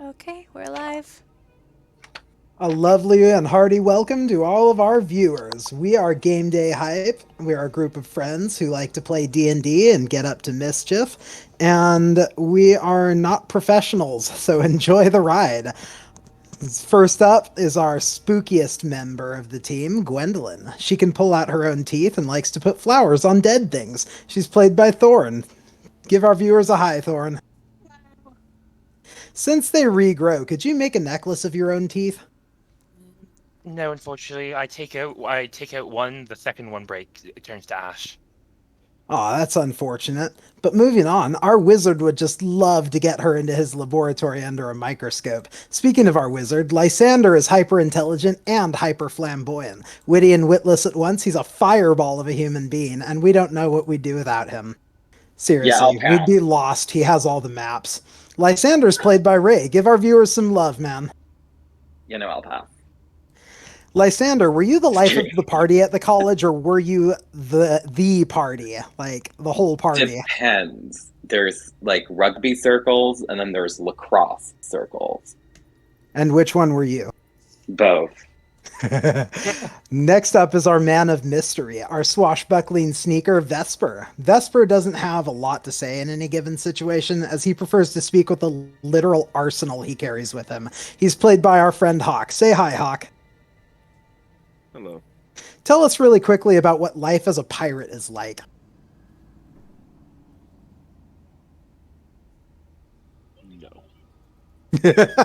Okay, we're live. A lovely and hearty welcome to all of our viewers. We are GameDayHype. We are a group of friends who like to play D&D and get up to mischief. And we are not professionals, so enjoy the ride. First up is our spookiest member of the team, Gwendolyn. She can pull out her own teeth and likes to put flowers on dead things. She's played by Thorn. Give our viewers a hi, Thorn. Since they regrow, could you make a necklace of your own teeth? No, unfortunately, I take out one, the second one breaks, it turns to ash. Aw, that's unfortunate. But moving on, our wizard would just love to get her into his laboratory under a microscope. Speaking of our wizard, Lysander is hyper-intelligent and hyper-flamboyant. Witty and witless at once, he's a fireball of a human being, and we don't know what we'd do without him. Seriously, we'd be lost. He has all the maps. Lysander's played by Ray. Give our viewers some love, man. I'll pass. Lysander, were you the life of the party at the college, or were you the party, like the whole party? Depends. There's like rugby circles, and then there's lacrosse circles. And which one were you? Both. Next up is our man of mystery, our swashbuckling sneaker, Vesper. Vesper doesn't have a lot to say in any given situation, as he prefers to speak with the literal arsenal he carries with him. He's played by our friend Hawk. Say hi, Hawk. Hello. Tell us really quickly about what life as a pirate is like.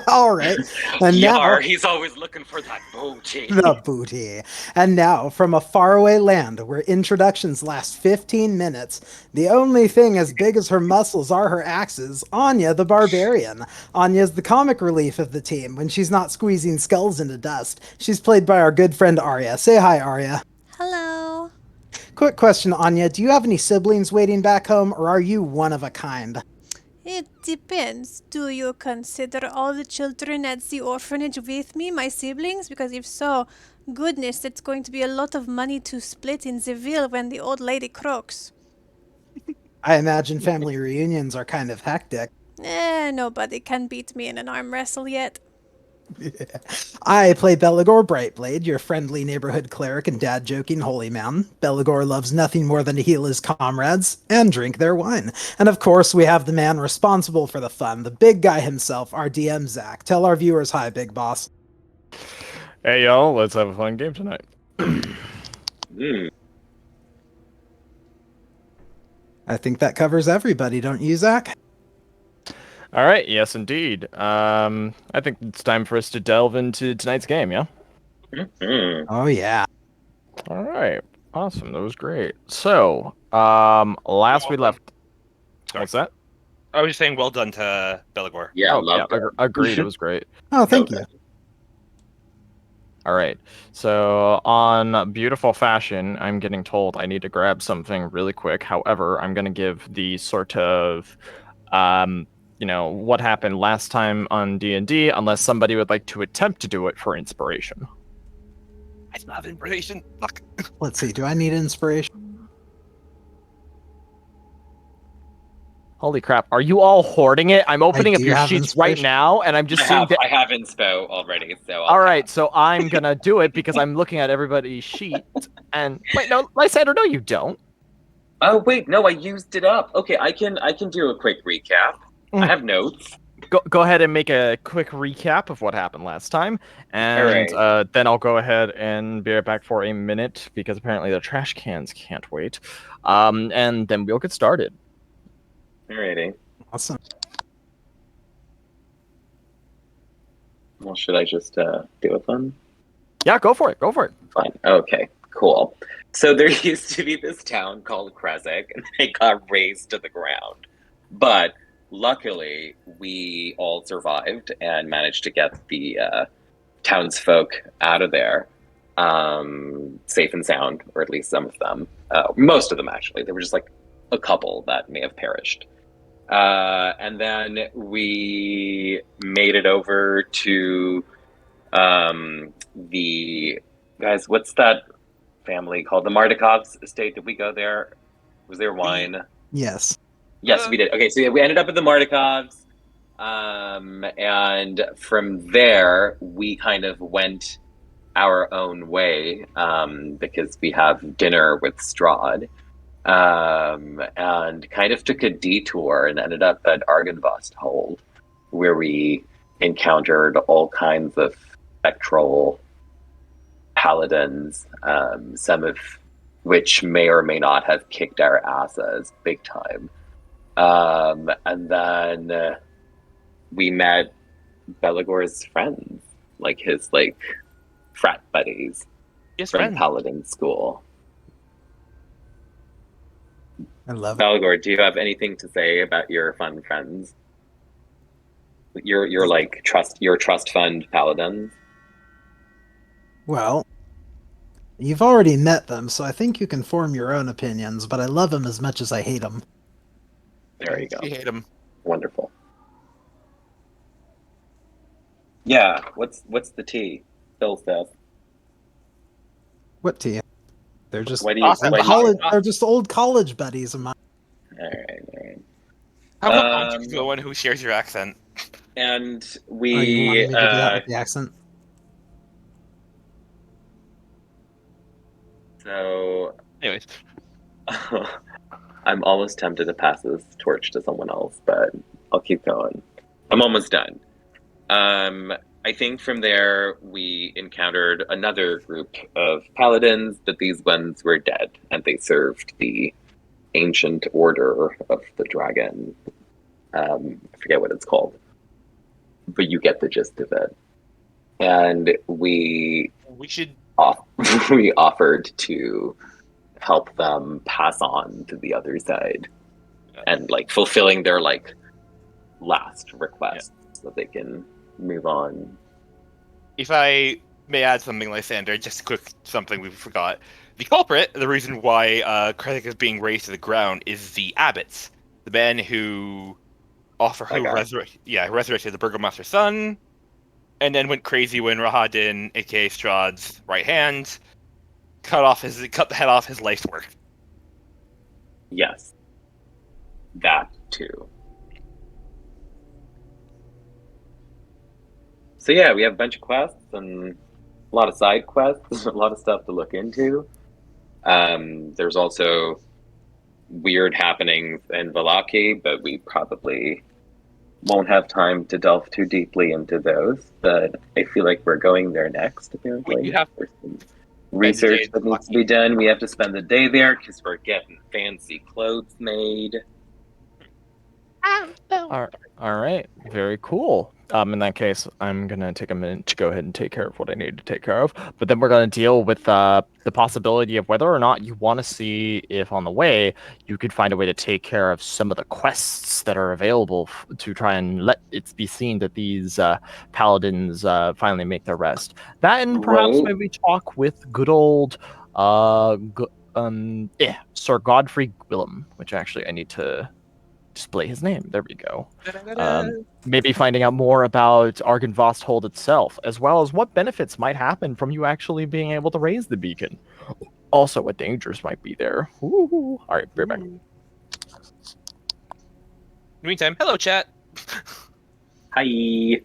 All right. And now, he's always looking for that booty. the booty. And now, from a faraway land where introductions last 15 minutes, the only thing as big as her muscles are her axes, Anya the Barbarian. Anya's the comic relief of the team when she's not squeezing skulls into dust. She's played by our good friend Arya. Say hi, Arya. Hello. Quick question, Anya. Do you have any siblings waiting back home, or are you one of a kind? It depends. Do you consider all the children at the orphanage with me, my siblings? Because if so, goodness, it's going to be a lot of money to split in the ville when the old lady croaks. I imagine family reunions are kind of hectic. Nobody can beat me in an arm wrestle yet. I play Belegor Brightblade, your friendly neighborhood cleric and dad-joking holy man. Belegor loves nothing more than to heal his comrades and drink their wine. And of course, we have the man responsible for the fun, the big guy himself, our DM, Zach. Tell our viewers hi, big boss. Hey, y'all, let's have a fun game tonight. I think that covers everybody, don't you, Zach? All right, yes, indeed. I think it's time for us to delve into tonight's game, yeah? Oh, yeah. All right, awesome. That was great. So, last we left... Sorry. What's that? I was just saying well done to Belegor. Yeah, agreed. It was great. Oh, thank you. All right. So on beautiful fashion, I'm getting told I need to grab something really quick. However, I'm going to give the sort of, what happened last time on D&D, unless somebody would like to attempt to do it for inspiration. I still have inspiration. Fuck. Let's see, do I need inspiration? Holy crap. Are you all hoarding it? I'm opening up do your have sheets right inspiration. now, and I'm just I seeing have, that... I have inspo already, so All right, so I'm going to do it because I'm looking at everybody's sheet, and... Wait, no, Lysander, no, you don't. Oh wait, no, I used it up. Okay, I can do a quick recap. I have notes. Go ahead and make a quick recap of what happened last time, and then I'll go ahead and be right back for a minute, because apparently the trash cans can't wait, and then we'll get started. Alrighty. Awesome. Well, should I just do it then? Yeah, go for it. Fine. Okay, cool. So there used to be this town called Kresik, and it got razed to the ground. But luckily, we all survived and managed to get the townsfolk out of there safe and sound, or at least some of them. Most of them, actually. There were just like a couple that may have perished. And then we made it over to the... Guys, what's that family called? The Mardikovs estate. Did we go there? Was there wine? Yes. Yes, we did. Okay, so yeah, we ended up at the Mardikovs. And from there, we kind of went our own way because we have dinner with Strahd, and kind of took a detour and ended up at Argynvostholt, where we encountered all kinds of spectral paladins, some of which may or may not have kicked our asses big time. And then we met Belegor's friends, like his frat buddies Yes, from friend. Paladin school. I love it. Belegor, do you have anything to say about your fun friends? Your trust fund paladins? Well, you've already met them, so I think you can form your own opinions, but I love them as much as I hate them. There you go. You hate him. Wonderful. Yeah, what's the tea? Phil says. What tea? They're just Why do you Awesome. why do you- college. They're just old college buddies of mine. all right. How about Andrew's the one who shares your accent? And Oh, you wanted me to do that with the accent? So Anyways, I'm almost tempted to pass this torch to someone else, but I'll keep going. I'm almost done. I think from there we encountered another group of paladins, but these ones were dead, and they served the ancient order of the dragon. I forget what it's called, but you get the gist of it. And we should. we offered to help them pass on to the other side, and fulfilling their last requests so they can move on. If I may add something, Lysander, just a quick something we forgot. The culprit, the reason why Kresik is being raised to the ground, is the abbots, the men who resurrected the Burgomaster's son, and then went crazy when Rahadin, aka Strahd's right hand, cut the head off his life's work. Yes, that too. So yeah, we have a bunch of quests and a lot of side quests, a lot of stuff to look into. There's also weird happenings in Vallaki, but we probably won't have time to delve too deeply into those. But I feel like we're going there next, apparently. You have There's some research that needs to be done. We have to spend the day there because we're getting fancy clothes made. All right, very cool. In that case, I'm gonna take a minute to go ahead and take care of what I need to take care of. But then we're gonna deal with the possibility of whether or not you want to see if on the way you could find a way to take care of some of the quests that are available to try and let it be seen that these paladins finally make their rest. That and perhaps maybe talk with good old Sir Godfrey Gwillem, which actually I need to display his name. There we go. Maybe finding out more about Argynvostholt itself, as well as what benefits might happen from you actually being able to raise the beacon. Also, what dangers might be there. Ooh. All right, be right back. In the meantime, hello, chat. Hi.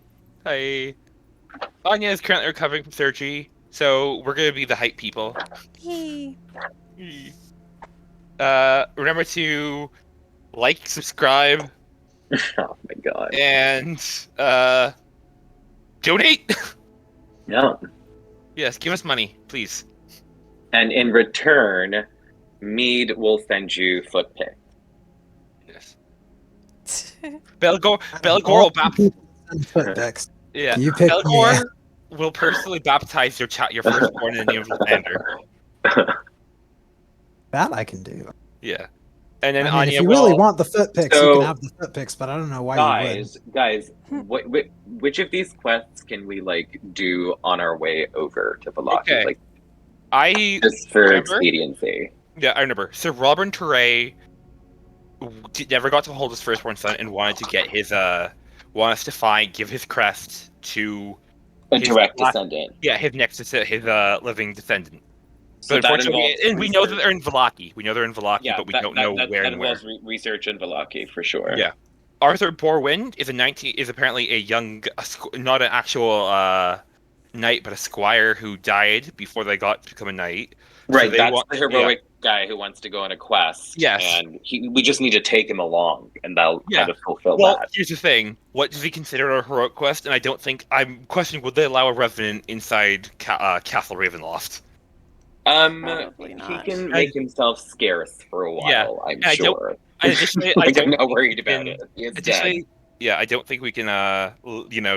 Hi. Anya is currently recovering from surgery, so we're gonna be the hype people. Yay. Remember to like, subscribe, Oh my god. and donate. Yeah. Yes, give us money, please. And in return, Mead will send you foot pics. Yes. Belegor will Footpicks. Yeah. You pick Belegor will personally baptize your firstborn in the name of Lysander. That I can do. Yeah. And then I mean, Anya if you will... really want the foot picks, you So- can have the foot picks, but I don't know why you would. Guys, which of these quests can we do on our way over to Vallaki? Okay. I Just for remember? expediency. Yeah, I remember. Sir Robin Teray never got to hold his firstborn son and wanted to get his wanted to give his crest to A his direct last- descendant. his living descendant. So But that unfortunately, involves and we know that research. they're in Vallaki. We know they're in Vallaki, Yeah, but we that- don't know that where and where. involves research in Vallaki for sure. Yeah. Arthur Borwind is apparently a young, not an actual knight, but a squire who died before they got to become a knight. Right, So that's the heroic guy who wants to go on a quest. Yes. And we just need to take him along, and that'll kind of fulfill that. Here's the thing. What does he consider a heroic quest? And I don't think... I'm questioning, would they allow a revenant inside Castle Ravenloft? Probably He not. can make himself scarce for a while, I'm sure. Additionally, I'm not worried about it. He's dead. Yeah, I don't think we can,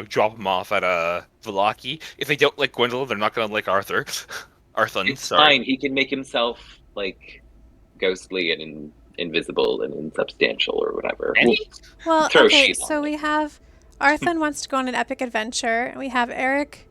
drop him off at Vallaki. If they don't like Gwendolyn, they're not going to like Arthur. Arthur, It's fine. He can make himself, like, ghostly and invisible and insubstantial or whatever. Well, throw okay, sheep on so him. we have Arthur wants to go on an epic adventure, and we have Erich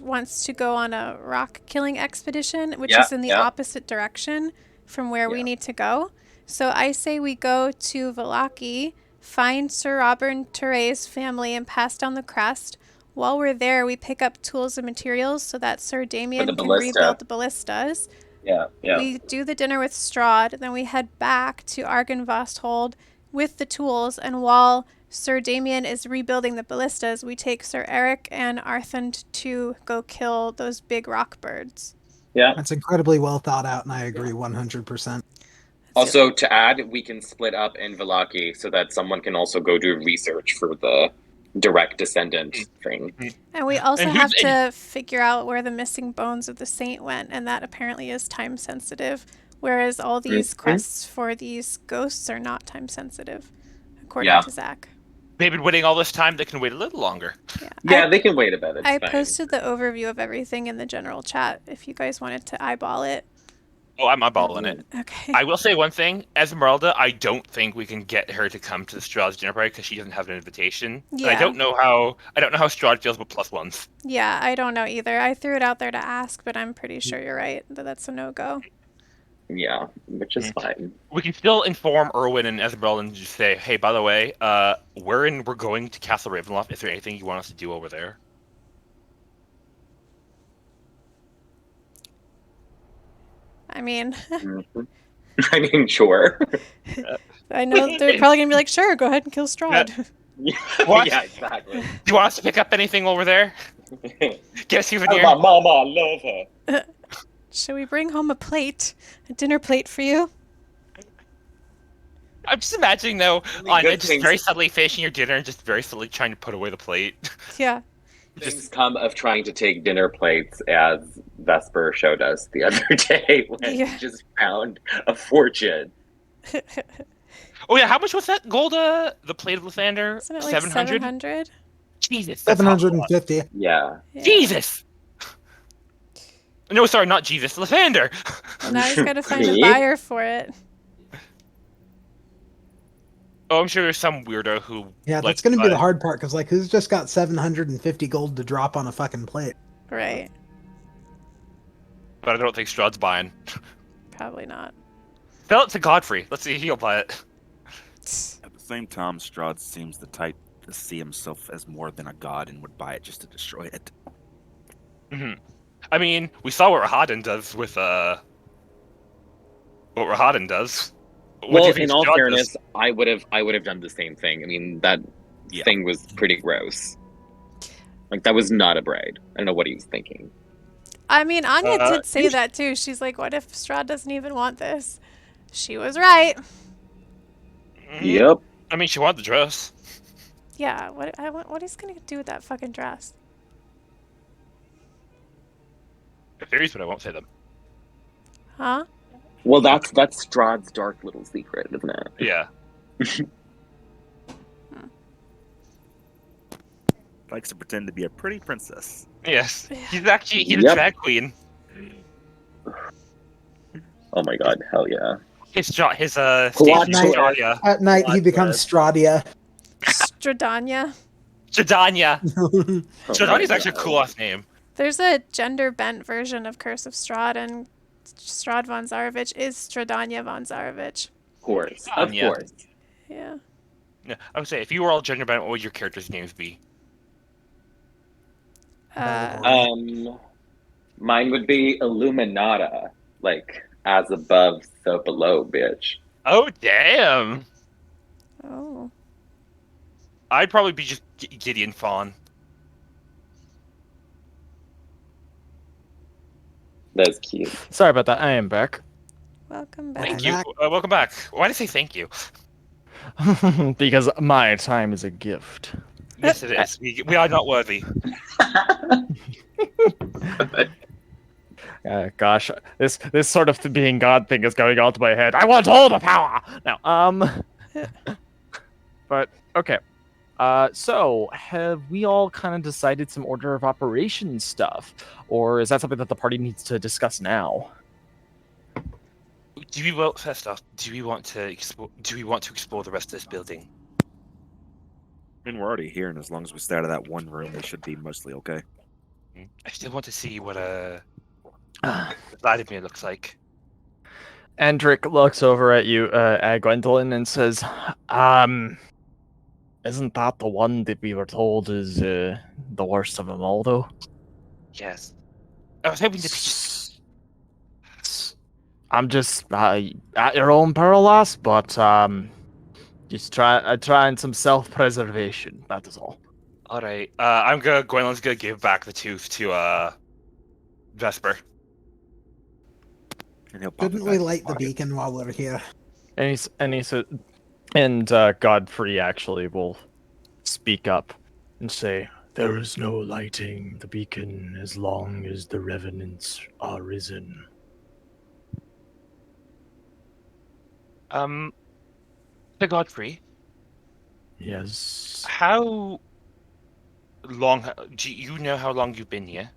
wants to go on a rock killing expedition, which is in the opposite direction from where we need to go. So I say we go to Vallaki, find Sir Robert Turay's family, and pass down the crest. While we're there, we pick up tools and materials so that Sir Damien can rebuild the ballistas. Yeah. We do the dinner with Strahd, then we head back to Argynvostholt with the tools, and while Sir Damien is rebuilding the ballistas, we take Sir Erich and Arthund to go kill those big rock birds. Yeah. That's incredibly well thought out, and I agree 100%. Also, to add, we can split up in Vallaki so that someone can also go do research for the direct descendant thing. And we also have to figure out where the missing bones of the saint went, and that apparently is time sensitive, whereas all these quests for these ghosts are not time sensitive, according to Zach. They've been waiting all this time, they can wait a little longer. Yeah, they can wait a bit. I posted the overview of everything in the general chat if you guys wanted to eyeball it. Oh, I'm eyeballing it. Okay. I will say one thing. Esmeralda, I don't think we can get her to come to the Strahd's dinner party because she doesn't have an invitation. Yeah. And I don't know how Strahd feels about +1s. Yeah, I don't know either. I threw it out there to ask, but I'm pretty sure you're right that that's a no-go. Yeah, which is fine. We can still inform Erwin and Esmeralda and just say, hey, by the way, we're going to Castle Ravenloft. Is there anything you want us to do over there? I mean, sure. I know they're probably gonna be like, sure, go ahead and kill Strahd. What? Yeah, exactly. Do you want us to pick up anything over there? Get a souvenir? My mama, I love her. Should we bring home a dinner plate for you? I'm just imagining, though, Anya just very subtly finishing your dinner and just very subtly trying to put away the plate. Yeah. Things come of trying to take dinner plates, as Vesper showed us the other day when he just found a fortune. Oh yeah, how much was that gold? The plate of Lathander? Isn't it like 700? Jesus, 750. Yeah. Jesus. No, sorry, not Jesus. Lathander. Well, now he's got to find a buyer for it. Oh, I'm sure there's some weirdo who... Yeah, that's going to be the hard part, because, who's just got 750 gold to drop on a fucking plate? Right. But I don't think Strahd's buying. Probably not. Sell it to Godfrey. Let's see if he'll buy it. At the same time, Strahd seems the type to see himself as more than a god and would buy it just to destroy it. I mean, we saw what Rahadin does with, What Rahadin does. Well, in all fairness, I would have done the same thing. I mean, that thing was pretty gross. That was not a bride. I don't know what he was thinking. I mean, Anya did say that too. She's like, what if Strahd doesn't even want this? She was right. Yep. I mean, she wanted the dress. Yeah, what he's gonna do with that fucking dress? Theories, but I won't say them. Huh? Well, that's Strahd's dark little secret, isn't it? Yeah. Likes to pretend to be a pretty princess. Yes. He's a drag queen. Oh my god, hell yeah. At night he becomes Strahdia. Stradania. Stradania. Stradania's actually a cool ass name. There's a gender bent version of Curse of Strahd, and Strahd von Zarovich is Stradania von Zarovich. Of course. Of course. Yeah. Yeah, I would say if you were all gender bent, what would your characters' names be? Mine would be Illuminata, as above, so below, bitch. Oh damn! Oh. I'd probably be just Gideon Fawn. That's cute. Sorry about that. I am back. Welcome back. Thank you. Back. Welcome back. Why did I say thank you? Because my time is a gift. Yes, it is. We are not worthy. Gosh, this sort of being God thing is going on to my head. I want all the power now. But okay. So have we all kind of decided some order of operations stuff, or is that something that the party needs to discuss now? First off, do we want to explore the rest of this building? I mean, we're already here, and as long as we stay out of that one room, they should be mostly okay. I still want to see what Vladimir looks like. Andric looks over at you, at Gwendolyn, and says, isn't that the one that we were told is the worst of them all, though? Yes. I was hoping to just... I'm just at your own peril, lass, but just trying some self-preservation. That is all. All right. Gwendolyn's gonna give back the tooth to Vesper. And he'll pop it Couldn't back we in his light the pocket. beacon while we're here? And Godfrey actually will speak up and say, "There is no lighting the beacon as long as the revenants are risen." To Godfrey, Yes. how long do you know how long you've been here?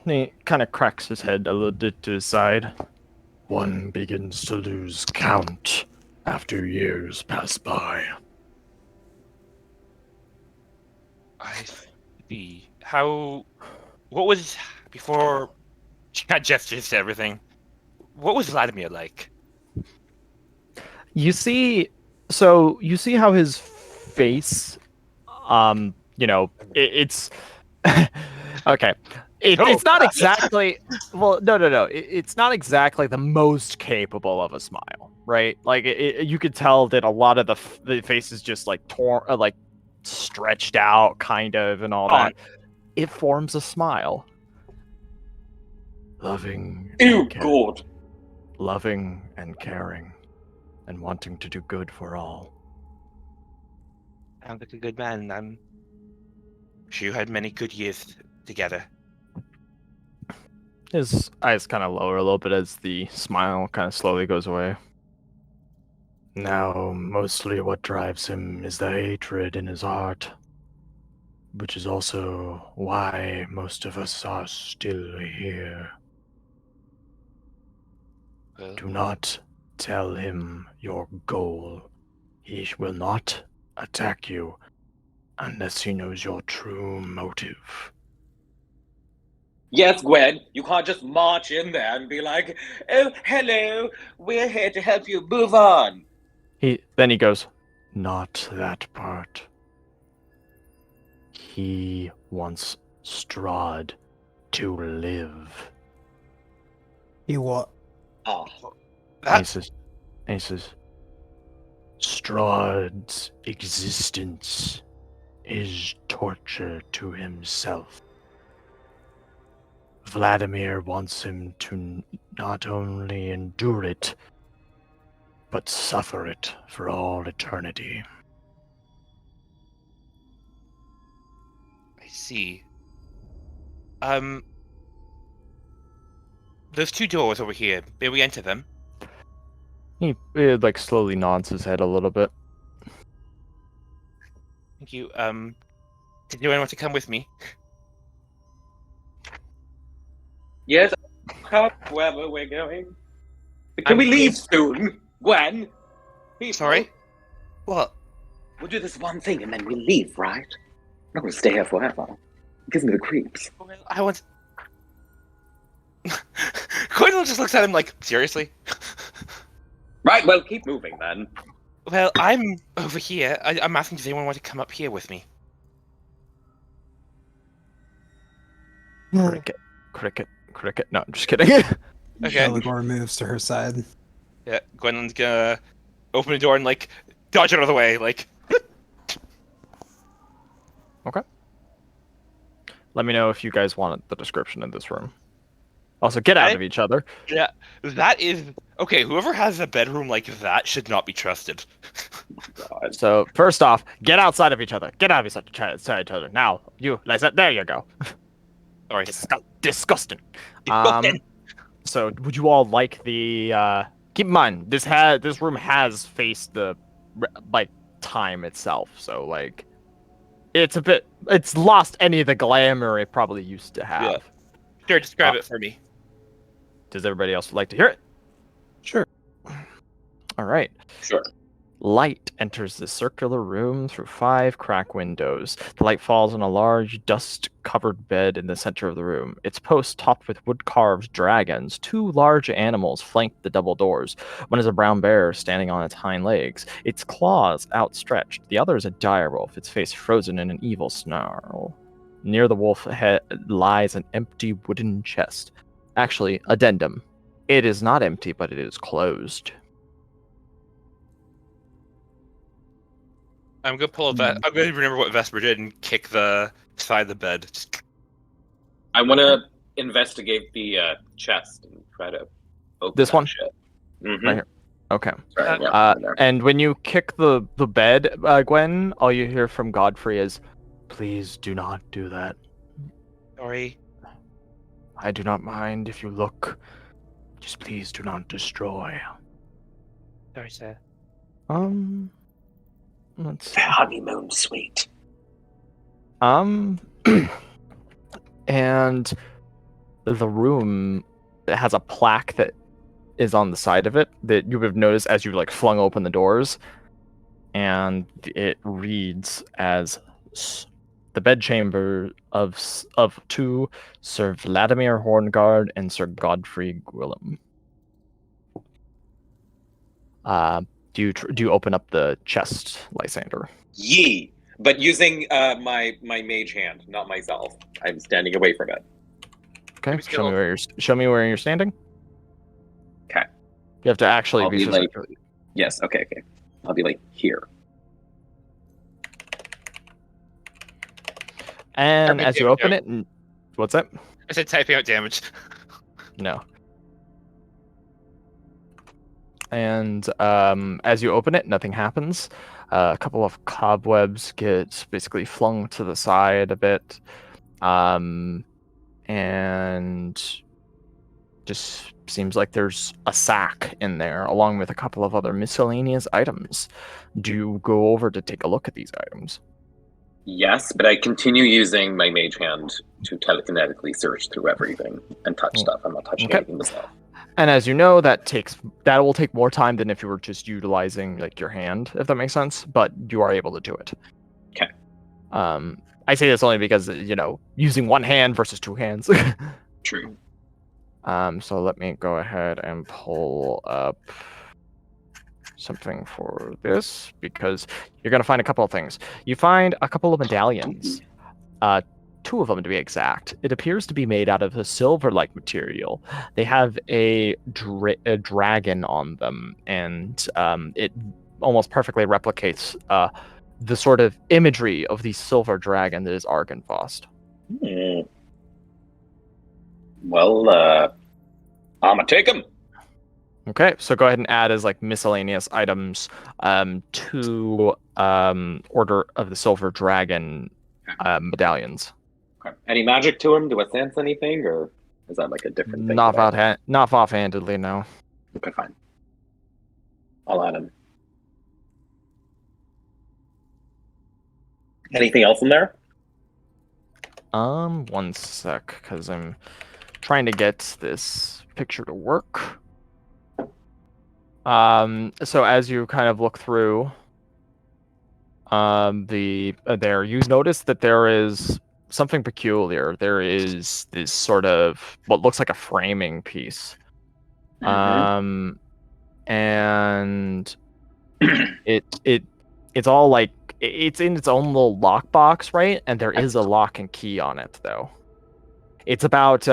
He kind of cracks his head a little bit to his side. One begins to lose count after years pass by. I see. What was before? She got gestures to everything. What was Vladimir like? You see how his face, it's okay. It's not exactly no. It's not exactly the most capable of a smile, right? Like you could tell that a lot of the face is just like torn, like stretched out, kind of, and all that. It forms a smile. Loving. Ew, God. Loving and caring, and wanting to do good for all. Sounds like a good man. I'm sure you had many good years together. His eyes kind of lower a little bit as the smile kind of slowly goes away. Now, mostly what drives him is the hatred in his heart, which is also why most of us are still here. Well, Do not tell him your goal. He will not attack you unless he knows your true motive. Yes, Gwen, you can't just march in there and be like, "Oh, hello, we're here to help you move on." Then he goes, not that part. He wants Strahd to live. You what? Oh, And he says, Strahd's existence is torture to himself. Vladimir wants him to not only endure it, but suffer it for all eternity. I see. Those two doors over here. May we enter them? He like slowly nods his head a little bit. Thank you. Did anyone want to come with me? yes, come wherever we're going. Can we leave soon, Gwen? People, Sorry? What? we'll do this one thing and then we leave, right? I'm not going to stay here forever. It gives me the creeps. Well, I want... Gwendolyn just looks at him like, seriously? Right, well, keep moving then. Well, I'm over here. I'm asking, does anyone want to come up here with me? Cricket. No, I'm just kidding. Okay. Belegor moves to her side. Yeah, Gwendolyn's gonna open the door and, like, dodge out of the way, like... Okay. Let me know if you guys want the description of this room. Also, get out of each other. Yeah, that is okay. Whoever has a bedroom like that should not be trusted. God. So first off, get outside of each other. Get out of each other. Now, you, Liza, there you go. Sorry. Disgusting. So would you all like the? Keep in mind, this room has faced the like time itself. So like, it's lost any of the glamour it probably used to have. Yeah. Sure, describe it for me. Does everybody else like to hear it? Sure. All right. Sure. Light enters the circular room through 5 crack windows. The light falls on a large, dust-covered bed in the center of the room. Its post topped with wood-carved dragons. 2 large animals flank the double doors. One is a brown bear standing on its hind legs, its claws outstretched. The other is a dire wolf, its face frozen in an evil snarl. Near the wolf head lies an empty wooden chest. Actually, addendum. It is not empty, but it is closed. I'm gonna pull up that. I'm gonna remember what Vesper did and kick the side of the bed. Just... I want to investigate the chest and try to open This that one? shit. Mm-hmm. Right here. Okay. Right, yeah, right there. And when you kick the bed, Gwen, all you hear from Godfrey is, "Please do not do that. Sorry. I do not mind if you look. Just please do not destroy." Sorry, sir. Let's see. The honeymoon suite. And the room has a plaque that is on the side of it that you would have noticed as you like flung open the doors, and it reads as the bedchamber of to Sir Vladimir Horngard and Sir Godfrey Gwillem. Do you open up the chest, Lysander? Yee. But using my mage hand, not myself. I'm standing away from it. Okay, show me where you're standing. Okay. You have to actually I'll be be like, specific. yes, okay. I'll be like here. And Typing as you damage open out. it, what's that? I said typing out damage. No. And as you open it, nothing happens. A couple of cobwebs get basically flung to the side a bit. And just seems like there's a sack in there, along with a couple of other miscellaneous items. Do you go over to take a look at these items? Yes, but I continue using my mage hand to telekinetically search through everything and touch stuff. I'm not touching anything myself. And as you know, that will take more time than if you were just utilizing like your hand, if that makes sense. But you are able to do it. Okay. I say this only because using one hand versus 2 hands. True. So let me go ahead and pull up something for this, because you're gonna find a couple of things. You find a couple of medallions. 2 of them to be exact. It appears to be made out of a silver-like material. They have a dragon on them, and it almost perfectly replicates the sort of imagery of the silver dragon that is Argynvost. Well, I'ma take them. Okay, so go ahead and add as like miscellaneous items to Order of the Silver Dragon medallions. Okay. Any magic to him? Do I sense anything, or is that like a different thing? Not offhandedly, no. Okay, fine. I'll add him. Anything else in there? One sec, because I'm trying to get this picture to work. So as you kind of look through you notice that there is something peculiar. There is this sort of what looks like a framing piece. Mm-hmm. And it's all like it's in its own little lockbox, right? And there is a lock and key on it, though. It's about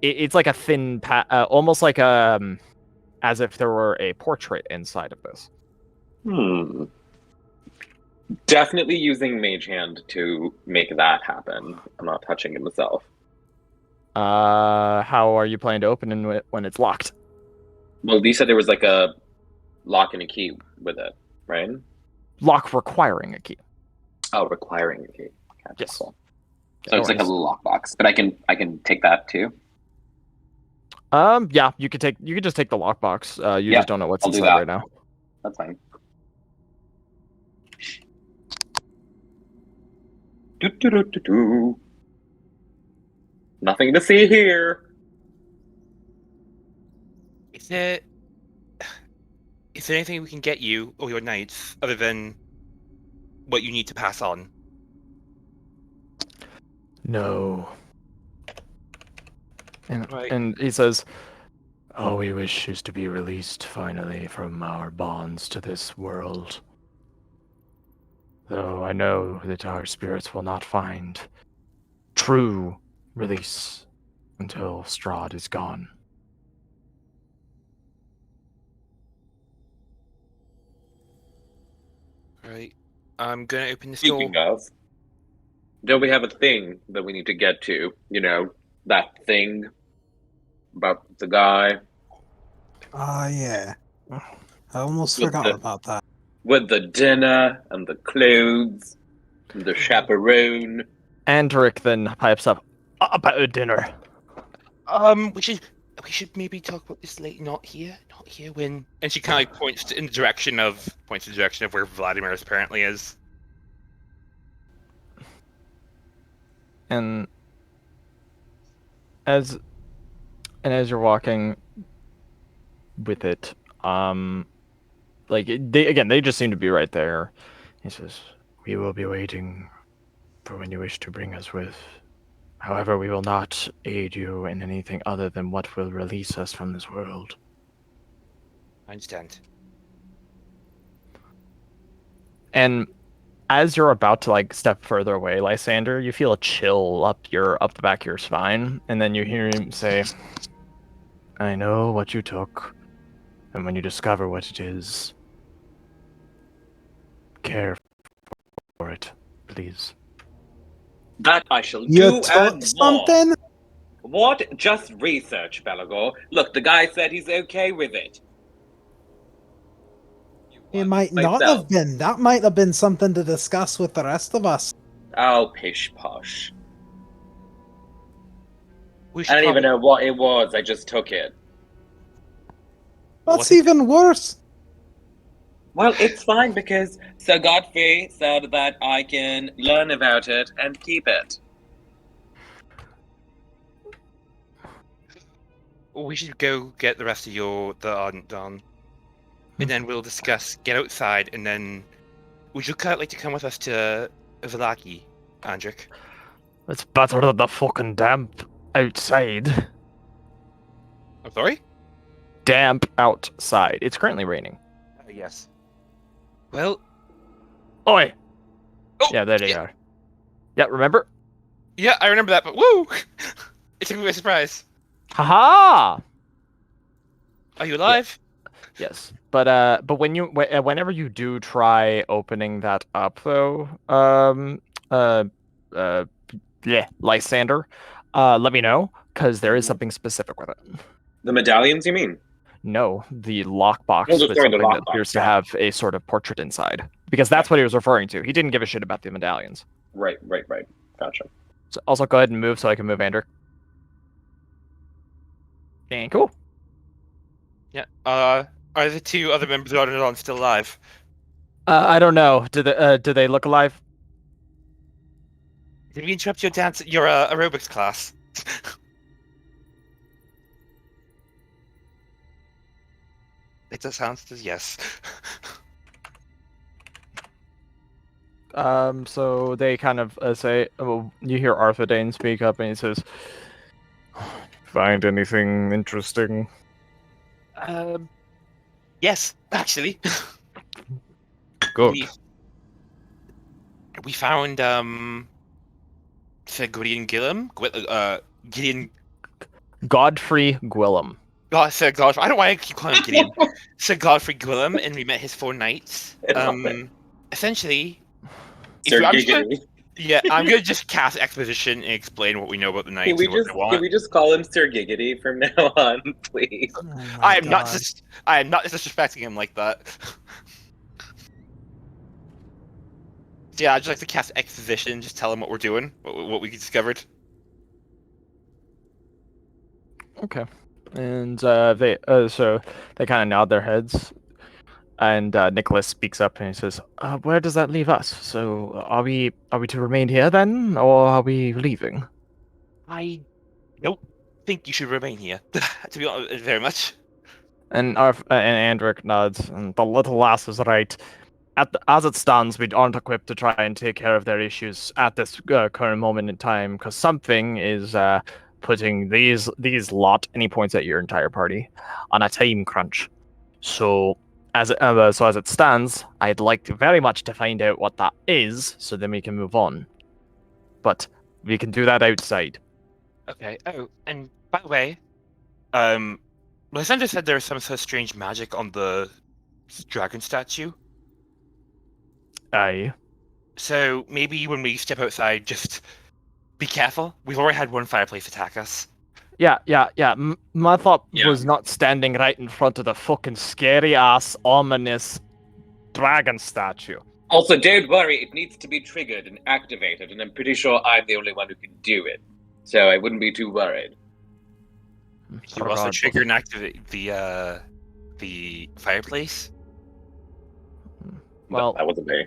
it's like a thin almost like as if there were a portrait inside of this. Definitely using Mage Hand to make that happen. I'm not touching it myself. How are you planning to open it when it's locked? Well, you said there was like a lock and a key with it, right? Lock requiring a key. Oh, requiring a key. Okay, Yes. cool. Yeah, So no it's like a worries. little lockbox, but I can take that too. Yeah, you could just take the lockbox. You Yeah, just don't know what's I'll do inside that. right now. That's fine. Do. Nothing to see here. Is there anything we can get you or your knights other than what you need to pass on? No. Right. And he says, all we wish is to be released finally from our bonds to this world. Though I know that our spirits will not find true release until Strahd is gone. Right. I'm gonna open this Speaking door. of, don't we have a thing that we need to get to? You know, that thing about the guy Yeah. I almost With forgot the- about that. with the dinner and the clothes and the chaperone. Andric then pipes up about a dinner. We should maybe talk about this late. Not here when. And she kind of points in the direction of where Vladimir apparently is. And as you're walking with it, they just seem to be right there. He says, "We will be waiting for when you wish to bring us with. However, we will not aid you in anything other than what will release us from this world." I understand. And as you're about to step further away, Lysander, you feel a chill up the back of your spine, and then you hear him say, "I know what you took, and when you discover what it is, care for it, please." That I shall You do took and more. something? What? Just research, Belegor. Look, the guy said he's okay with it. It might not Myself. have been. That might have been something to discuss with the rest of us. Oh, pish posh. We I should don't even probably- know what it was. I just took it. That's Was it- even worse. Well, it's fine because Sir Godfrey said that I can learn about it and keep it. We should go get the rest of the ardent done, and then we'll discuss. Get outside, and then would you like to come with us to Vallaki, Andric? It's better than the fucking damp outside. I'm sorry. Damp outside. It's currently raining. Yes. Well. Oi! Oh, Yeah, there they are. Yeah, remember? Yeah, I remember that. But woo! It took me by surprise. Haha! Are you alive? Yes, but whenever you do try opening that up, though, Lysander, let me know because there is something specific with it. The medallions, you mean? No, the lockbox Oh, with sorry, the something that lockbox, appears to yeah. have a sort of portrait inside, because that's what he was referring to. He didn't give a shit about the medallions. Right. Gotcha. So also, go ahead and move so I can move Andrew. And cool. Yeah. Are the two other members of Argynvostholt still alive? I don't know. Do they look alive? Did we interrupt your aerobics class? It does sound as yes. So they kind of say, oh, you hear Arthur speak up, and he says, "Find anything interesting?" Yes, actually. Good. We found Sir Gideon Gideon Godfrey Gwillem. Sir Godfrey. I don't know why I keep calling him Gideon. Sir Godfrey Gwillem, and we met his 4 knights. Essentially, Sir I'm just gonna, Giggity. yeah, I'm gonna just cast exposition and explain what we know about the knights and what they want. Can we just call him Sir Giggity from now on, please? Oh my I am not God. I am not disrespecting him like that. Yeah, I'd just like to cast exposition, just tell him what we're doing, what we discovered. Okay. And so they kind of nod their heads, and Nicholas speaks up and he says, "Where does that leave us? So are we to remain here then, or are we leaving?" I don't think you should remain here, to be honest, very much. And Andric nods, and the little lass is right. As it stands, we aren't equipped to try and take care of their issues at this current moment in time, because something is putting these lot, and he points at your entire party, on a time crunch. So as it stands, I'd like very much to find out what that is, so then we can move on. But we can do that outside. Okay. Oh, and by the way, Lysander said there was some sort of strange magic on the dragon statue. Aye. So maybe when we step outside, just be careful. We've already had one fireplace attack us. Yeah. My thought Yeah. was not standing right in front of the fucking scary-ass, ominous dragon statue. Also, don't worry, it needs to be triggered and activated, and I'm pretty sure I'm the only one who can do it. So I wouldn't be too worried. You also trigger and activate the fireplace. Well, That wasn't me.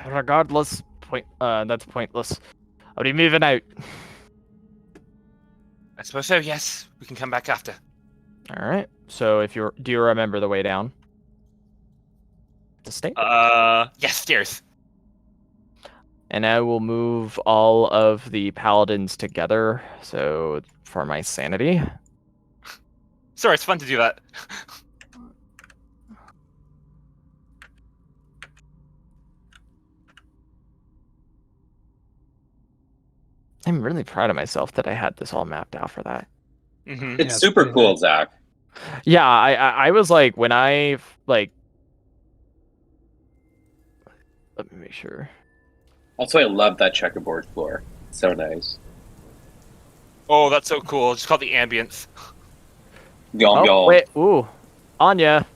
regardless, that's pointless. Are we moving out? I suppose so. Yes, we can come back after. All right. So, do you remember the way down? The stairs. Yes, stairs. And I will move all of the paladins together. So, for my sanity. Sorry, it's fun to do that. I'm really proud of myself that I had this all mapped out for that. Mm-hmm. It's it's super pretty cool, nice. Zach. Yeah, I was like, when I like. Let me make sure. Also, I love that checkerboard floor. So nice. Oh, that's so cool. Just call it the ambience. Yom yom. Wait, Anya.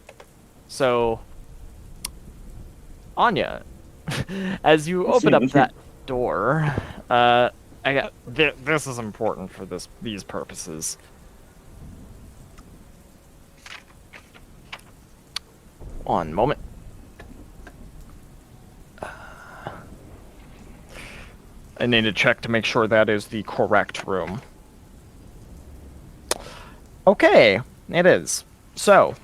So, Anya, as you open up that door, this is important for these purposes. One moment. I need to check to make sure that is the correct room. Okay, it is. So,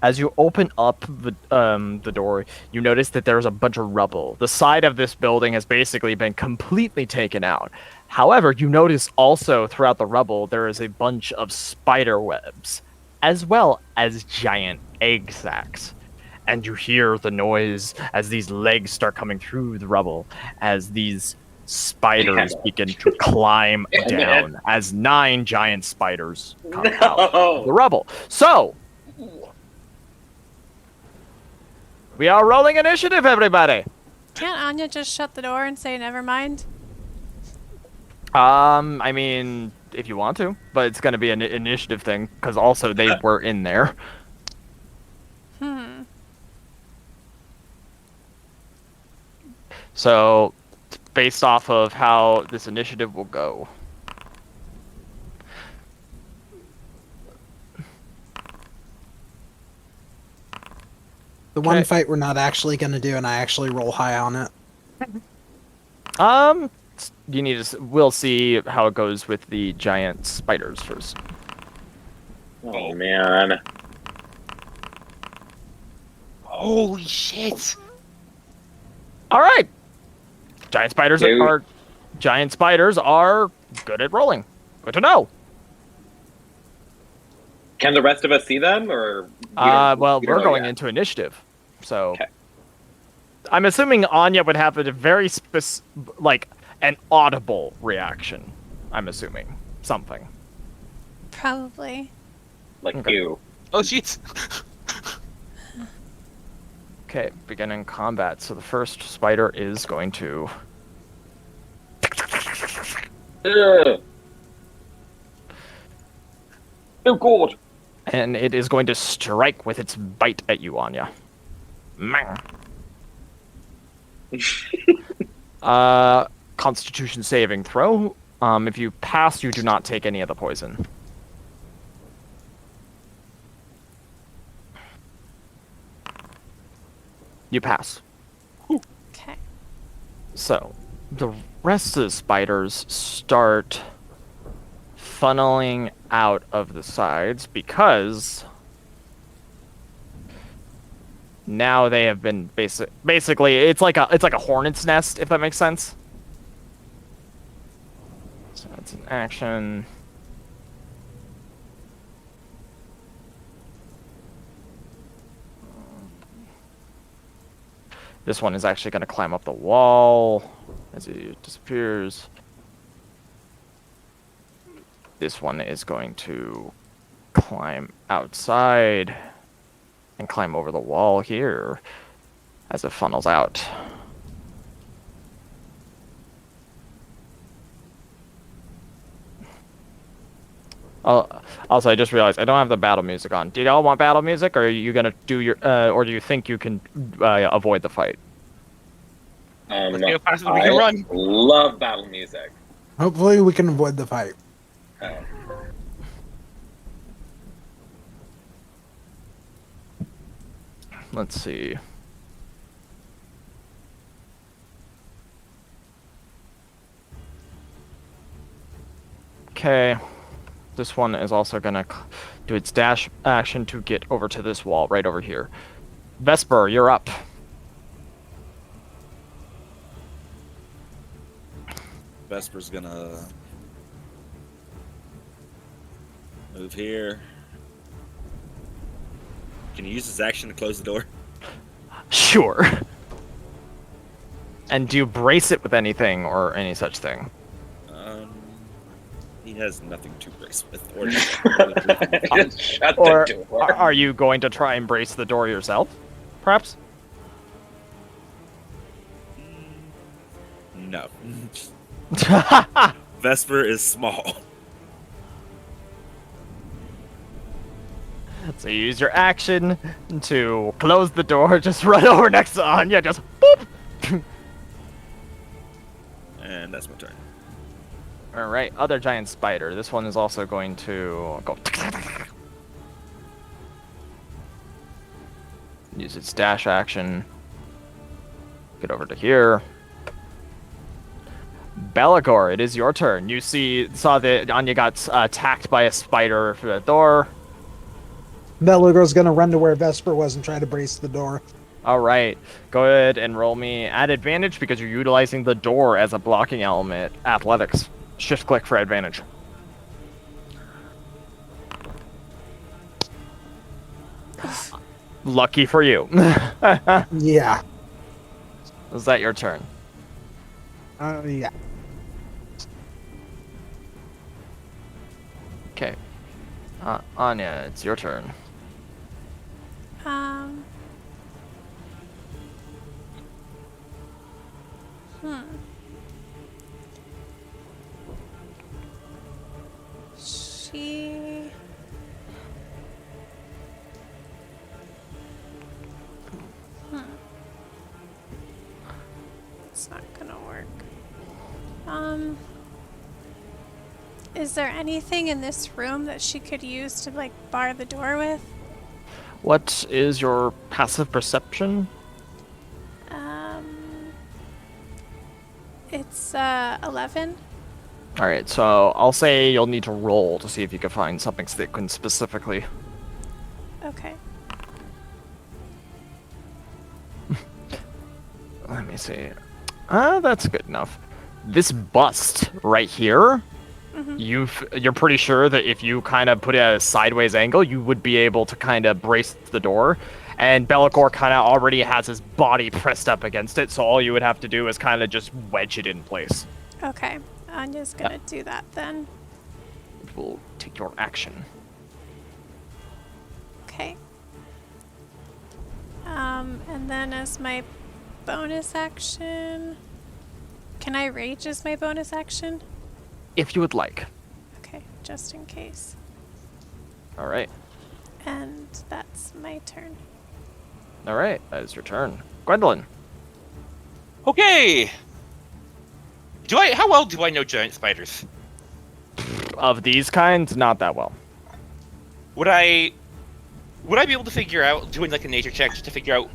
as you open up the door, you notice that there's a bunch of rubble. The side of this building has basically been completely taken out. However, you notice also throughout the rubble there is a bunch of spider webs, as well as giant egg sacs. And you hear the noise as these legs start coming through the rubble, as these spiders begin to climb down, as 9 giant spiders come out of the rubble. So, we are rolling initiative, everybody! Can't Anya just shut the door and say never mind? I mean, if you want to, but it's going to be an initiative thing, because also they were in there. So, based off of how this initiative will go. The one fight we're not actually going to do, and I actually roll high on it. You need to. We'll see how it goes with the giant spiders first. Oh man. Holy shit! All right. Giant spiders Dude. are good at rolling. Good to know. Can the rest of us see them, or? Well, we don't we're know going yet? into initiative, so Okay. I'm assuming Anya would have a very like an audible reaction. I'm assuming something. Probably. Like Okay. you. Oh shit! Okay, beginning combat. So the first spider is going to... Ugh. Oh god! And it is going to strike with its bite at you, Anya. Constitution saving throw. If you pass, you do not take any of the poison. You pass. Okay. So, the rest of the spiders start funneling out of the sides because now they have been basically it's like a hornet's nest, if that makes sense. So that's an action. This one is actually going to climb up the wall as it disappears. This one is going to climb outside and climb over the wall here as it funnels out. Also, I just realized I don't have the battle music on. Do y'all want battle music, or are you gonna do your, or do you think you can avoid the fight? Let's go faster than we can I run. love battle music. Hopefully we can avoid the fight. Oh. Let's see. Okay. This one is also gonna do its dash action to get over to this wall right over here. Vesper, you're up. Vesper's gonna move here. Can you use his action to close the door? Sure. And do you brace it with anything or any such thing? He has nothing to brace with. Or Just shut Or the door. are you going to try and brace the door yourself? Perhaps? No. Vesper is small. So you use your action to close the door, just run over next to Anya, just boop! And that's my turn. Alright, other giant spider. This one is also going to go. Use its dash action. Get over to here. Belegor, it is your turn. You saw that Anya got attacked by a spider through the door. Belegor's gonna run to where Vesper was and try to brace the door. Alright, go ahead and roll me at advantage because you're utilizing the door as a blocking element. Athletics. Shift click for advantage. Lucky for you. Yeah. Is that your turn? Yeah. Okay. Anya, it's your turn. She... It's not gonna work. Is there anything in this room that she could use to, like, bar the door with? What is your passive perception? It's 11. Alright, so I'll say you'll need to roll to see if you can find something thicken specifically. Okay. Let me see. That's good enough. This bust right here, you're pretty sure that if you kind of put it at a sideways angle, you would be able to kind of brace the door. And Belegor kind of already has his body pressed up against it, so all you would have to do is kind of just wedge it in place. Okay. I'm just gonna do that then. It will take your action. Okay. And then as my bonus action, can I rage as my bonus action? If you would like. Okay, just in case. All right. And that's my turn. All right. That is your turn. Gwendolyn. Okay. How well do I know giant spiders? Of these kinds, not that well. Would I be able to figure out, doing like a nature check just to figure out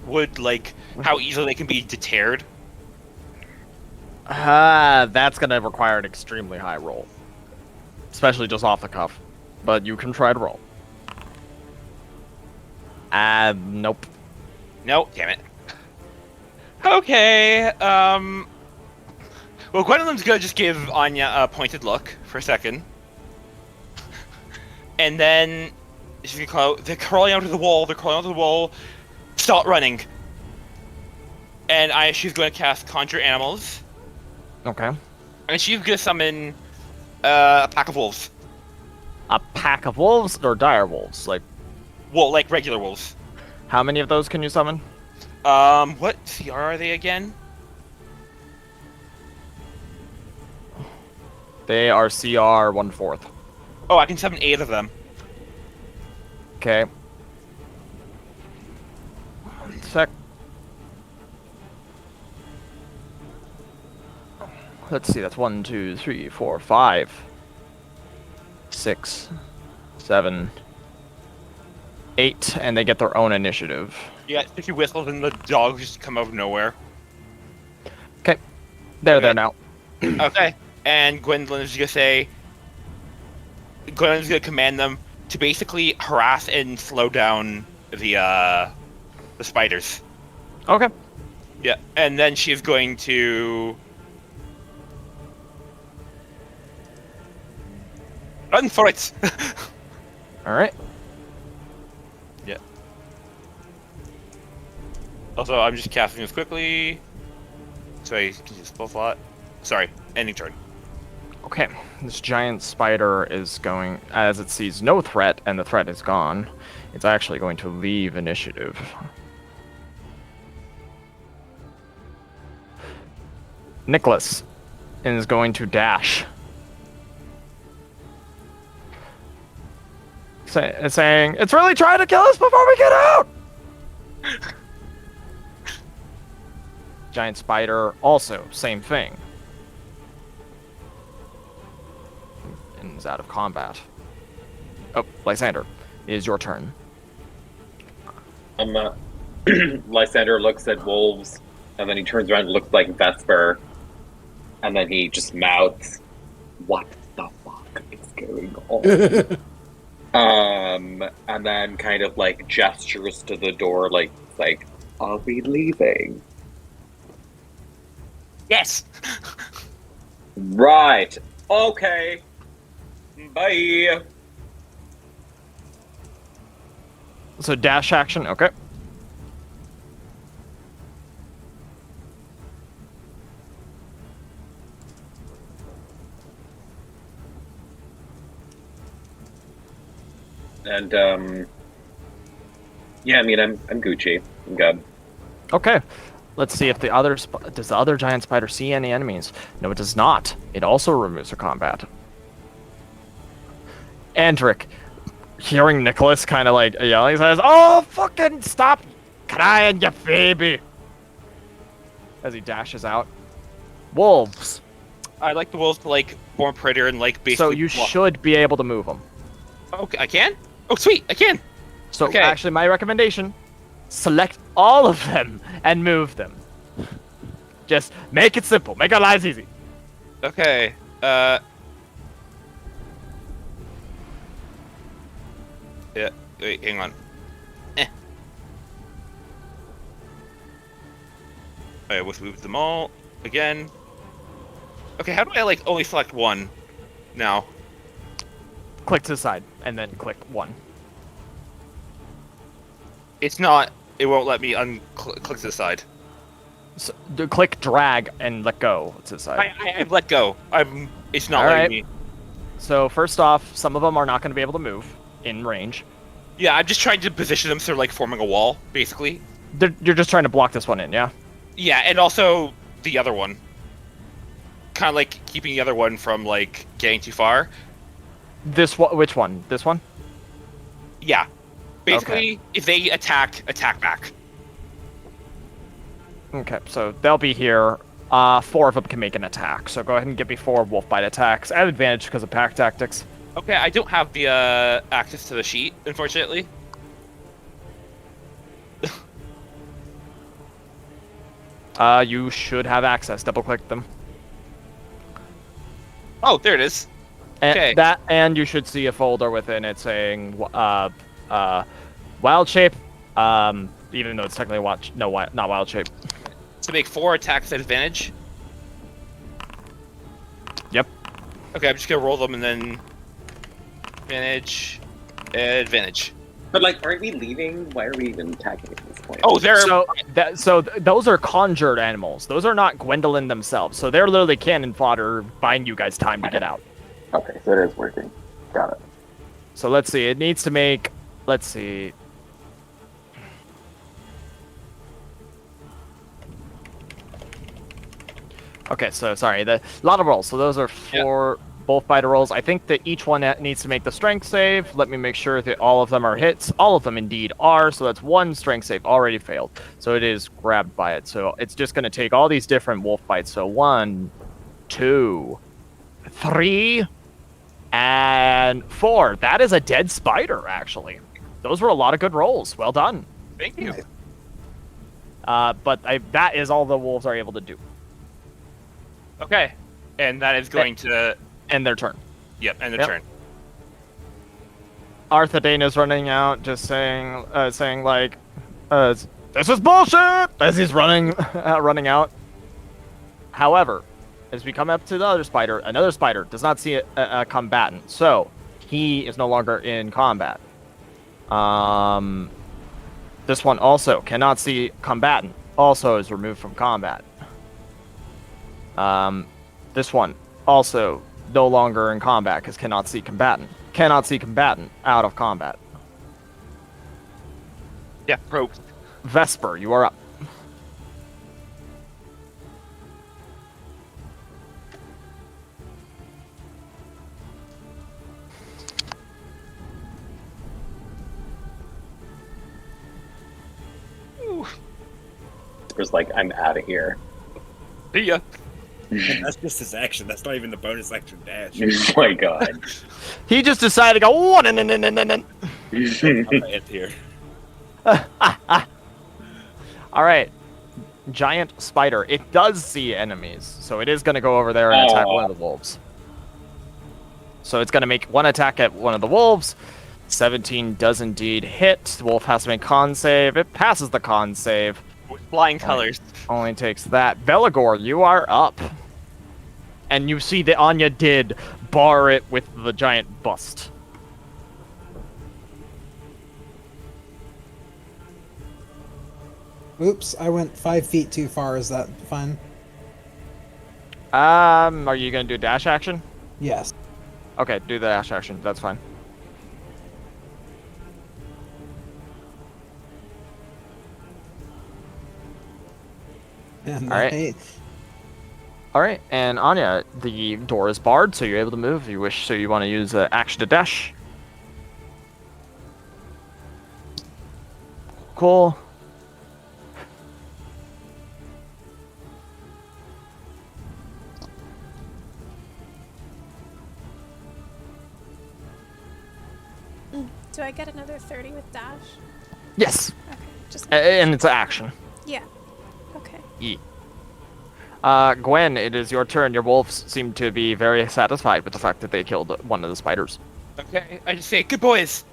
how easily they can be deterred? That's gonna require an extremely high roll. Especially just off the cuff. But you can try to roll. Nope. No, damn it. Okay, well, Gwendolyn's gonna just give Anya a pointed look for a second. And then she's gonna call out, they're crawling out of the wall, stop running. And she's gonna cast Conjure Animals. Okay. And she's gonna summon a pack of wolves. A pack of wolves or dire wolves? Like Regular wolves. how many of those can you summon? What CR are they again? They are CR 1/4. Oh, I can summon 8 of them. Okay. One sec. Let's see, that's 1, 2, 3, 4, 5, 6, 7, 8, and they get their own initiative. Yeah, if you whistle, then the dogs just come out of nowhere. Okay. They're Okay. there now. Okay. And Gwendolyn's gonna command them to basically harass and slow down the spiders. Okay. Yeah, and then she's going to run for it. Alright. Yeah. Also, I'm just casting this quickly. So I can use spell slot. Sorry, ending turn. Okay. This giant spider is going, as it sees no threat, and the threat is gone, it's actually going to leave initiative. Nicholas is going to dash. Saying, it's really trying to kill us before we get out! Giant spider, also, same thing. And is out of combat. Oh, Lysander, it is your turn. Lysander looks at wolves, and then he turns around and looks like Vesper, and then he just mouths, "What the fuck is going on?" And then kind of like gestures to the door, like, "Are we leaving?" Yes. Right. Okay. Bye. So dash action, okay. And yeah, I mean, I'm Gucci. I'm good. Okay. Let's see if does the other giant spider see any enemies? No, it does not. It also removes her combat. Andric, hearing Nicholas kind of like yelling, says, "Oh, fucking stop crying, you baby!" As he dashes out. Wolves. I like the wolves to more prettier and basically. So you should be able to move them. Okay, I can. Oh, sweet, I can. So Okay. actually, my recommendation: select all of them and move them. Just make it simple. Make our lives easy. Okay. Yeah. Wait. Hang on. Alright, let's move them all again. Okay, how do I only select one now? Click to the side and then click 1. It's not. It won't let me click to the side. So, click drag and let go to the side. I've let go. It's not All letting right. me. So first off, some of them are not going to be able to move in range. Yeah, I'm just trying to position them so they're forming a wall, basically. You're just trying to block this one in, yeah? Yeah, and also the other one. Kind of like keeping the other one from like getting too far. This one? Which one? This one? Yeah. Basically, Okay. if they attack back. Okay, so they'll be here. 4 of them can make an attack, so go ahead and give me 4 wolf bite attacks. I have advantage because of pack tactics. Okay, I don't have the access to the sheet, unfortunately. You should have access. Double click them. Oh, there it is. Okay. And you should see a folder within it saying wild shape. Even though it's technically not wild shape. To make 4 attacks at advantage. Yep. Okay, I'm just gonna roll them and then advantage. But like, aren't we leaving? Why are we even attacking at this point? Oh, they're Those are conjured animals. Those are not Gwendolyn themselves. So they're literally cannon fodder, buying you guys time to get out. Okay, so it is working. Got it. So let's see. It needs to make. Let's see. Okay, so sorry. A lot of rolls. So those are 4 both biter rolls. I think that each one needs to make the strength save. Let me make sure that all of them are hits. All of them indeed are. So that's 1 strength save already failed. So it is grabbed by it. So it's just going to take all these different wolf bites. So 1, 2, 3, and 4. That is a dead spider, actually. Those were a lot of good rolls. Well done. Thank you. But that is all the wolves are able to do. Okay, and that is going to end their turn. Yep, end their turn. Arthur Dane is running out, just saying like, "This is bullshit!" as he's running out. However, as we come up to the other spider, another spider does not see a combatant, so he is no longer in combat. This one also cannot see combatant, also is removed from combat. This one also no longer in combat because cannot see combatant. Cannot see combatant out of combat. Yeah, broke. Vesper, you are up. It was like, I'm out of here. See ya. That's just his action. That's not even the bonus action dash. Oh my god. He just decided to go one and I'm gonna end here. All right, giant spider. It does see enemies, so it is going to go over there and attack one of the wolves. So it's going to make 1 attack at one of the wolves. 17 does indeed hit. The wolf has to make con save. It passes the con save. With flying colors. Only takes that. Belegor, you are up. And you see that Anya did bar it with the giant bust. Oops, I went 5 feet too far. Is that fine? Are you gonna do a dash action? Yes. Okay, do the dash action. That's fine. And All right. All right, and Anya, the door is barred, so you're able to move if you wish. So you want to use action to dash. Cool. Do I get another 30 with dash? Yes, Okay, just and it's an action. yeah. Okay. Gwen, it is your turn. Your wolves seem to be very satisfied with the fact that they killed one of the spiders. Okay, I just say, good boys.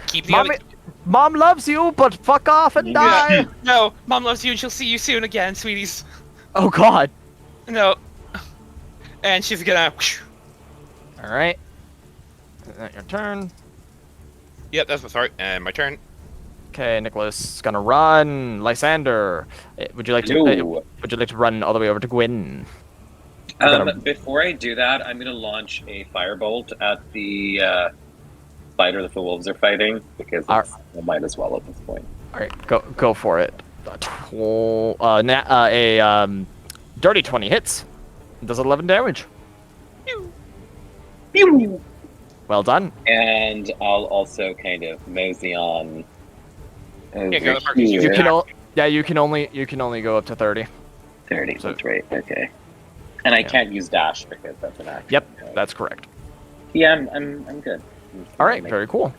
Keep the other... Mom loves you, but fuck off and die. Yeah. No, Mom loves you and she'll see you soon again, sweeties. Oh God. No. And she's gonna... All right. Is that your turn? Yep, that's sorry. And my turn. Okay, Nicholas is gonna run. Lysander, would you like to? Hello. Would you like to run all the way over to Gwyn? Before I do that, I'm going to launch a firebolt at the spider that the wolves are fighting because we might as well at this point. All right, go for it. Dirty 20 hits. Does 11 damage. Pew! Well done. And I'll also kind of mosey on over Yeah, go for it. here. You can only go up to 30. 30, So- that's right, okay. And I Yeah. can't use dash because that's an action. Yep, right? that's correct. Yeah, I'm good. All right, very cool.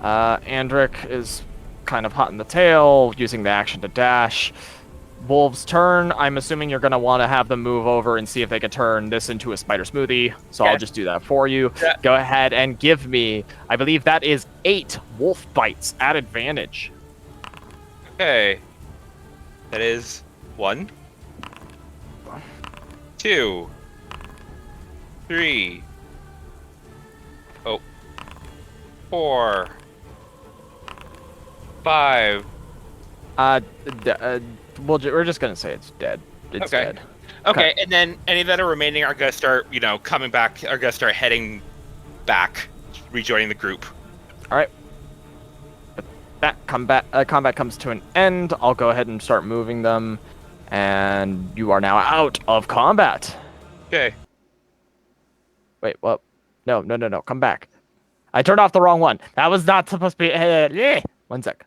Andric is kind of hot in the tail, using the action to dash. Wolf's turn. I'm assuming you're going to want to have them move over and see if they can turn this into a spider smoothie. So Yeah. I'll just do that for you. Yeah. Go ahead and give me, I believe that is 8 wolf bites at advantage. Okay. That is 1, 2, 3. 4, 5. We're just going to say it's dead. It's Okay. dead. Okay, and then any that are remaining are gonna start, coming back. Are gonna start heading back, rejoining the group. All right. But that combat comes to an end. I'll go ahead and start moving them. And you are now out of combat. Okay. Wait, what? No. Come back. I turned off the wrong one. That was not supposed to be... 1 sec.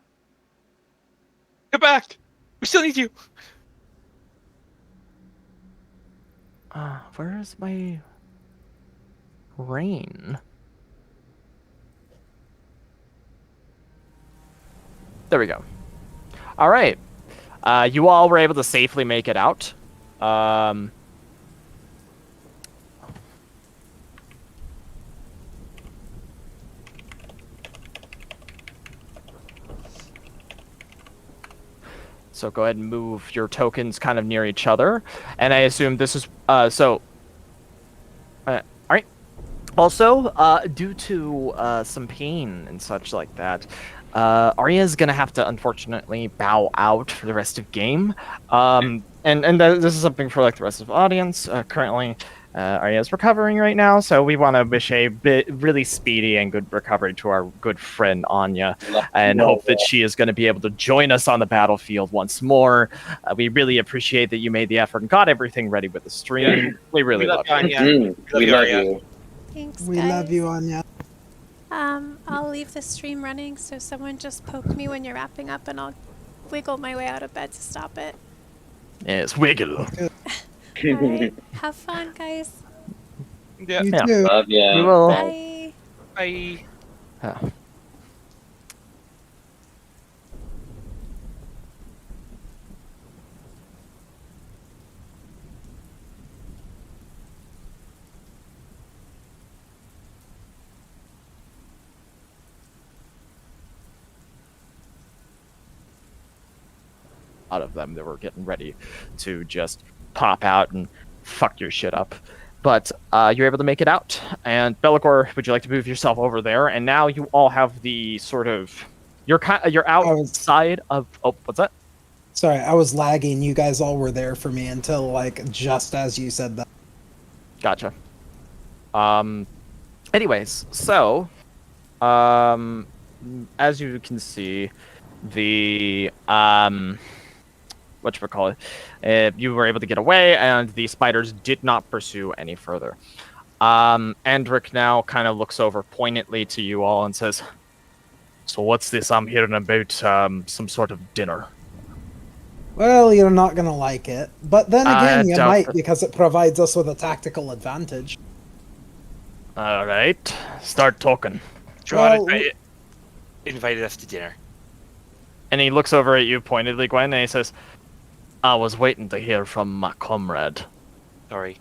Come back. We still need you. Where is my rain? There we go. All right. You all were able to safely make it out. So go ahead and move your tokens kind of near each other. And I assume this is... all right. Also, due to some pain and such like that, Arya is going to have to, unfortunately, bow out for the rest of game. And this is something for like the rest of the audience. Currently, Arya is recovering right now, so we want to wish a really speedy and good recovery to our good friend Anya, and hope that she is going to be able to join us on the battlefield once more. We really appreciate that you made the effort and got everything ready with the stream. We really love you. Anya. We love you. Thanks, We guys. love you, Anya. I'll leave the stream running, so someone just poke me when you're wrapping up, and I'll wiggle my way out of bed to stop it. Yes, wiggle. Alright, have fun, guys. Yeah. You Yeah. too. Love you. We will. Bye. Bye. Out of them that were getting ready to just pop out and fuck your shit up. But you're able to make it out. And Belegor, would you like to move yourself over there? And now you all have the sort of... You're outside of... Oh, what's that? Sorry, I was lagging. You guys all were there for me until, like, just as you said that. Gotcha. Anyways, so... as you can see, the... whatchamacallit, you were able to get away, and the spiders did not pursue any further. Andric now kind of looks over poignantly to you all and says, "So what's this I'm hearing about, some sort of dinner?" Well, you're not gonna like it. But then again, you doubt might, that. because it provides us with a tactical advantage. Alright, start talking. Strahd Well, invited us to dinner. And he looks over at you pointedly, Gwen, and he says, "I was waiting to hear from my comrade." Sorry.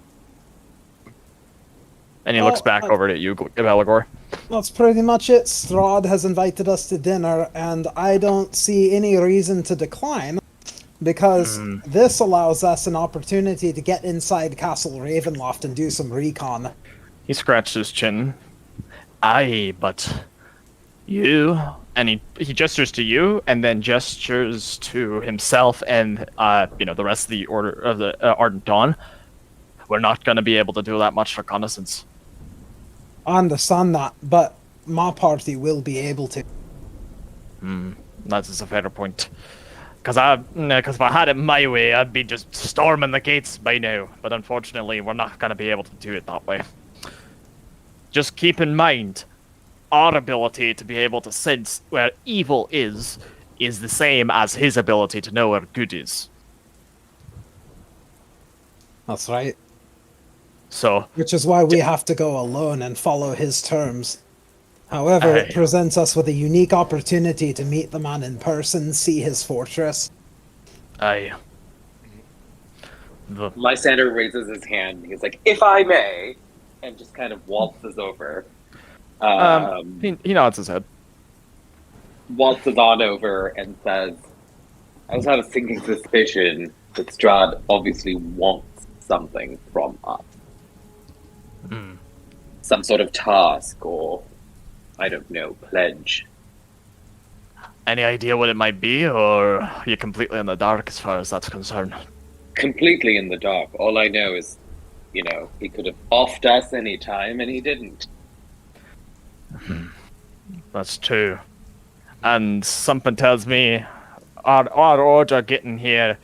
And he looks back over at you, Belegor. That's pretty much it. Strahd has invited us to dinner, and I don't see any reason to decline, because this allows us an opportunity to get inside Castle Ravenloft and do some recon. He scratched his chin. Aye, but you... And he gestures to you, and then gestures to himself and, the rest of the Order of the Ardent Dawn. We're not going to be able to do that much reconnaissance. I understand that, but my party will be able to. That is a fair point. Because if I had it my way, I'd be just storming the gates by now. But unfortunately, we're not going to be able to do it that way. Just keep in mind, our ability to be able to sense where evil is the same as his ability to know where good is. That's right. So, Which is why we have to go alone and follow his terms. However, it Aye. presents us with a unique opportunity to meet the man in person, see his fortress. aye. Lysander raises his hand. He's like, "If I may," and just kind of waltzes over. He nods his head. Waltzes on over and says, "I just have a sinking suspicion that Strahd obviously wants something from us. Some sort of task or, I don't know, pledge." Any idea what it might be, or are you completely in the dark as far as that's concerned? Completely in the dark. All I know is, he could have offed us any time and he didn't. That's true. And something tells me our order getting here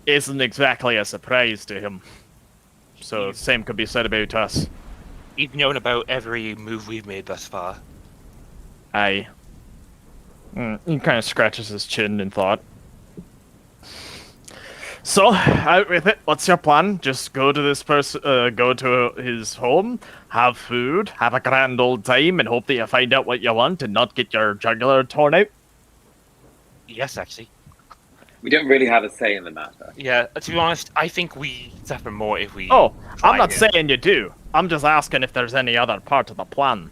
isn't exactly a surprise to him. So same could be said about us. He's known about every move we've made thus far. Aye. He kind of scratches his chin in thought. So, out with it. What's your plan? Just go to this person, go to his home, have food, have a grand old time, and hope that you find out what you want and not get your jugular torn out? Yes, actually. We don't really have a say in the matter. Yeah, to be honest, I think we suffer more if we... Oh, I'm try not it. saying you do. I'm just asking if there's any other part of the plan.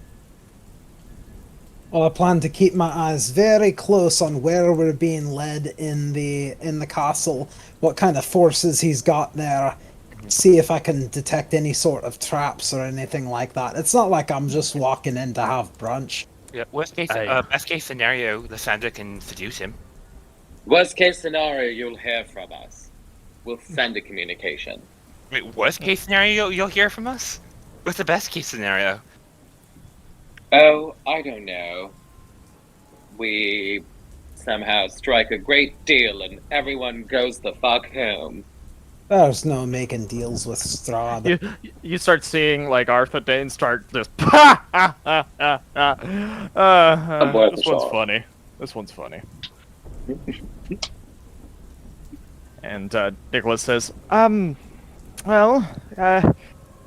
Well, I plan to keep my eyes very close on where we're being led in the castle, what kind of forces he's got there, see if I can detect any sort of traps or anything like that. It's not like I'm just walking in to have brunch. Yeah, best case scenario, Lysandra can seduce him. Worst case scenario, you'll hear from us. We'll send a communication. Wait, worst case scenario, you'll hear from us? What's the best case scenario? Oh, I don't know. We somehow strike a great deal and everyone goes the fuck home. There's no making deals with Strahd. You start seeing, like, Arthur Dane start just... this one's funny. This one's funny. And Nicholas says,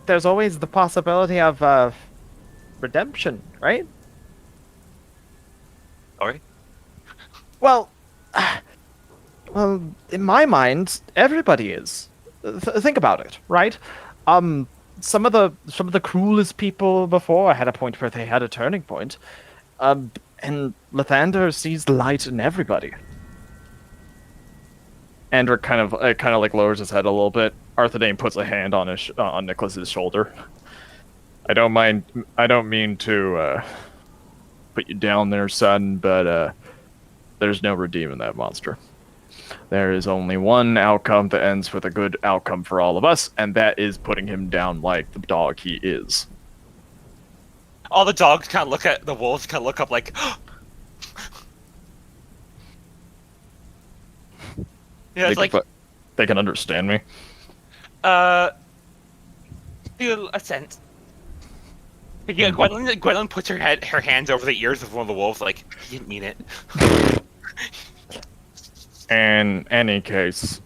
there's always the possibility of redemption, right? Sorry? Well, in my mind, everybody is. Think about it, right? Some of the cruelest people before had a point where they had a turning point, and Lathander sees light in everybody. Andrew kind of like lowers his head a little bit. Arthur Dane puts a hand on on Nicholas's shoulder. I don't mean to put you down there, son, but there's no redeeming that monster. There is only one outcome that ends with a good outcome for all of us, and that is putting him down like the dog he is. All the dogs kind of look at the wolves, kind of look up like, yeah, it's like, they can understand me. feel a sense. Yeah, Gwendolyn puts her hands over the ears of one of the wolves, like, he didn't mean it. In any case,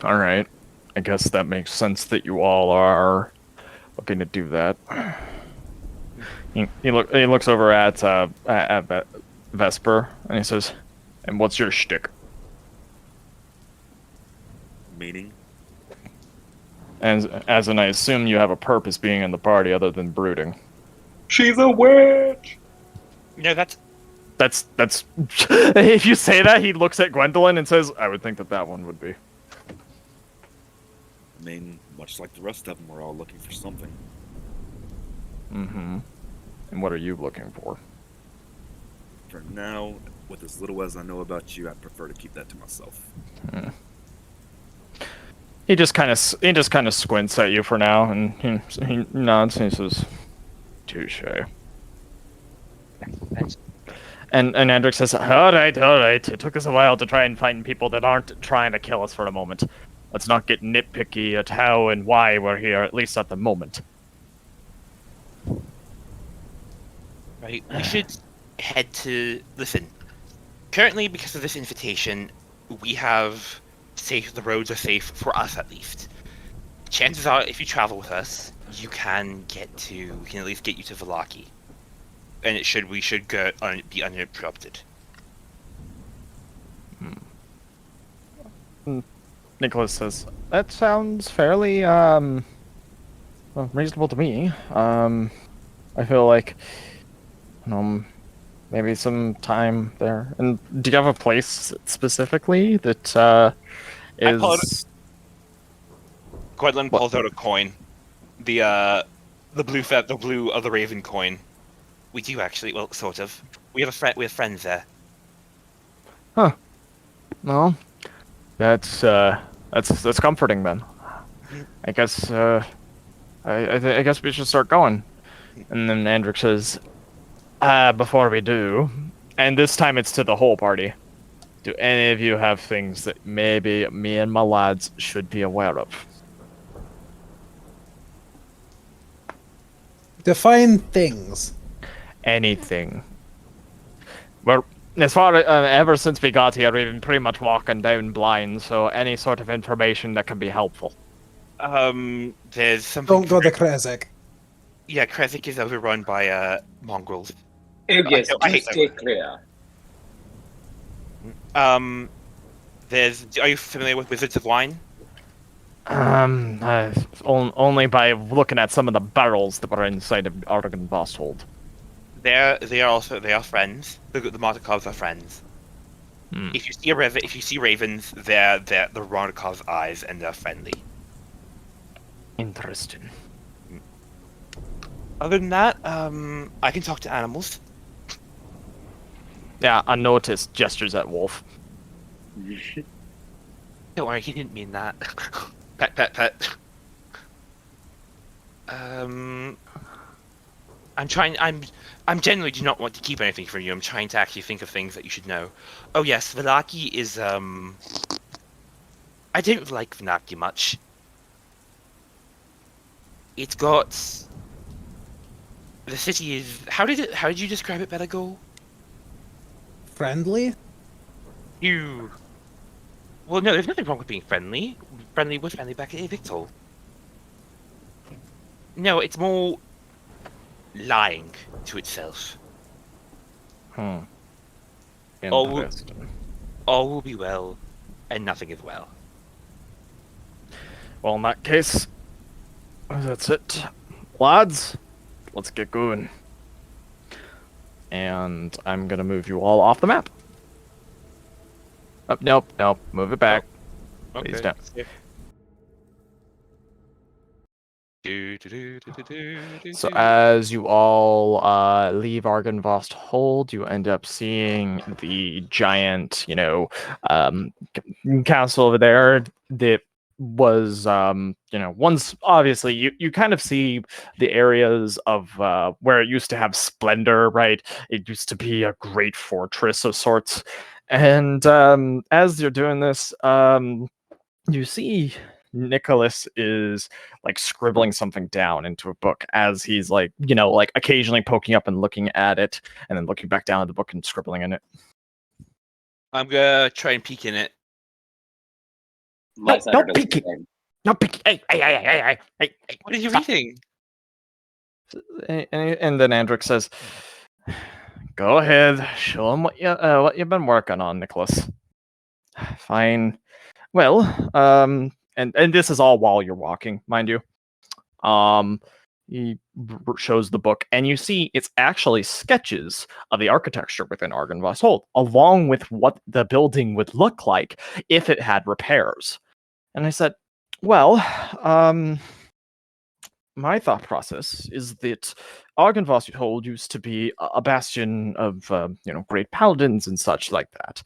alright. I guess that makes sense that you all are looking to do that. He looks over at Vesper, and he says, "And what's your shtick?" Meaning? As in, I assume you have a purpose being in the party other than brooding. She's a witch! That's if you say that, he looks at Gwendolyn and says, "I would think that one would be." I mean, much like the rest of them, we're all looking for something. Mm-hmm. And what are you looking for? For now, with as little as I know about you, I'd prefer to keep that to myself. He just kind of squints at you for now, and he nods and he says, "Touche." And Andric says, all right. It took us a while to try and find people that aren't trying to kill us for a moment. Let's not get nitpicky at how and why we're here, at least at the moment. Right, we should head to... Listen, currently, because of this invitation, we have the roads are safe for us at least. Chances are, if you travel with us, we can at least get you to Vallaki. And we should be uninterrupted. Nicholas says, that sounds fairly, reasonable to me. I feel like, maybe some time there. And do you have a place specifically that, is... Gwendolyn pulls out a coin. The blue of the Raven coin. We do actually, well, sort of. We have friends there. Huh. Well, that's comforting then. I guess I guess we should start going. And then Andric says, before we do, and this time it's to the whole party. Do any of you have things that maybe me and my lads should be aware of? Define things. Anything. Well, as far ever since we got here, we've been pretty much walking down blind, so any sort of information that can be helpful. There's something... Don't go to Krezek. Yeah, Krezek is overrun by mongrels. Oh yes, I do hate stay that. clear. Are you familiar with Wizards of Wine? Only by looking at some of the barrels that were inside of Argynvostholt. They are friends. The Martikovs are friends. If you see ravens, they're the Martikov's eyes, and they're friendly. Interesting. Other than that, I can talk to animals. Yeah, unnoticed gestures at Wolf. Don't worry, he didn't mean that. Pet. I'm generally do not want to keep anything from you. I'm trying to actually think of things that you should know. Oh yes, Vallaki is I don't like Vallaki much. It's got... The city is... How did you describe it, Belegor? Friendly? Well, no, there's nothing wrong with being friendly. Friendly back at Evictol. No, it's more... lying to itself. Interesting. All will be well, and nothing is well. Well, in that case, that's it. Lads, let's get going. And I'm gonna move you all off the map. Oh, nope, move it back. Okay. Please don't. So as you all leave Argynvostholt, you end up seeing the giant, castle over there that was, once obviously you kind of see the areas of where it used to have splendor, right? It used to be a great fortress of sorts. And as you're doing this, you see Nicholas is like scribbling something down into a book as he's like occasionally poking up and looking at it and then looking back down at the book and scribbling in it. I'm gonna try and peek in it. Don't peek it. No peek. Hey. What are you Stop. reading? And then Andric says, "Go ahead, show him what you've been working on, Nicholas." Fine. Well, and this is all while you're walking, mind you. He shows the book, and you see it's actually sketches of the architecture within Argynvostholt, along with what the building would look like if it had repairs. And I said, well, my thought process is that Argynvostholt used to be a bastion of, great paladins and such like that.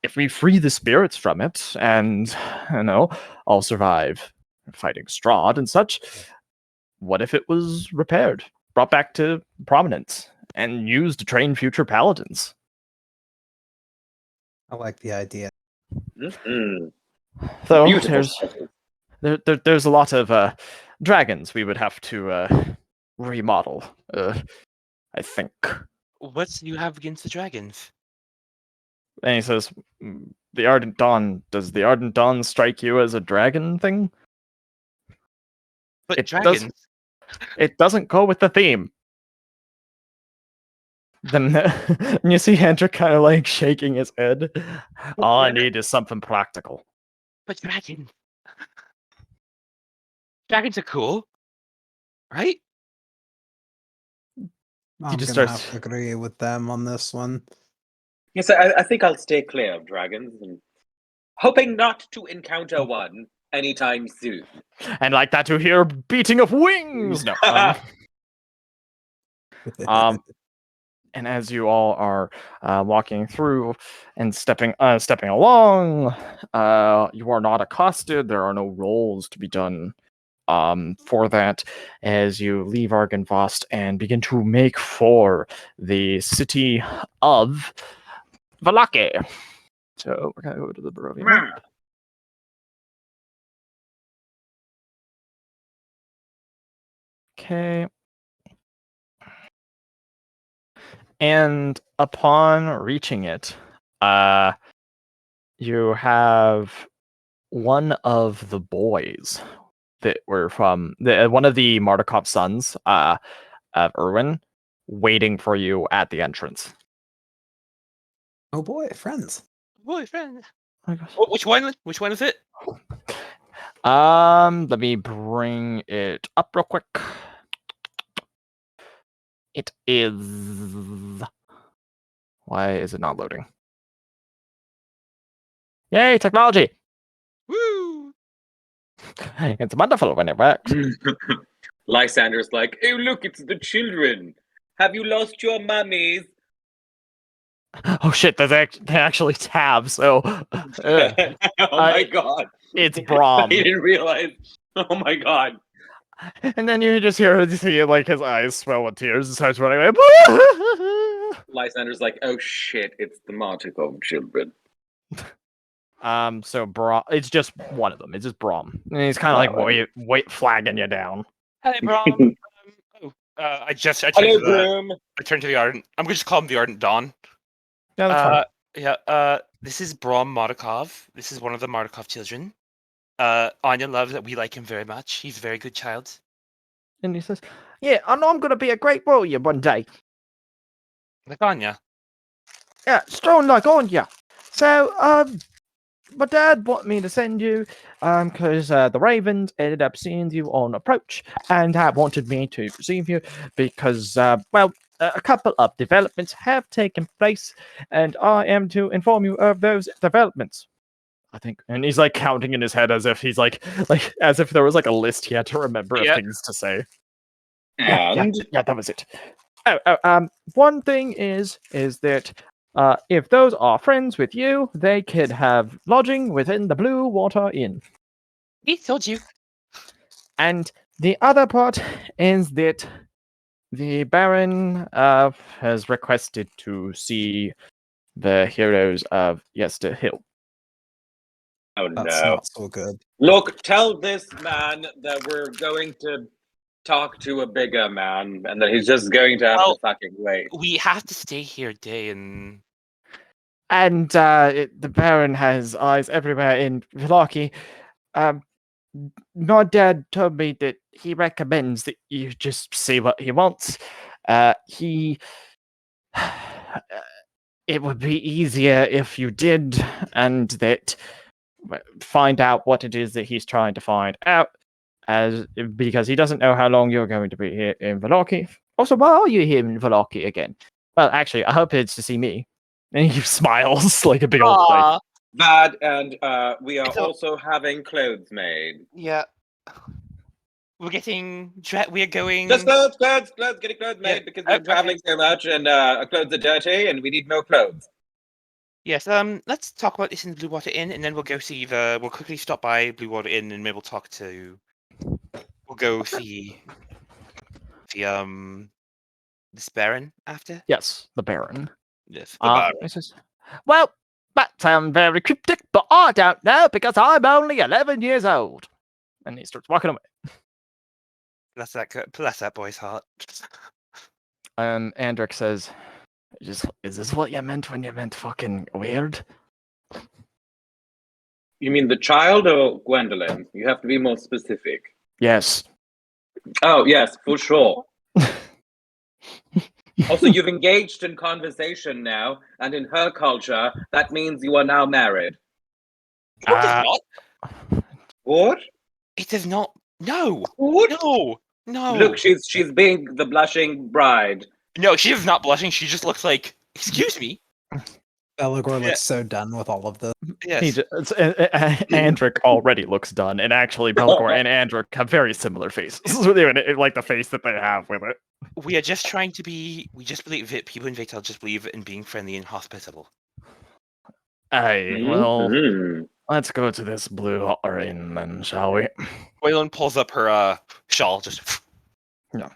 If we free the spirits from it, and, I'll survive fighting Strahd and such, what if it was repaired, brought back to prominence? and used to train future paladins. I like the idea. Mhm. So Beautiful. there's a lot of dragons we would have to remodel. I think. What do you have against the dragons? And he says, "The Ardent Dawn. Does the Ardent Dawn strike you as a dragon thing? But It dragons. It doesn't go with the theme." Then and you see Andrew kind of like shaking his head. All I need is something practical. But dragons. Dragons are cool, right? I'm just gonna starts- have to agree with them on this one. Yes, I think I'll stay clear of dragons, and hoping not to encounter one anytime soon. And like that, to hear beating of wings. No. And as you all are walking through and stepping along, you are not accosted. There are no rolls to be done for that as you leave Argynvost and begin to make for the city of Vallaki. So we're gonna go to the Barovia map. Okay. And upon reaching it, you have one of the boys that were from one of the Mardukov sons of Erwin waiting for you at the entrance. Oh boy, friends. Boyfriend. I guess. Oh, which one? Which one is it? Let me bring it up real quick. It is. Why is it not loading? Yay, technology! Woo! It's wonderful when it works. Lysander's like, oh look, it's the children. Have you lost your mummies? Oh shit, they're actually tabs. So, Oh my god. it's Braum. I didn't realize. Oh my god. And then you just see like his eyes swell with tears and starts running away. Lysander's like, oh shit, it's the Martikov children. So Braum, it's just one of them. It's just Braum, and he's kind of like wait, flagging you down. Hey, Brom. I turned Hello, to the Groom. I turned to the Ardent. I'm gonna just call him the Ardent Dawn. Yeah, that's fine. Yeah. This is Brom Mardukov. This is one of the Mardukov children. Anya loves that we like him very much. He's a very good child. And he says, "Yeah, I know I'm gonna be a great warrior one day. Like Anya. Yeah, strong like Anya. So, my dad wanted me to send you, because the Ravens ended up seeing you on approach and wanted me to receive you because, a couple of developments have taken place, and I am to inform you of those developments. I think." And he's like counting in his head as if he's like as if there was like a list he had to remember of things to say. And Yeah, that was it. One thing is that if those are friends with you, they could have lodging within the Blue Water Inn. He told you. And the other part is that the Baron has requested to see the heroes of Yester Hill. oh That's no. not so good. Look, tell this man that we're going to talk to a bigger man and that he's just going to have to fucking wait. We have to stay here a day and And the Baron has eyes everywhere in Vallaki. My dad told me that he recommends that you just see what he wants. He it would be easier if you did, and that find out what it is that he's trying to find out, because he doesn't know how long you're going to be here in Vallaki. Also, why are you here in Vallaki again? Well, actually, I hope it's to see me. And he smiles like a big old like. That and we are It's a- also having clothes made. yeah. We're getting we're going Just clothes, getting clothes made Yeah, because we're okay. traveling so much and our clothes are dirty and we need more clothes. Yes, let's talk about this in the Blue Water Inn and then we'll go see we'll quickly stop by Blue Water Inn and maybe we'll go see the this Baron after? Yes, the Baron. Yes. He says, well, that sounds very cryptic, but I don't know because I'm only 11 years old. And he starts walking away. Bless that boy's heart. And Andric says, is this what you meant when you meant fucking weird? You mean the child or Gwendolyn? You have to be more specific. Yes. Oh, yes, for sure. Also, you've engaged in conversation now, and in her culture, that means you are now married. No, it does not. What? It does not. No. What? No. No. Look, she's being the blushing bride. No, she is not blushing. She just looks like, excuse me. Belegor looks so done with all of this. Yes. Andric already looks done, and actually Belegor and Andric have very similar faces. Like the face that they have with it. We are just trying to be. We just believe that people in Vital just believe in being friendly and hospitable. Well, let's go to this blue inn then, shall we? Waylon pulls up her shawl, just. Yeah.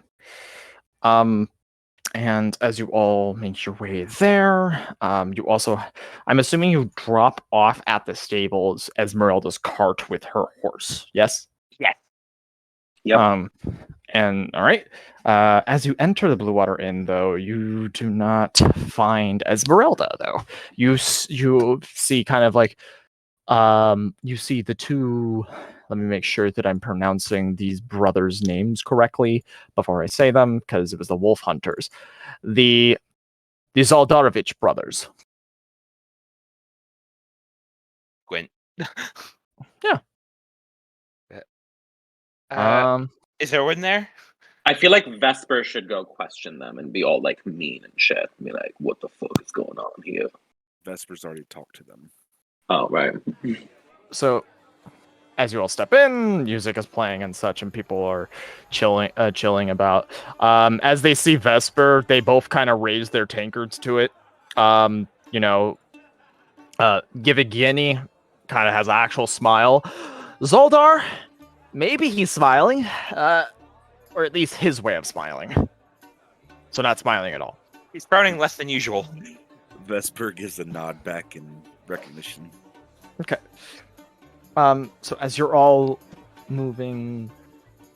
And as you all make your way there, you also, I'm assuming you drop off at the stables Esmeralda's cart with her horse. Yes? Yes. Yep. And all right. As you enter the Blue Water Inn, though, you do not find Esmeralda. Though you see kind of like, you see the two. Let me make sure that I'm pronouncing these brothers' names correctly before I say them, because it was the Wolf Hunters, the Zaldarovich brothers. Gwent. Yeah. Is there one there? I feel like Vesper should go question them and be all like mean and shit. Be like, what the fuck is going on here? Vesper's already talked to them. Oh, right. So, as you all step in, music is playing and such, and people are chilling about. As they see Vesper, they both kind of raise their tankards to it. Givigini kind of has an actual smile. Zoldar, maybe he's smiling, or at least his way of smiling. So not smiling at all. He's frowning less than usual. Vesper gives a nod back in recognition. Okay. So as you're all moving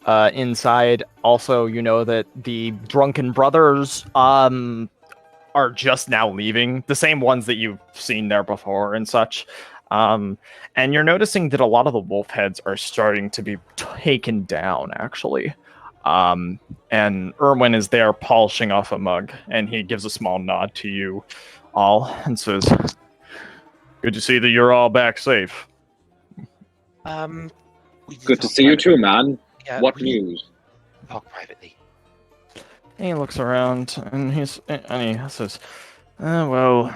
inside, also you know that the drunken brothers are just now leaving, the same ones that you've seen there before and such. And you're noticing that a lot of the wolf heads are starting to be taken down, actually. And Erwin is there polishing off a mug, and he gives a small nod to you all and says, "Good to see that you're all back safe." Good to see you too, man. Yeah, What news? Talk privately. And he looks around and he says, "Well,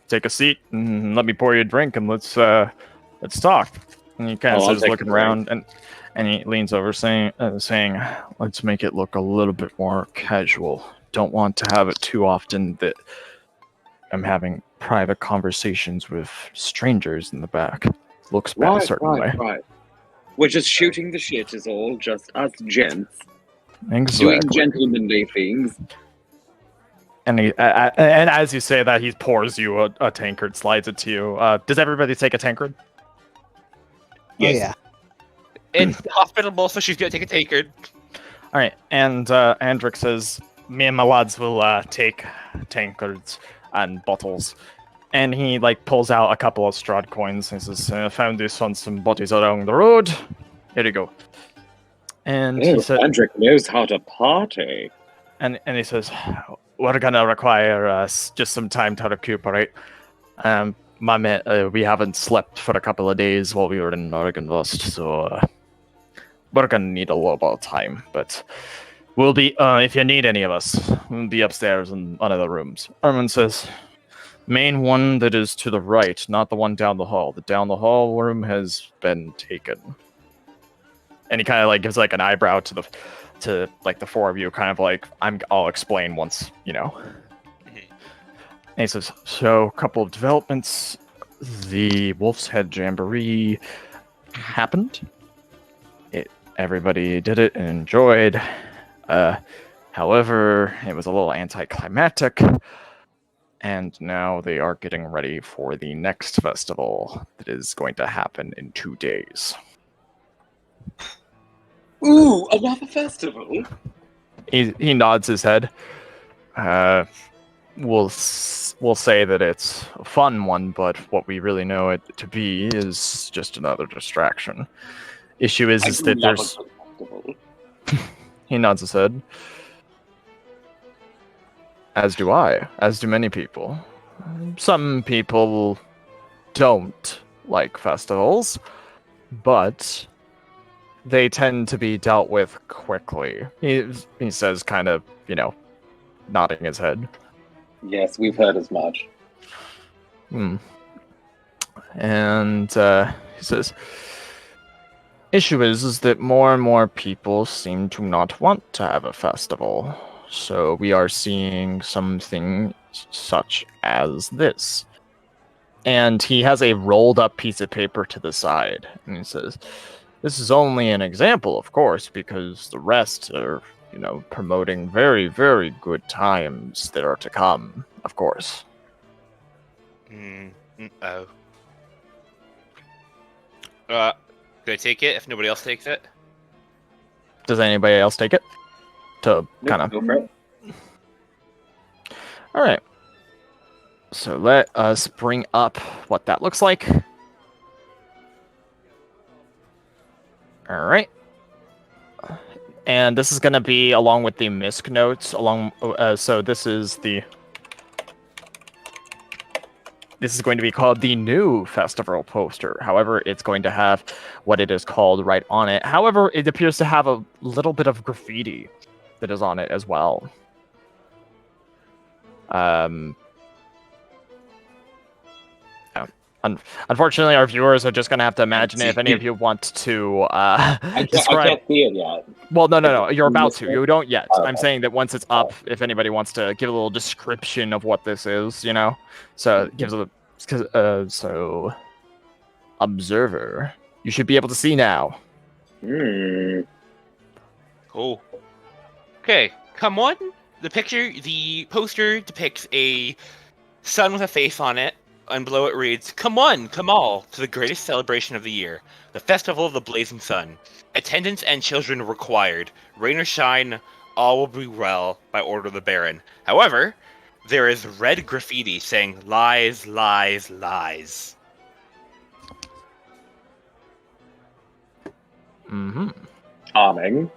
take a seat and let me pour you a drink and let's talk." And he kind of says, looking around, and he leans over, saying, "Let's make it look a little bit more casual. Don't want to have it too often that I'm having private conversations with strangers in the back. Looks bad a certain way." Right. We're just shooting the shit is all, just us gents. Exactly. Doing gentlemanly things. And and as you say that, he pours you a tankard, slides it to you. Does everybody take a tankard? Yes. Oh, yeah. It's hospitable, so she's gonna take a tankard. All right, and Andric says, "Me and my lads will take tankards and bottles." And he pulls out a couple of Strahd coins. He says, "I found this on some bodies along the road. Here you go." And he said, Andric knows how to party. And he says, "We're gonna require just some time to recuperate. My mate, we haven't slept for a couple of days while we were in Argynvost, so we're gonna need a little bit of time. But we'll be, if you need any of us, we'll be upstairs in one of the rooms." Armin says, "Main one that is to the right, not the one down the hall. The down the hall room has been taken." And he kind of gives an eyebrow to the four of you, kind of I'll explain once, And he says, "So, a couple of developments. The Wolf's Head Jamboree happened. Everybody did it and enjoyed. Had However, it was a little anticlimactic, and now they are getting ready for the next festival that is going to happen in 2 days. Ooh, another festival. He nods his head. We'll say that it's a fun one, but what we really know it to be is just another distraction. Issue is I that love there's... a good festival. He nods his head. As do I. As do many people. Some people don't like festivals, but they tend to be dealt with quickly. He says, kind of, nodding his head. Yes, we've heard as much. And he says, issue is that more and more people seem to not want to have a festival. So we are seeing something such as this. And he has a rolled up piece of paper to the side. And he says, this is only an example, of course, because the rest are, promoting very, very good times that are to come, of course. Oh. Can I take it if nobody else takes it? Does anybody else take it? To kind of... Go for it. All right. So let us bring up what that looks like. All right. And this is going to be along with the MISC notes. So this is going to be called the new festival poster. However, it's going to have what it is called right on it. However, it appears to have a little bit of graffiti that is on it as well. Unfortunately, our viewers are just going to have to imagine it. If any of you want to describe... I can't see it yet. Well, no. You're about to. You don't yet. Okay. I'm saying that once it's up, if anybody wants to give a little description of what this is, So it gives a... So... Observer. You should be able to see now. Cool. Okay, come on. The poster depicts a sun with a face on it, and below it reads, "Come on, come all, to the greatest celebration of the year, the Festival of the Blazing Sun. Attendance and children required. Rain or shine, all will be well by order of the Baron. However, there is red graffiti saying lies, lies, lies." Mm-hmm. Calming.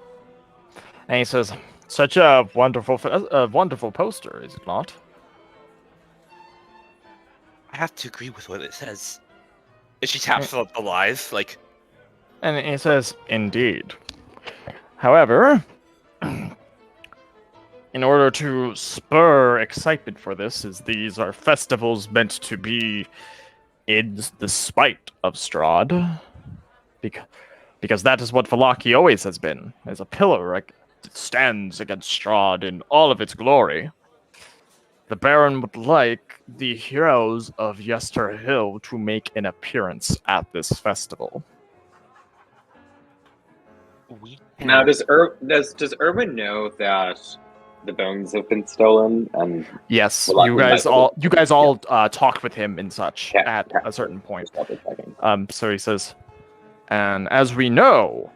And he says, such a wonderful poster, is it not? I have to agree with what it says. And she taps up the lies, like... And he says, indeed. However, in order to spur excitement for this, as these are festivals meant to be in the spite of Strahd, because that is what Vallaki always has been, as a pillar that stands against Strahd in all of its glory. The Baron would like the heroes of Yester Hill to make an appearance at this festival. Now, does Urban know that the bones have been stolen? And yes, Vallaki you guys all talked with him and such at a certain point. So he says, and as we know,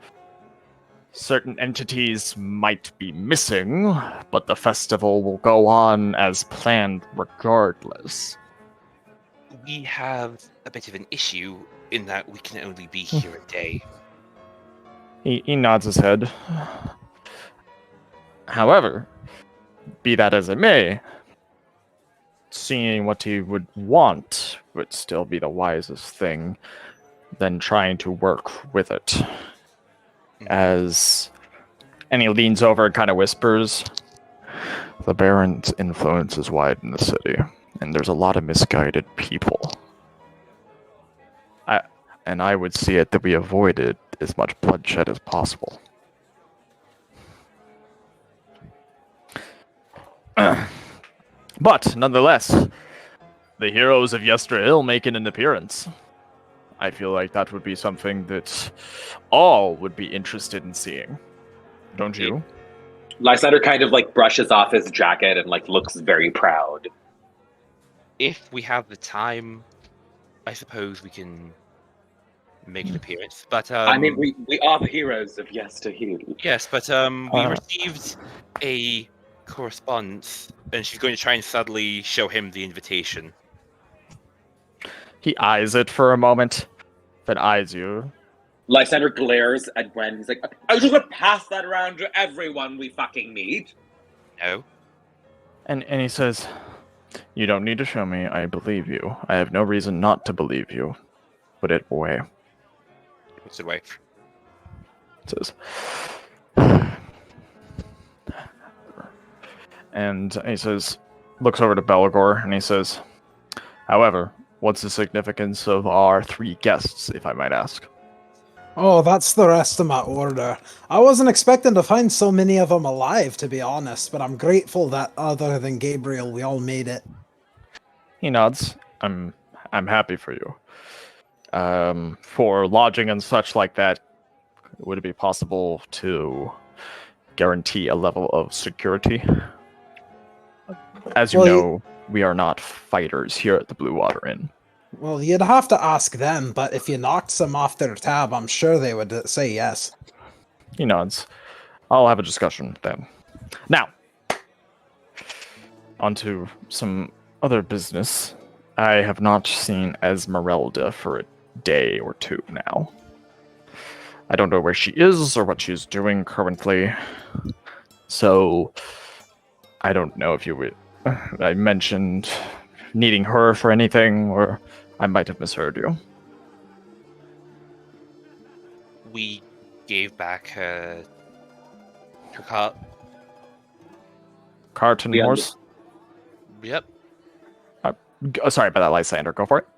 certain entities might be missing, but the festival will go on as planned regardless. We have a bit of an issue in that we can only be here a day. He nods his head. However, be that as it may, seeing what he would want would still be the wisest thing than trying to work with it. And he leans over and kind of whispers, the Baron's influence is wide in the city, and there's a lot of misguided people. I would see it that we avoided as much bloodshed as possible. But, nonetheless, the heroes of Yester Hill making an appearance. I feel like that would be something that all would be interested in seeing. Don't you? Lysander kind of like brushes off his jacket and like looks very proud. If we have the time, I suppose we can make an appearance. But I mean, we are the heroes of yesteryear. yes, but we received a correspondence, and she's going to try and subtly show him the invitation. He eyes it for a moment, then eyes you. Lysander glares at Gwen. He's like, "Are you just gonna pass that around to everyone we fucking meet?" No. And he says, "You don't need to show me. I believe you. I have no reason not to believe you. Put it away." Puts it away. Says, and he says, looks over to Belegor, and he says, "However, what's the significance of our 3 guests, if I might ask?" Oh, that's the rest of my order. I wasn't expecting to find so many of them alive, to be honest, but I'm grateful that other than Gabriel, we all made it. He nods. I'm happy for you. For lodging and such like that, would it be possible to guarantee a level of security? As you know, we are not fighters here at the Blue Water Inn. Well, you'd have to ask them, but if you knocked some off their tab, I'm sure they would say yes. He nods. I'll have a discussion then. Now, onto some other business. I have not seen Esmeralda for a day or 2 now. I don't know where she is or what she's doing currently. So, I don't know if you would... I mentioned needing her for anything, or I might have misheard you. We gave back her cart. Cart and horse? Yep. Sorry about that, Lysander. Go for it.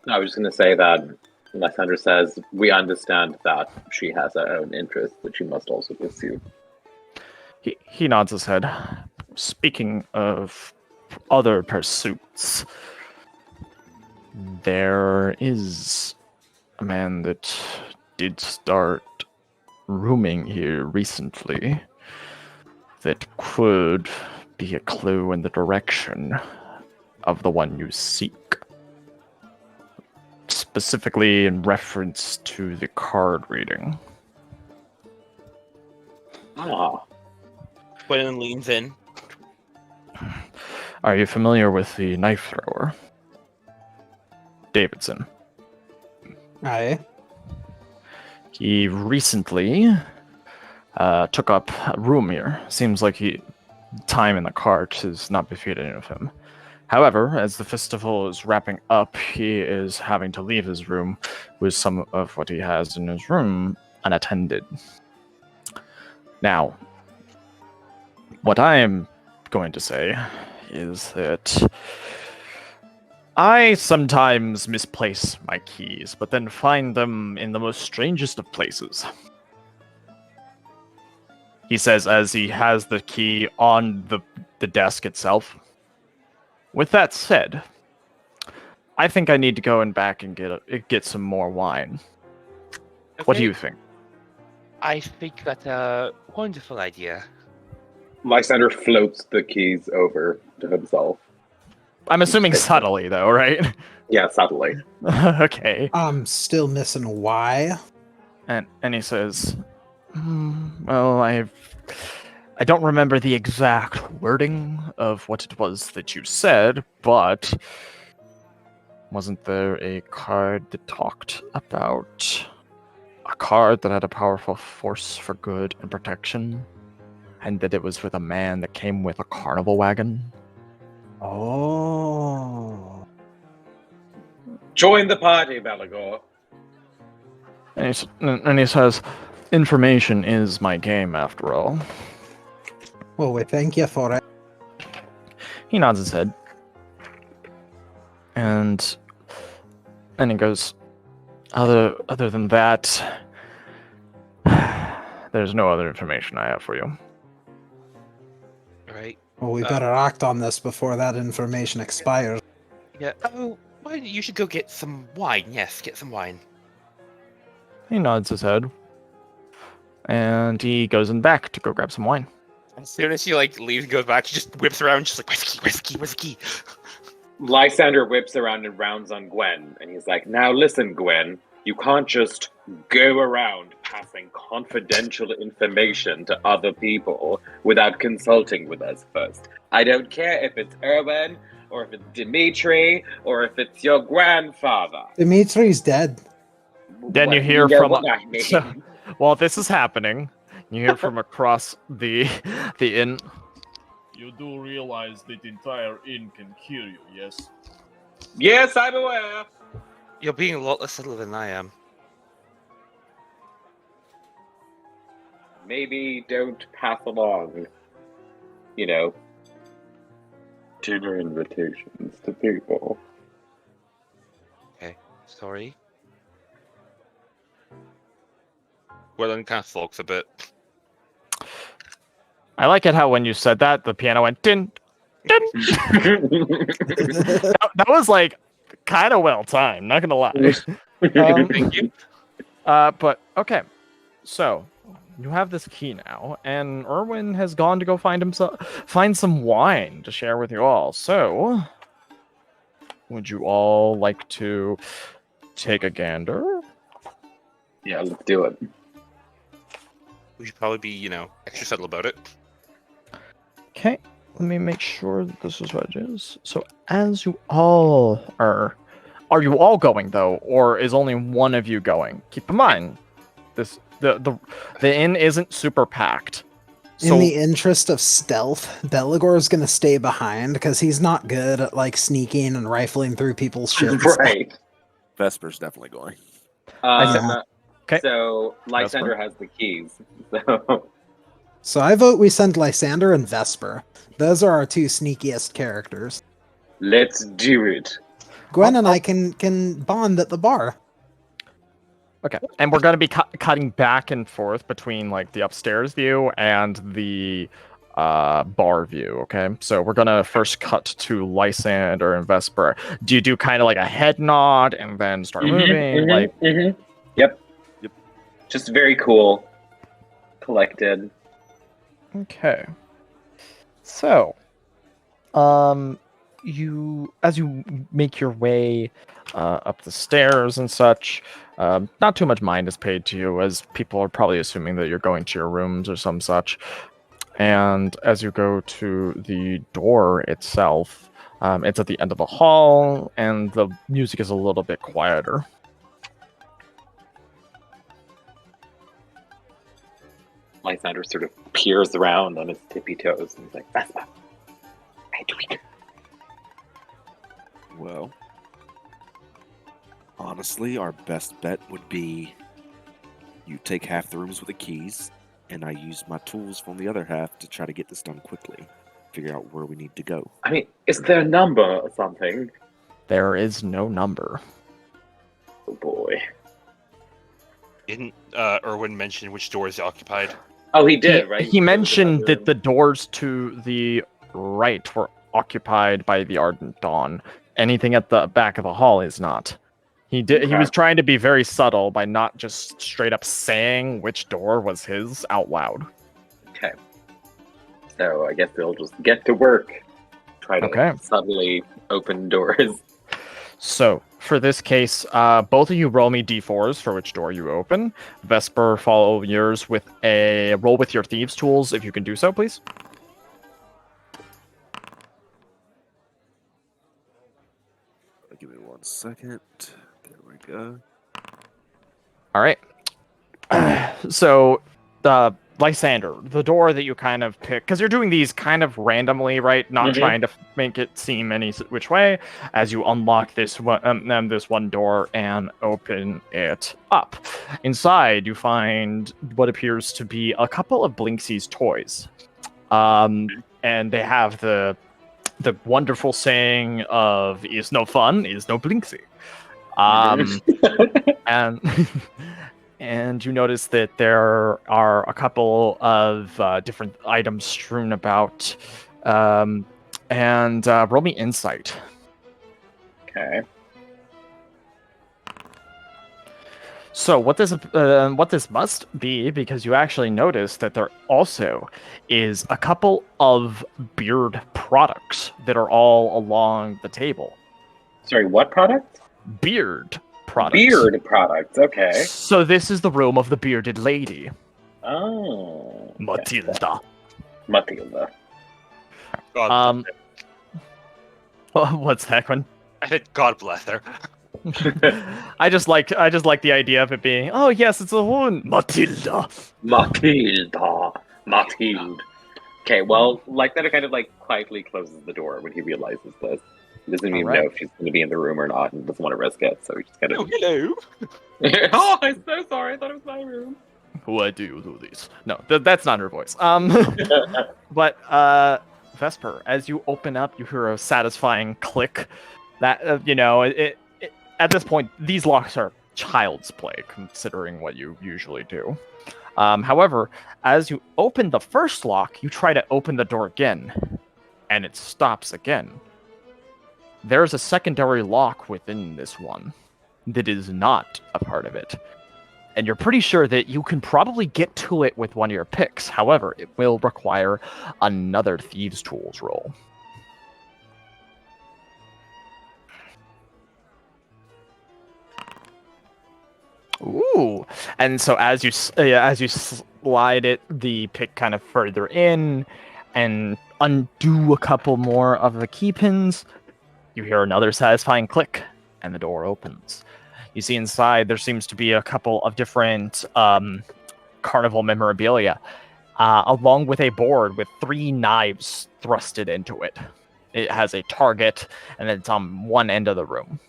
I was just going to say that Lysander says, we understand that she has her own interests that she must also pursue. He nods his head. Speaking of other pursuits, there is a man that did start rooming here recently that could be a clue in the direction of the one you seek. Specifically in reference to the card reading. Ah. Gwen leans in. Are you familiar with the knife thrower? Davidson. Aye. He recently took up a room here. Seems like time in the cart is not befitting of him. However, as the festival is wrapping up, he is having to leave his room with some of what he has in his room unattended. Now, what I am going to say is that I sometimes misplace my keys, but then find them in the most strangest of places. He says as he has the key on the desk itself. With that said, I think I need to go in back and get some more wine. Okay. What do you think? I think that's a wonderful idea. Lysander floats the keys over to himself. I'm assuming subtly, though, right? Yeah, subtly. Okay. I'm still missing why. And he says, well, I don't remember the exact wording of what it was that you said, but wasn't there a card that talked about a card that had a powerful force for good and protection, and that it was with a man that came with a carnival wagon? Oh. Join the party, Belegor. And he says, information is my game, after all. Well, we thank you for it. He nods his head. And he goes, other than that, there's no other information I have for you. Right. Well, we better act on this before that information expires. Yeah. Oh, well, you should go get some wine. Yes, get some wine. He nods his head. And he goes in back to go grab some wine. As soon as she leaves and goes back, she just whips around, just like whiskey. Lysander whips around and rounds on Gwen, and he's like, "Now listen, Gwen, you can't just go around passing confidential information to other people without consulting with us first. I don't care if it's Erwin, or if it's Dimitri, or if it's your grandfather." Dimitri's dead. Then you What- hear know from what I mean. so, while this is happening, you hear from across the inn. You do realize that the entire inn can hear you, yes? Yes, I'm aware. You're being a lot less subtle than I am. Maybe don't pass along, dinner invitations to people. Okay, sorry. Gwendolyn kind of sulks a bit. I like it how when you said that, the piano went din, din. That was kind of well timed. Not gonna lie. Thank you. But okay, so you have this key now, and Erwin has gone to go find some wine to share with you all. So, would you all like to take a gander? Yeah, let's do it. We should probably be, extra subtle about it. Okay, let me make sure that this is what it is. So, as you all are you all going though, or is only one of you going? Keep in mind, the inn isn't super packed. So, In the interest of stealth, Belegor is going to stay behind because he's not good at sneaking and rifling through people's ships. Right. Vesper's definitely going. Okay. So Lysander has the keys. So So I vote we send Lysander and Vesper. Those are our two sneakiest characters. let's do it. Gwen and I can bond at the bar. okay, and we're gonna be cutting back and forth between the upstairs view and the bar view. Okay, so we're gonna first cut to Lysander and Vesper. Do you do kind of a head nod and then start moving? Yep. Yep. Just very cool. Collected. Okay. So, as you make your way up the stairs and such, not too much mind is paid to you, as people are probably assuming that you're going to your rooms or some such. And as you go to the door itself, it's at the end of a hall, and the music is a little bit quieter. Lysander sort of peers around on his tippy toes and he's like, "Vespa, I tweak." Well, honestly, our best bet would be you take half the rooms with the keys, and I use my tools from the other half to try to get this done quickly. Figure out where we need to go. I mean, is there a number or something? There is no number. Oh boy. Didn't Erwin mention which door is occupied? Oh, he did, right? He mentioned that the doors to the right were occupied by the Ardent Dawn. Anything at the back of the hall is not. He was trying to be very subtle by not just straight up saying which door was his out loud. Okay. So I guess they'll just get to work. Try to subtly open doors. So, for this case, both of you roll me d4s for which door you open. Vesper, follow yours with a roll with your thieves' tools, if you can do so, please. Give me 1 second. There we go. All right. So, Lysander, the door that you kind of pick, because you're doing these kind of randomly, right? Not trying to make it seem any which way. As you unlock this one door and open it up, inside you find what appears to be a couple of Blinksy's toys, and they have the wonderful saying of "is no fun, is no Blinksy." And and you notice that there are a couple of different items strewn about. And roll me insight. Okay. So what this must be, because you actually notice that there also is a couple of beard products that are all along the table. Sorry, what product? Beard products. Beard products. Okay. So this is the room of the bearded lady, Oh. Matilda. Matilda. God bless her. What's that one? I said, God bless her. I just like the idea of it being, oh yes, it's a woman, Matilda. Matilda. Matilde. Okay, well, like that, it kind of like quietly closes the door when he realizes this. He doesn't even know if she's going to be in the room or not, and doesn't want to risk it. So he just kind of. Oh, hello. Oh, I'm so sorry. I thought it was my room. Why do you do this? No, that's not her voice. But Vesper, as you open up, you hear a satisfying click. That at this point, these locks are child's play, considering what you usually do. However, as you open the first lock, you try to open the door again, and it stops again. There's a secondary lock within this one that is not a part of it. And you're pretty sure that you can probably get to it with one of your picks. However, it will require another Thieves' Tools roll. Ooh, and so as you slide it, the pick kind of further in, and undo a couple more of the key pins, you hear another satisfying click, and the door opens. You see inside there seems to be a couple of different carnival memorabilia, along with a board with 3 knives thrusted into it. It has a target, and it's on one end of the room.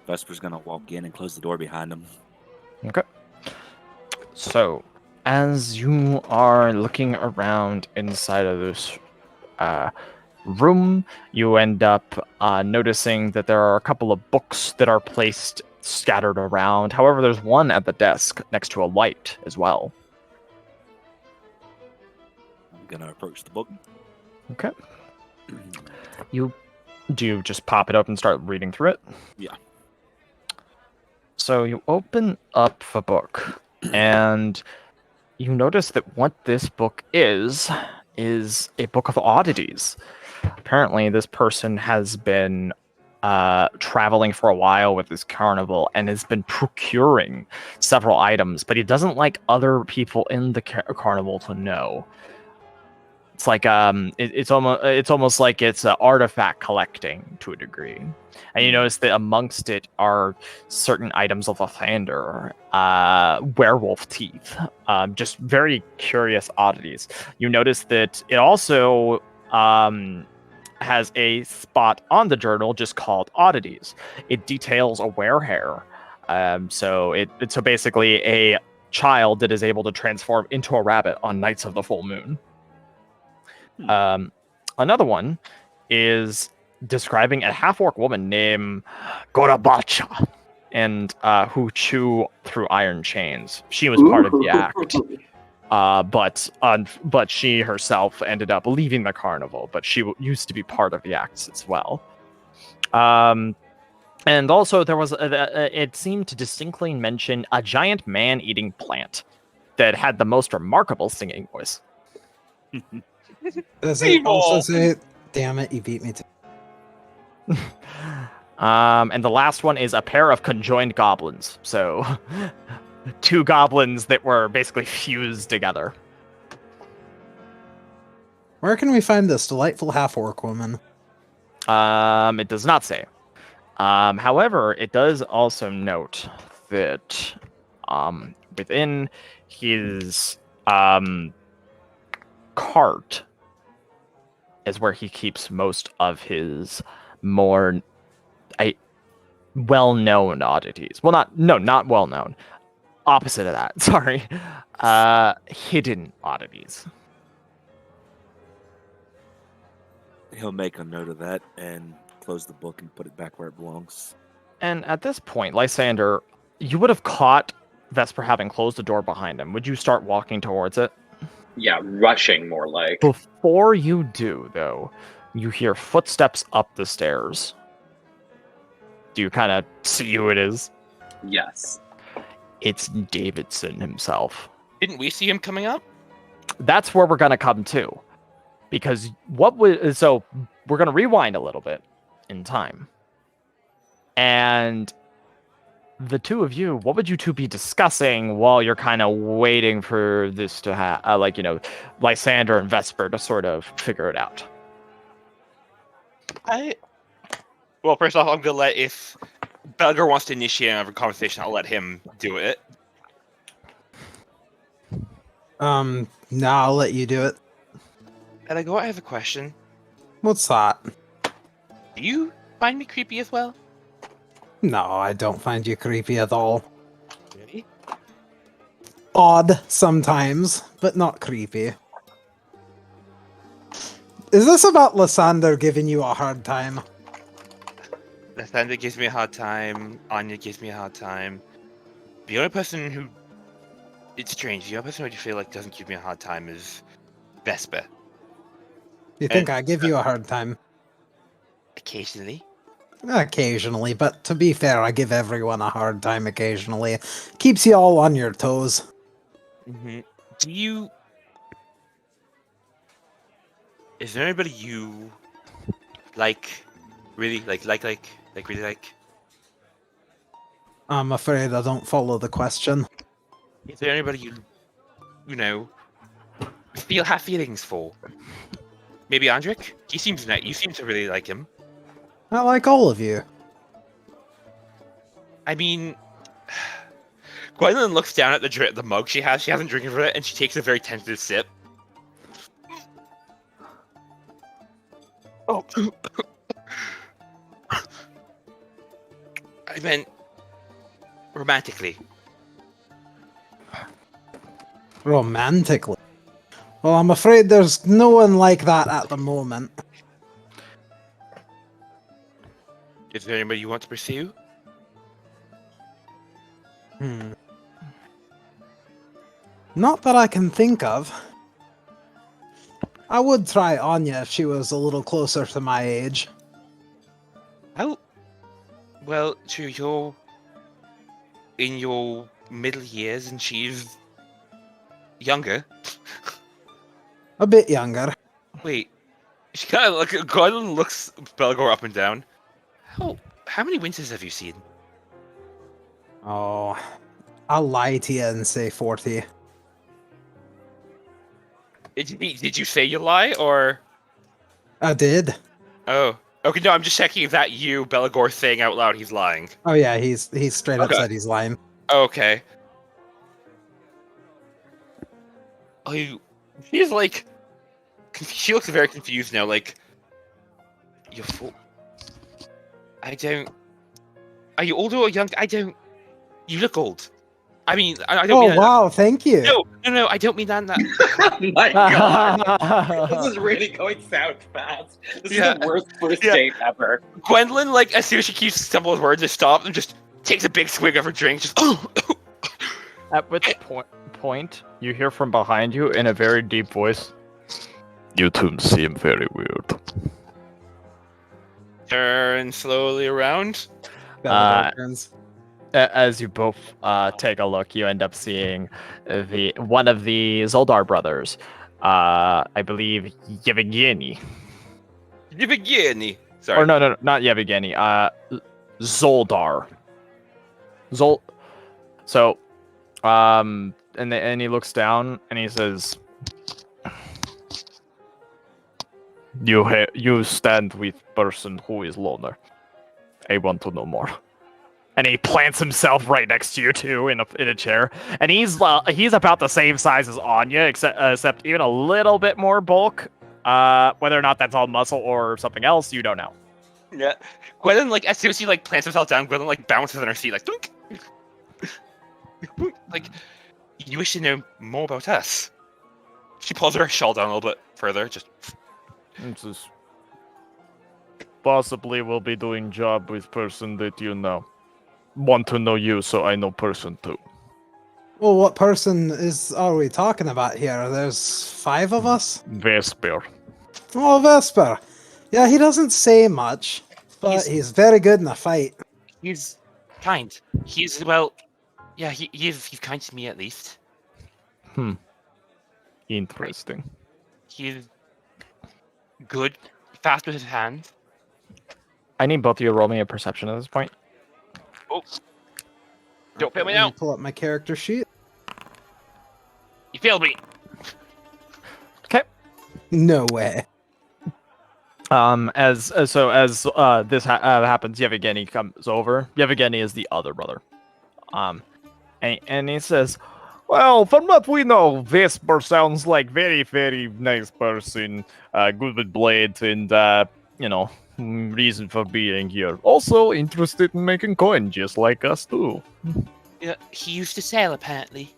Vesper's gonna walk in and close the door behind him. Okay. So, as you are looking around inside of this room, you end up noticing that there are a couple of books that are placed scattered around. However, there's one at the desk next to a light as well. I'm gonna approach the book. Okay. Do you just pop it up and start reading through it? Yeah. So you open up the book, and you notice that what this book is a book of oddities. Apparently, this person has been traveling for a while with this carnival and has been procuring several items, but he doesn't like other people in the carnival to know. It's like it's almost like it's artifact collecting to a degree, and you notice that amongst it are certain items of Lathander, werewolf teeth, just very curious oddities. You notice that it also has a spot on the journal just called oddities. It details a werehair, so it's basically a child that is able to transform into a rabbit on nights of the full moon. Another one is describing a half-orc woman named Gorabacha, and who chew through iron chains. She was part of the act, but she herself ended up leaving the carnival. But she used to be part of the acts as well. And also there was it seemed to distinctly mention a giant man-eating plant that had the most remarkable singing voice. Does it also say, damn it, you beat me to... And the last one is a pair of conjoined goblins. So 2 goblins that were basically fused together. Where can we find this delightful half-orc woman? It does not say. However, it does also note that within his cart is where he keeps most of his more well-known oddities. Well, not well-known. Opposite of that. Sorry. Hidden oddities. He'll make a note of that and close the book and put it back where it belongs. And at this point, Lysander, you would have caught Vesper having closed the door behind him. Would you start walking towards it? Yeah, rushing more like. Before you do, though, you hear footsteps up the stairs. Do you kind of see who it is? Yes. It's Davidson himself. Didn't we see him coming up? That's where we're gonna come to, because so we're gonna rewind a little bit in time, and the two of you, what would you two be discussing while you're kind of waiting for this to Lysander and Vesper to sort of figure it out? Well, first off, I'm gonna let, if Belegor wants to initiate another conversation, I'll let him do it. No, I'll let you do it. Belegor, I have a question. What's that? Do you find me creepy as well? No, I don't find you creepy at all. Really? Odd sometimes, but not creepy. Is this about Lysander giving you a hard time? Lysander gives me a hard time. Anya gives me a hard time. The only person who... It's strange. The only person who I feel like doesn't give me a hard time is Vesper. You think I give you a hard time? Occasionally. Occasionally, but to be fair, I give everyone a hard time occasionally. Keeps you all on your toes. Mm-hmm. Do you... Is there anybody you really like? I'm afraid I don't follow the question. Is there anybody you have feelings for? Maybe Andrik? He seems nice. You seem to really like him. I like all of you. I mean, Gwendolyn looks down at the mug she has. She hasn't drinking from it, and she takes a very tentative sip. Oh. I meant romantically. Romantically? Well, I'm afraid there's no one like that at the moment. Is there anybody you want to pursue? Not that I can think of. I would try Anya if she was a little closer to my age. Oh, well, true, you're in your middle years and she's younger. A bit younger. Wait, she kind of Gwendolyn looks Belegor up and down. How many winters have you seen? Oh, I'll lie to you and say 40. Did you say you lie, or? I did. Oh, okay. No, I'm just checking if that you, Belegor, saying out loud he's lying. Oh yeah, he's straight up Okay. said he's lying. Okay. Oh, she's like, she looks very confused now. Like, you're full. I don't. Are you older or young? I don't. You look old. I mean, I don't mean Oh that. wow, thank you. No, I don't mean that. Oh my god! This is really going south fast. This is the worst first date ever. Gwendolyn, like, as soon as she keeps stumbling words, just stops and just takes a big swig of her drink. Just At which point you hear from behind you in a very deep voice, "You two seem very weird." turn slowly around. As you both take a look, you end up seeing one of the Zoldar brothers. I believe Yevgeny. Yevgeny. Sorry. Or no, not Yevgeny. Zoldar. So, and he looks down and he says, "You stand with person who is loner. I want to know more." And he plants himself right next to you too in a chair. And he's about the same size as Anya, except even a little bit more bulk. Whether or not that's all muscle or something else, you don't know. Yeah. Gwendolyn, like, as soon as she like plants herself down, Gwendolyn like bounces on her seat, like, dunk. Like, you wish to know more about us. She pulls her shawl down a little bit further, just. Possibly we'll be doing job with person that you know. Want to know you, so I know person too. Well, what person are we talking about here? There's 5 of us? Vesper. Oh, Vesper. Yeah, he doesn't say much, but he's very good in a fight. He's kind. He's well. Yeah, he's kind to me at least. Interesting. He's good, fast with his hands. I need both of you to roll me a perception at this point. Oh, don't fail me Let me now. pull up my character sheet. You failed me. Okay. No way. As this happens, Yevgeny comes over. Yevgeny is the other brother. And he says, "Well, from what we know, Vesper sounds like very, very nice person, good with blades, and reason for being here. Also interested in making coin, just like us too." Yeah, he used to sail apparently.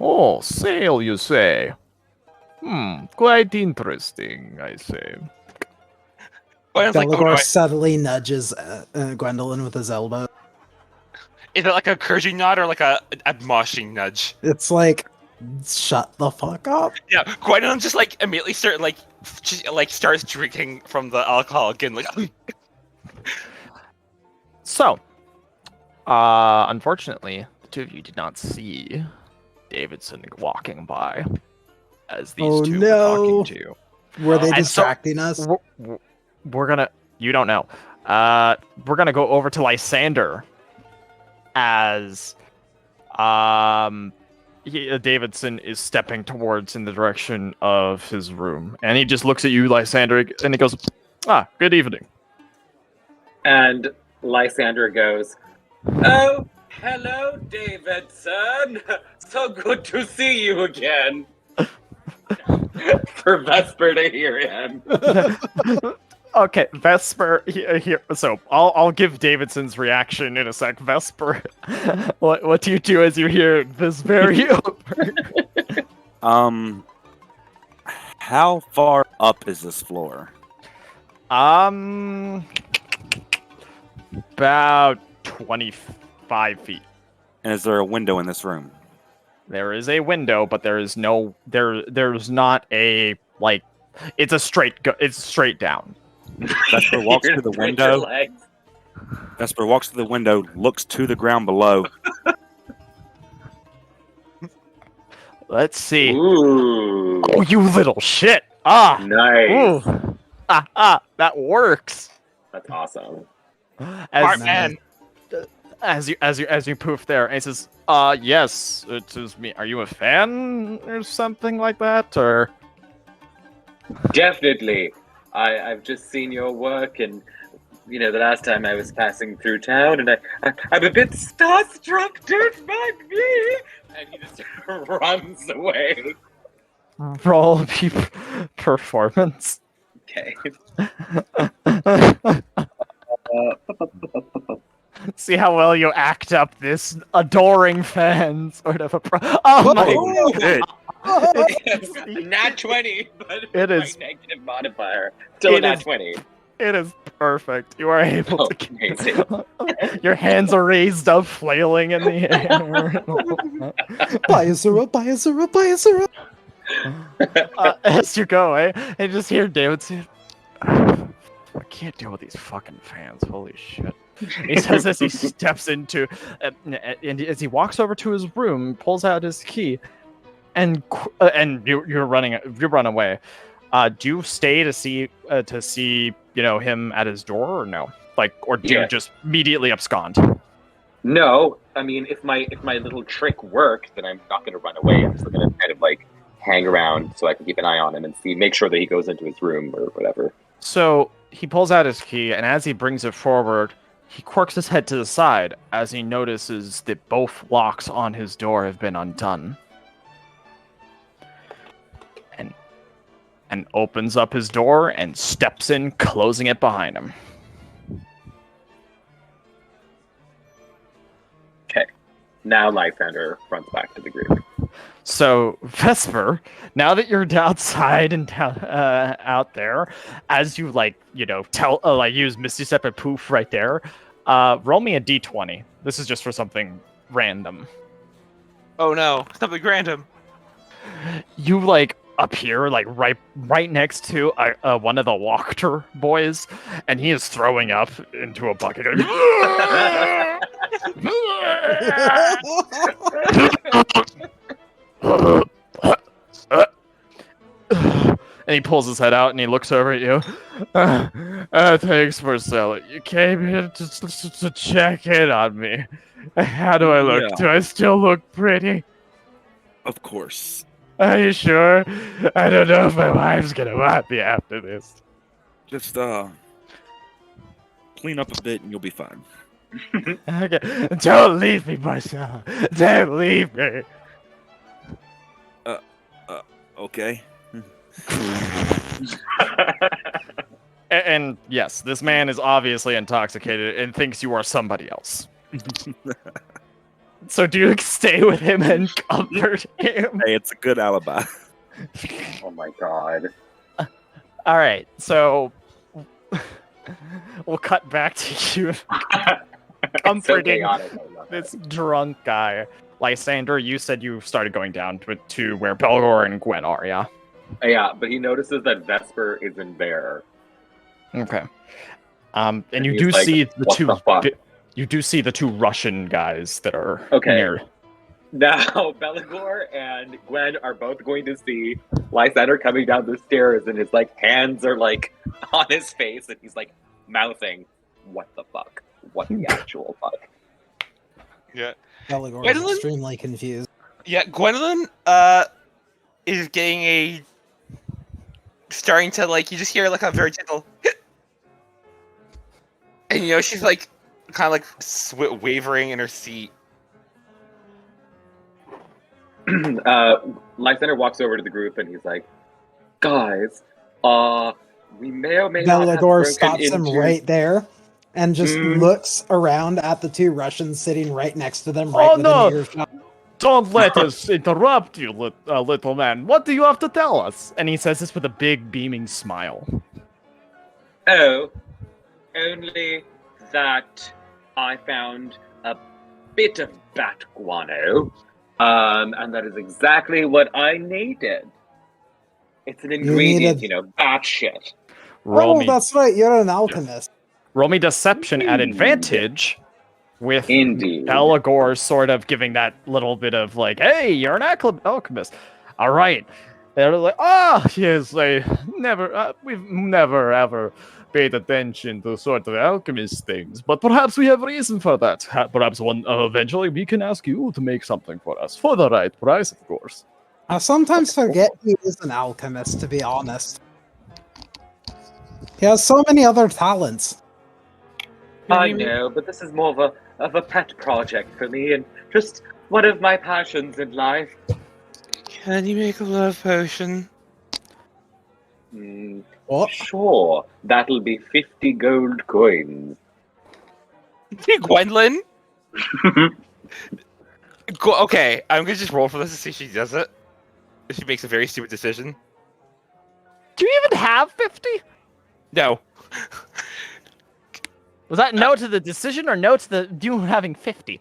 Oh, sail, you say? Quite interesting, I say. Gwen's like, Belegor no, subtly nudges Gwendolyn with his elbow. is it like a encouraging nod or like a admonishing nudge? It's like, shut the fuck up. Yeah, Gwendolyn just like immediately starts drinking from the alcohol again. Like, So, unfortunately, the two of you did not see Davidson walking by as these two were talking to you. Were they And so- distracting us? We're gonna. You don't know. We're gonna go over to Lysander as Davidson is stepping towards in the direction of his room, and he just looks at you, Lysander, and he goes, "Good evening." And Lysander goes, "Oh, hello, Davidson. So good to see you again." For Vesper to hear him. Okay, Vesper. Here, so I'll give Davidson's reaction in a sec. Vesper, what do you do as you hear this very? How far up is this floor? About 25 feet. And is there a window in this room? There is a window, but there is no there's not a like. It's a it's straight down. Vesper walks to the Spread your window. legs. Vesper walks to the window, looks to the ground below. Let's see. Ooh, Oh, you little shit! Nice. nice. That works. That's awesome. Smart man. As you poof there, and he says, yes, it is me. Are you a fan or something like that, or? Definitely. I've just seen your work, and the last time I was passing through town, and I'm a bit starstruck. Don't mind me. And he just runs away. Roll performance. Okay. See how well you act up this adoring fan sort of a Oh my Oh, good. Nat 20, but It is- my negative modifier. Still a it nat is- 20. It is perfect. You are able Oh, to. amazing. Your hands are raised up, flailing in the air. Buy a syrup, buy a syrup, buy a syrup. As you go, and you just hear David say, "I can't deal with these fucking fans. Holy shit!" He says as he steps into, and as he walks over to his room, pulls out his key, and you run away. Do you stay to see him at his door, or no? Or do you Yeah. just immediately abscond? No, I mean, if my little trick works, then I'm not going to run away. I'm still going to kind of hang around so I can keep an eye on him and make sure that he goes into his room or whatever. So he pulls out his key, and as he brings it forward, he quirks his head to the side as he notices that both locks on his door have been undone. And opens up his door and steps in, closing it behind him. Okay. Now Lysander runs back to the group. So, Vesper, now that you're outside and out there, as you use Misty Step and Poof right there, roll me a d20. This is just for something random. Oh no, something random. You appear like right next to one of the Wachter boys, and he is throwing up into a bucket. And he pulls his head out and he looks over at you. Thanks, Marcella. You came here to check in on me. How do I look? Yeah. Do I still look pretty? Of course. Are you sure? I don't know if my wife's gonna want me after this. Just clean up a bit and you'll be fine. Okay. Don't leave me, Marcella. Don't leave me. Okay. And yes, this man is obviously intoxicated and thinks you are somebody else. So do you stay with him and comfort him? Hey, it's a good alibi. Oh my god. All right, so we'll cut back to you comforting chaotic, I love this drunk guy. Lysander, you said you started going down to where Belegor and Gwen are, yeah? Yeah, but he notices that Vesper isn't there. Okay. And you he's do like, see the "What two. the fuck?" You do see the two Russian guys that are Okay. near. Now, Belegor and Gwen are both going to see Lysander coming down the stairs, and his like hands are like on his face, and he's like mouthing, "What the fuck? What the actual fuck?" Yeah. Belegor is Gwendolyn? extremely confused. Yeah, Gwendolyn is getting starting to like, you just hear like a very gentle and you know she's like kind of like wavering in her seat. Lysander walks over to the group and he's like, "Guys, we may or may not have Belegor broken stops him into-" right there and just Mm. looks around at the two Russians sitting right next to them, right Oh, within no! earshot. Don't let us interrupt you, little man. What do you have to tell us? And he says this with a big, beaming smile. Oh, only that I found a bit of bat guano, and that is exactly what I needed. It's an ingredient, needed- bat shit. Roll me, that's right, you're an alchemist. roll me deception at advantage. With Indeed. Belegor sort of giving that little bit of like, "Hey, you're an alchemist." All right, they're like, "Ah, yes, we've never ever paid attention to sort of alchemist things, but perhaps we have reason for that. Perhaps eventually we can ask you to make something for us for the right price, of course." I sometimes forget he is an alchemist, to be honest. He has so many other talents. I know, but this is more of a pet project for me, and just one of my passions in life. Can you make a love potion? What? Sure, that'll be 50 gold coins. Gwendolyn? Okay, I'm gonna just roll for this to see if she does it. If she makes a very stupid decision. Do you even have 50? No. Was that no to the decision or no to the you having 50?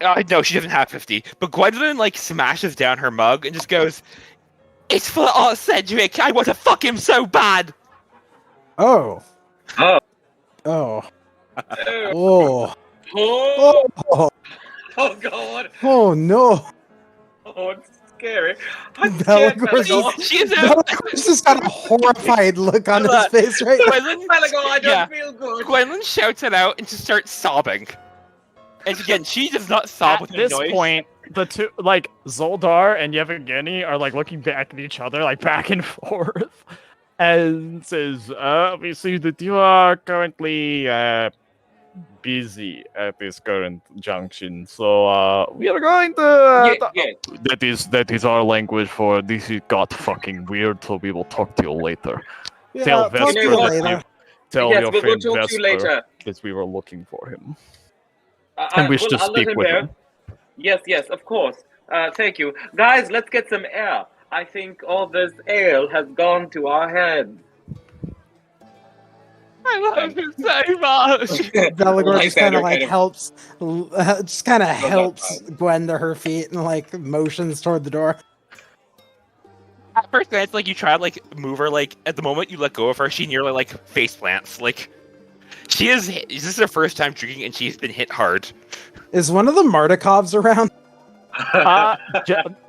No, she doesn't have 50. But Gwendolyn, like, smashes down her mug and just goes, "It's for Art Cedric! I want to fuck him so bad!" Oh. Oh. Oh. Oh. Oh. Oh. Oh god. Oh no. Oh, it's scary. I'm Belegor's scared, just- She's Belegor's just got a horrified look on his Look, face right now. Gwendolyn, Belegor, I don't yeah. feel good. Gwendolyn shouts it out and just starts sobbing. And again, she does not sob At with this noise. point, the two, like, Zoldar and Yevgeny are, like, looking back at each other, like, back and forth, and says, "We see that you are currently, busy at this current junction, so, we are going to... Yeah. That is our language for this got fucking weird, so we will talk to you later. Yeah, Tell talk to Vesper you know what? later. Tell Yes, your we'll friend talk to you Vesper later. that we were looking for him. I wish to I'll let speak with know. him. Yes, of course. Thank you. Guys, let's get some air. I think all this ale has gone to our heads. I love him so much! Belegor just kind Lysander of like kind of- helps, just kind of that's helps fine. Gwen to her feet and like motions toward the door. At first glance, like you try to like move her, like at the moment you let go of her, she nearly like face plants. Like she is. This is her first time drinking, and she's been hit hard. Is one of the Mardikovs around?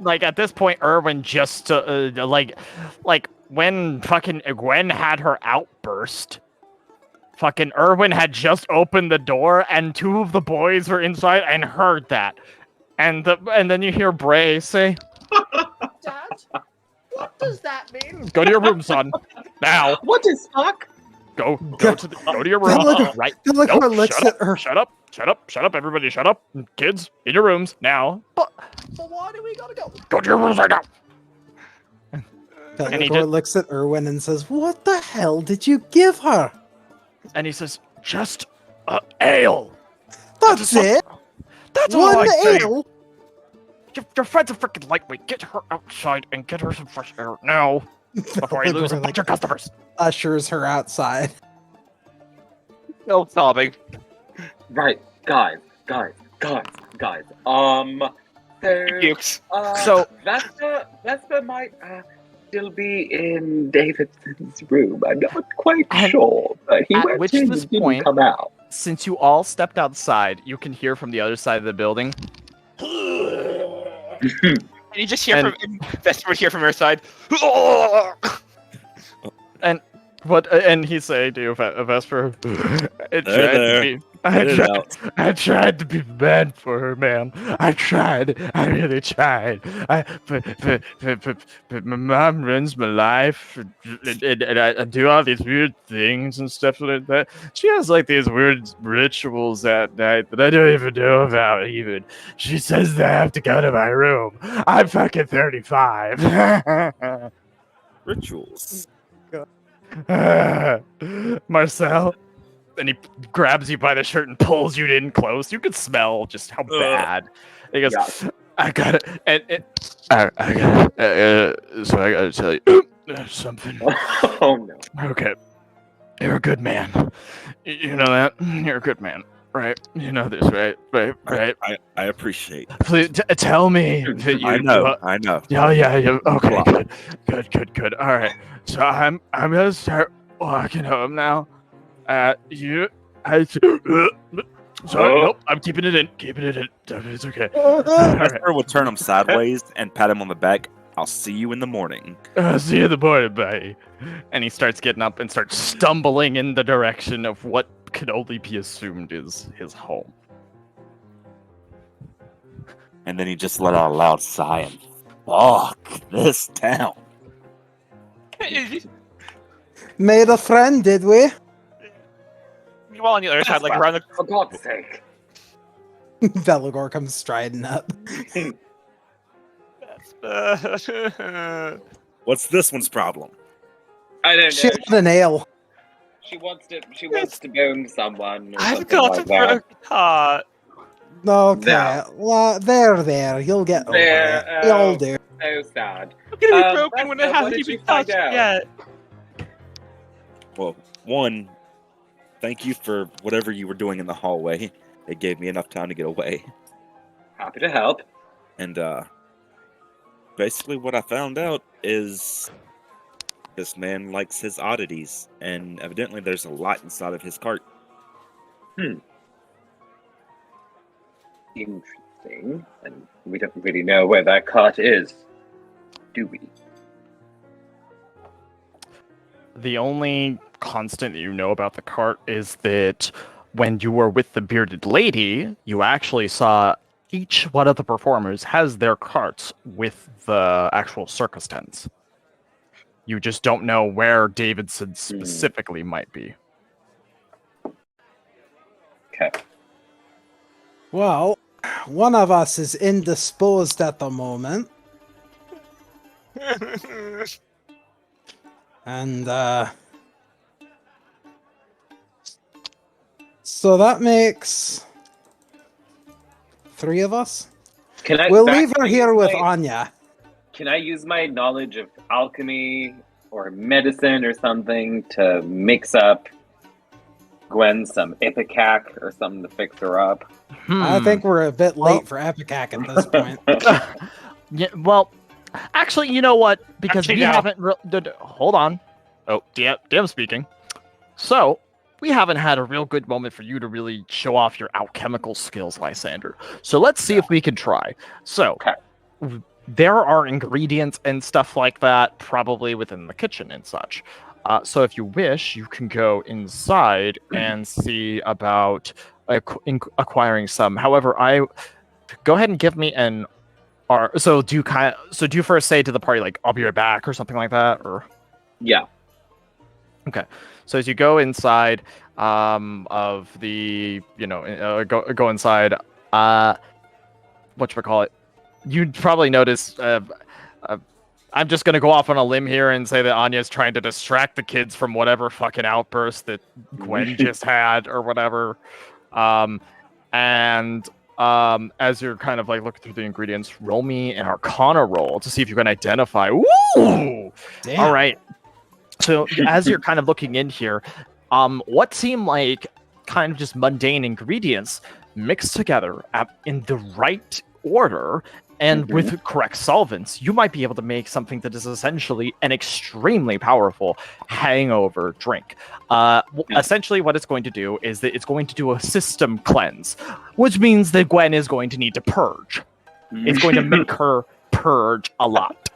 Like at this point, Erwin just like when fucking Gwen had her outburst. Fucking Erwin had just opened the door, and two of the boys were inside and heard that, and then you hear Bray say, "Dad, what does that mean? Go to your room, son. Now. What is fuck? Go to your room. Belegor- Right. Belegor Nope, looks shut at up, her. Shut up, everybody, shut up. Kids, in your rooms now. But why do we gotta go? Go to your rooms right now. Belegor looks at Erwin and says, "What the hell did you give her?" And he says, "Just ale. That's it. That's all One I say. ale. Your friend's a freaking lightweight. Get her outside and get her some fresh air now before I lose a Belegor, bunch of customers." ushers her outside. No sobbing. Right, guys. Pukes. So- Vespa might still be in Davidson's room. I'm not quite And sure, but he at went which in this and didn't point- come out. Since you all stepped outside, you can hear from the other side of the building. And you just hear And- from Vesper would hear from her side. And he say to you, Vesper, I tried to be bad for her, ma'am. I really tried. But my mom runs my life, and I do all these weird things and stuff like that. She has like these weird rituals at night that I don't even know about. Even she says that I have to go to my room. I'm fucking 35. Rituals. Marcel, and he grabs you by the shirt and pulls you in close. You can smell just how bad. He goes, Yeah. "I got it," and I got it. So I gotta tell you something. Oh no. Okay, you're a good man. You know that. You're a good man, right? You know this, right? Right. I appreciate. Please tell me that you. I know. Oh yeah. Okay, good. All right. So I'm gonna start walking home now. Sorry, nope. I'm keeping it in. It's okay. All right. Vesper will turn him sideways and pat him on the back. I'll see you in the morning. See you in the morning, bye. And he starts getting up and starts stumbling in the direction of what can only be assumed is his home. And then he just let out a loud sigh and fuck this town. Made a friend, did we? Meanwhile, on the other side, like around the For God's sake. Belegor comes striding up. What's this one's problem? I don't know. She had an ale. She wants to bone someone. Or I've something got like a that. broken heart. Okay, No. well, there. You'll get over There, it. You'll do. So sad. I'm gonna be broken when it Vesper, what hasn't did even you find touched out? yet. Well, one, thank you for whatever you were doing in the hallway. It gave me enough time to get away. Happy to help. And basically what I found out is this man likes his oddities, and evidently there's a lot inside of his cart. Interesting. And we don't really know where that cart is, do we? The only constant that you know about the cart is that when you were with the bearded lady, you actually saw each one of the performers has their carts with the actual circus tents. You just don't know where Davidson specifically might be. Okay. Well, one of us is indisposed at the moment, and so that makes 3 of us. We'll Zach, leave her can I here use with my- Anya. Can I use my knowledge of alchemy or medicine or something to mix up Gwen some ipecac or something to fix her up? I think we're a bit late for Epicac at this point. Yeah, well, Actually, you know what? Because Actually, we no. haven't. Hold on. Oh, DM speaking. So, we haven't had a real good moment for you to really show off your alchemical skills, Lysander. So let's see if we can try. So, Okay. there are ingredients and stuff like that probably within the kitchen and such. So if you wish, you can go inside and see about acquiring some. However, go ahead and give me an. So do you first say to the party like I'll be right back or something like that, or? Yeah. Okay. So as you go inside of the, go inside, whatchamacallit, you'd probably notice, I'm just going to go off on a limb here and say that Anya's trying to distract the kids from whatever fucking outburst that Gwen just had or whatever. And as you're kind of like looking through the ingredients, roll me an Arcana roll to see if you can identify. Ooh! Damn. All right. So as you're kind of looking in here, what seem like kind of just mundane ingredients mixed together in the right order and with correct solvents, you might be able to make something that is essentially an extremely powerful hangover drink. Essentially what it's going to do is that it's going to do a system cleanse, which means that Gwen is going to need to purge. It's going to make her purge a lot.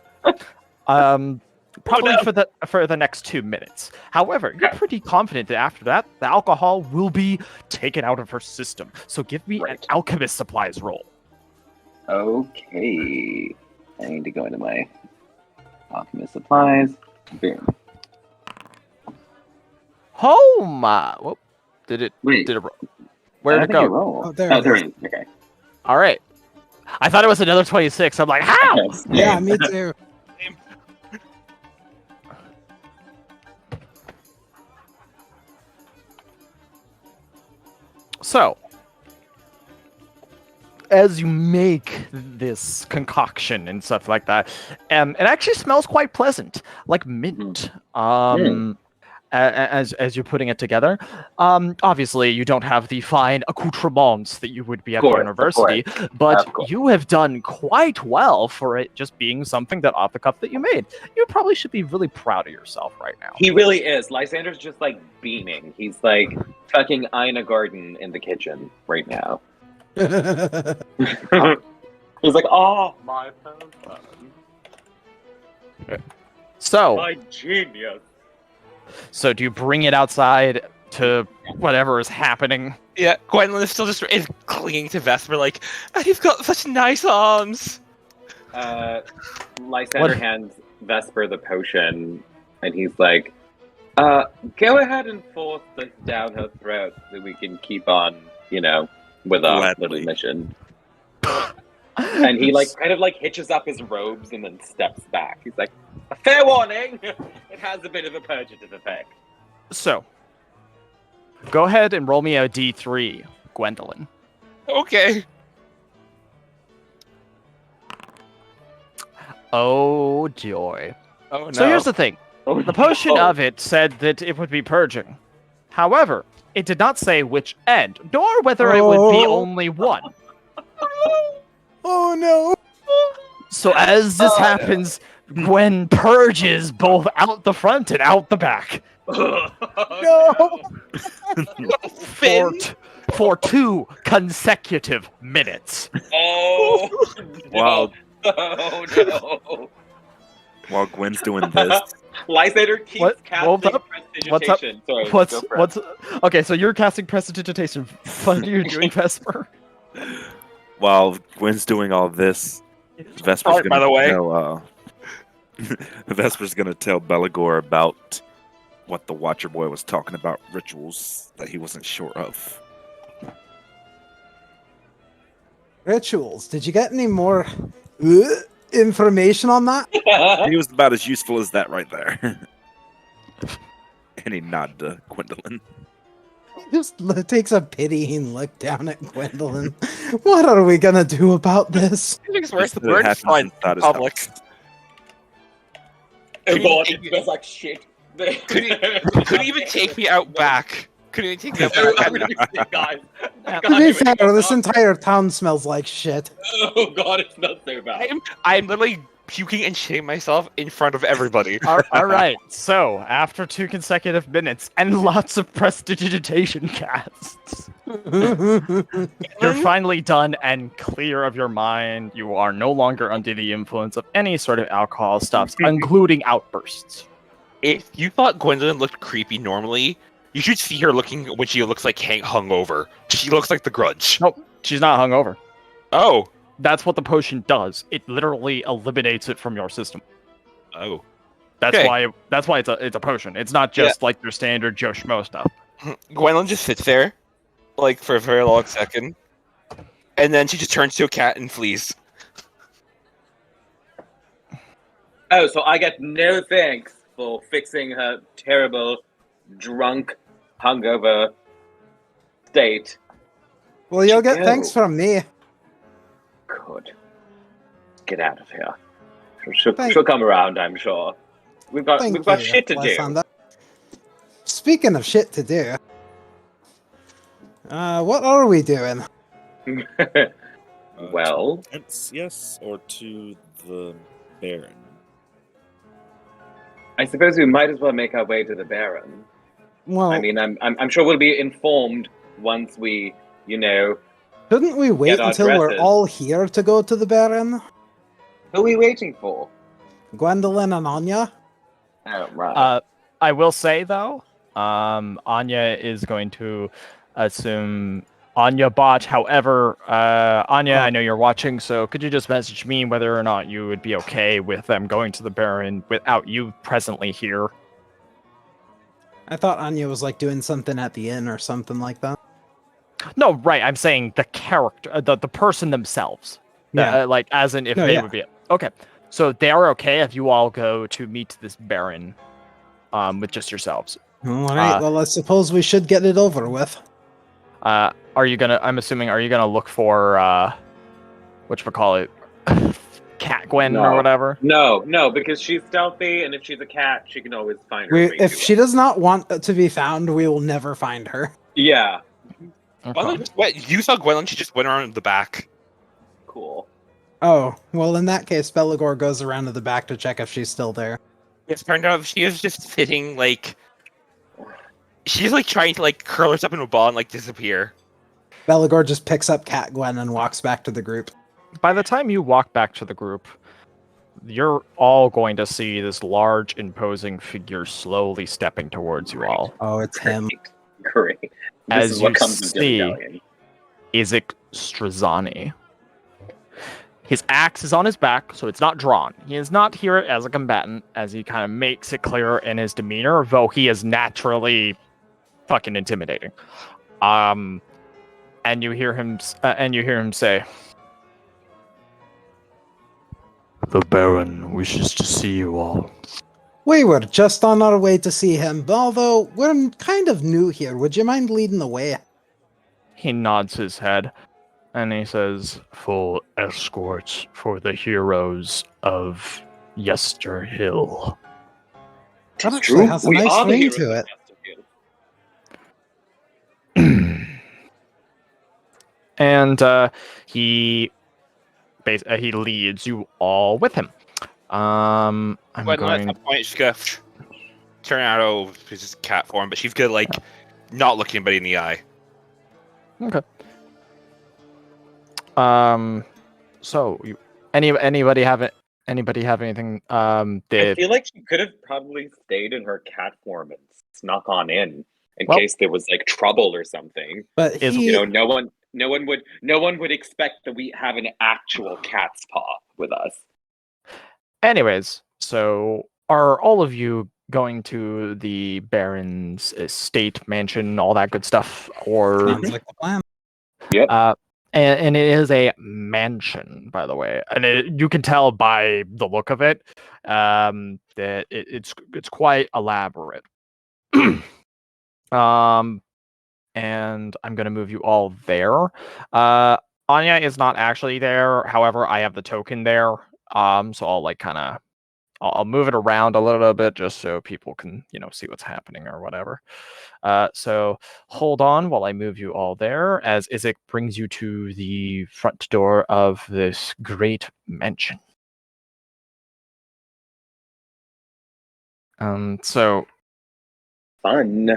Probably for the next 2 minutes. However, you're pretty confident that after that, the alcohol will be taken out of her system. So give me an alchemist supplies roll. Okay. I need to go into my alchemist supplies. Boom. Oh my! Whoop. Did it? Wait. Did it? Where'd it go? Oh, there it there is. it is. Okay. All right. I thought it was another 26. I'm like, how? Yes. Yeah, me too. So, as you make this concoction and stuff like that, it actually smells quite pleasant, like mint. As you're putting it together, obviously you don't have the fine accoutrements that you would be at the university, but you have done quite well for it just being something that off the cuff that you made. You probably should be really proud of yourself right now. He really is. Lysander's just like beaming. He's like fucking Ina Garden in the kitchen right now. He's like, oh, my phone. So, My genius. so do you bring it outside to whatever is happening? Yeah, Gwendolyn is still just is clinging to Vesper like, you've got such nice arms. Lysander hands Vesper the potion, and he's like, go ahead and force this down her throat so we can keep on, with our little mission. And he kind of hitches up his robes and then steps back. He's like, a fair warning! It has a bit of a purgative effect. So, go ahead and roll me a D3, Gwendolyn. Okay. Oh, joy. Oh, no. So here's the thing. The potion of it said that it would be purging. However, it did not say which end, nor whether it would be only one. Oh no! So as this happens, Gwen purges both out the front and out the back. No! For 2 consecutive minutes. Oh, Wow. Oh, no. While Gwen's doing this, Lysander keeps casting up? What's up? prestidigitation. Sorry, What's go for it. okay? So you're casting prestidigitation. What are you doing, Vesper? while Gwen's doing all this, Vesper's By the way. Vesper's gonna tell Belegor about what the Watcher Boy was talking about, rituals that he wasn't sure of. Rituals. Did you get any more information on that? He was about as useful as that right there. And he nodded to Gwendolyn. Just takes a pitying look down at Gwendolyn. What are we gonna do about this? It's worse. The It bird happens fine inside his public. house. Oh god, it smells like shit. Couldn't even take me out back. Couldn't even take me out back. Guys. To be fair, this entire town smells like shit. Oh god, it smells so bad. I'm literally puking and shitting myself in front of everybody. All right. So after 2 consecutive minutes and lots of prestidigitation casts, you're finally done and clear of your mind. You are no longer under the influence of any sort of alcohol stuffs, including outbursts. If you thought Gwendolyn looked creepy normally, you should see her looking when she looks like hungover. She looks like the Grudge. Nope, she's not hungover. Oh. That's what the potion does. It literally eliminates it from your system. Oh. That's Okay. why it's a potion. It's not just like your standard Joe Schmo stuff. Gwendolyn just sits there, like, for a very long second. And then she just turns to a cat and flees. Oh, so I get no thanks for fixing her terrible, drunk, hungover state. Well, you'll get Go. thanks from me. Good. Get out of here. She'll come around, I'm sure. We've got shit to do. Lysandra. Speaking of shit to do, what are we doing? Well, yes, or to the Baron. I suppose we might as well make our way to the Baron. Well, I mean, I'm sure we'll be informed once we, shouldn't we wait get our until we're dresses. all here to go to the Baron? Who are we waiting for? Gwendolyn and Anya? Oh, right. I will say though, Anya is going to assume Anya bot. However, Anya, I know you're watching, so could you just message me whether or not you would be okay with them going to the Baron without you presently here? I thought Anya was like doing something at the inn or something like that. No, right. I'm saying the character, the person themselves. Yeah. Like, as in if No, they yeah. would be okay. So they are okay if you all go to meet this Baron, with just yourselves. All right. Well, I suppose we should get it over with. Are you gonna? I'm assuming. Are you gonna look for whatchamacallit, Cat Gwen or whatever? No, because she's stealthy, and if she's a cat, she can always find her. If she does not want to be found, we will never find her. Yeah. Okay. What? You saw Gwendolyn? She just went around the back. Cool. Oh, well, in that case, Belegor goes around to the back to check if she's still there. It turned out she is just sitting, like... She's, like, trying to, like, curl herself into a ball and, like, disappear. Belegor just picks up Cat Gwen and walks back to the group. By the time you walk back to the group, you're all going to see this large, imposing figure slowly stepping towards you all. Oh, it's him. Great. This As is what you comes of see, dilly-dallying. Isaac Strazani. His axe is on his back, so it's not drawn. He is not here as a combatant, as he kind of makes it clear in his demeanor, though he is naturally fucking intimidating. And you hear him say, "The Baron wishes to see you all." We were just on our way to see him, although we're kind of new here. Would you mind leading the way? He nods his head, and he says, "Full escorts for the heroes of Yesterhill." That actually has a We nice are the ring heroes to of it. Yesterhill. And he leads you all with him. I'm Gwendolyn going. at that point, she's gonna turn out of his cat form, but she's gonna, like, not look anybody in the eye. Okay. So anybody have anything? I Did feel like she could have probably stayed in her cat form and snuck on in Well- case there was like trouble or something. But Is- he, No one would expect that we have an actual cat's paw with us. Anyways, so are all of you going to the Baron's estate, mansion, all that good stuff, or? sounds like the plan. Yep. And it is a mansion, by the way, and you can tell by the look of it that it's quite elaborate. And I'm gonna move you all there. Anya is not actually there. However, I have the token there. So I'll like kind of I'll move it around a little bit just so people can see what's happening or whatever. So hold on while I move you all there, as Isaac brings you to the front door of this great mansion. So Fun.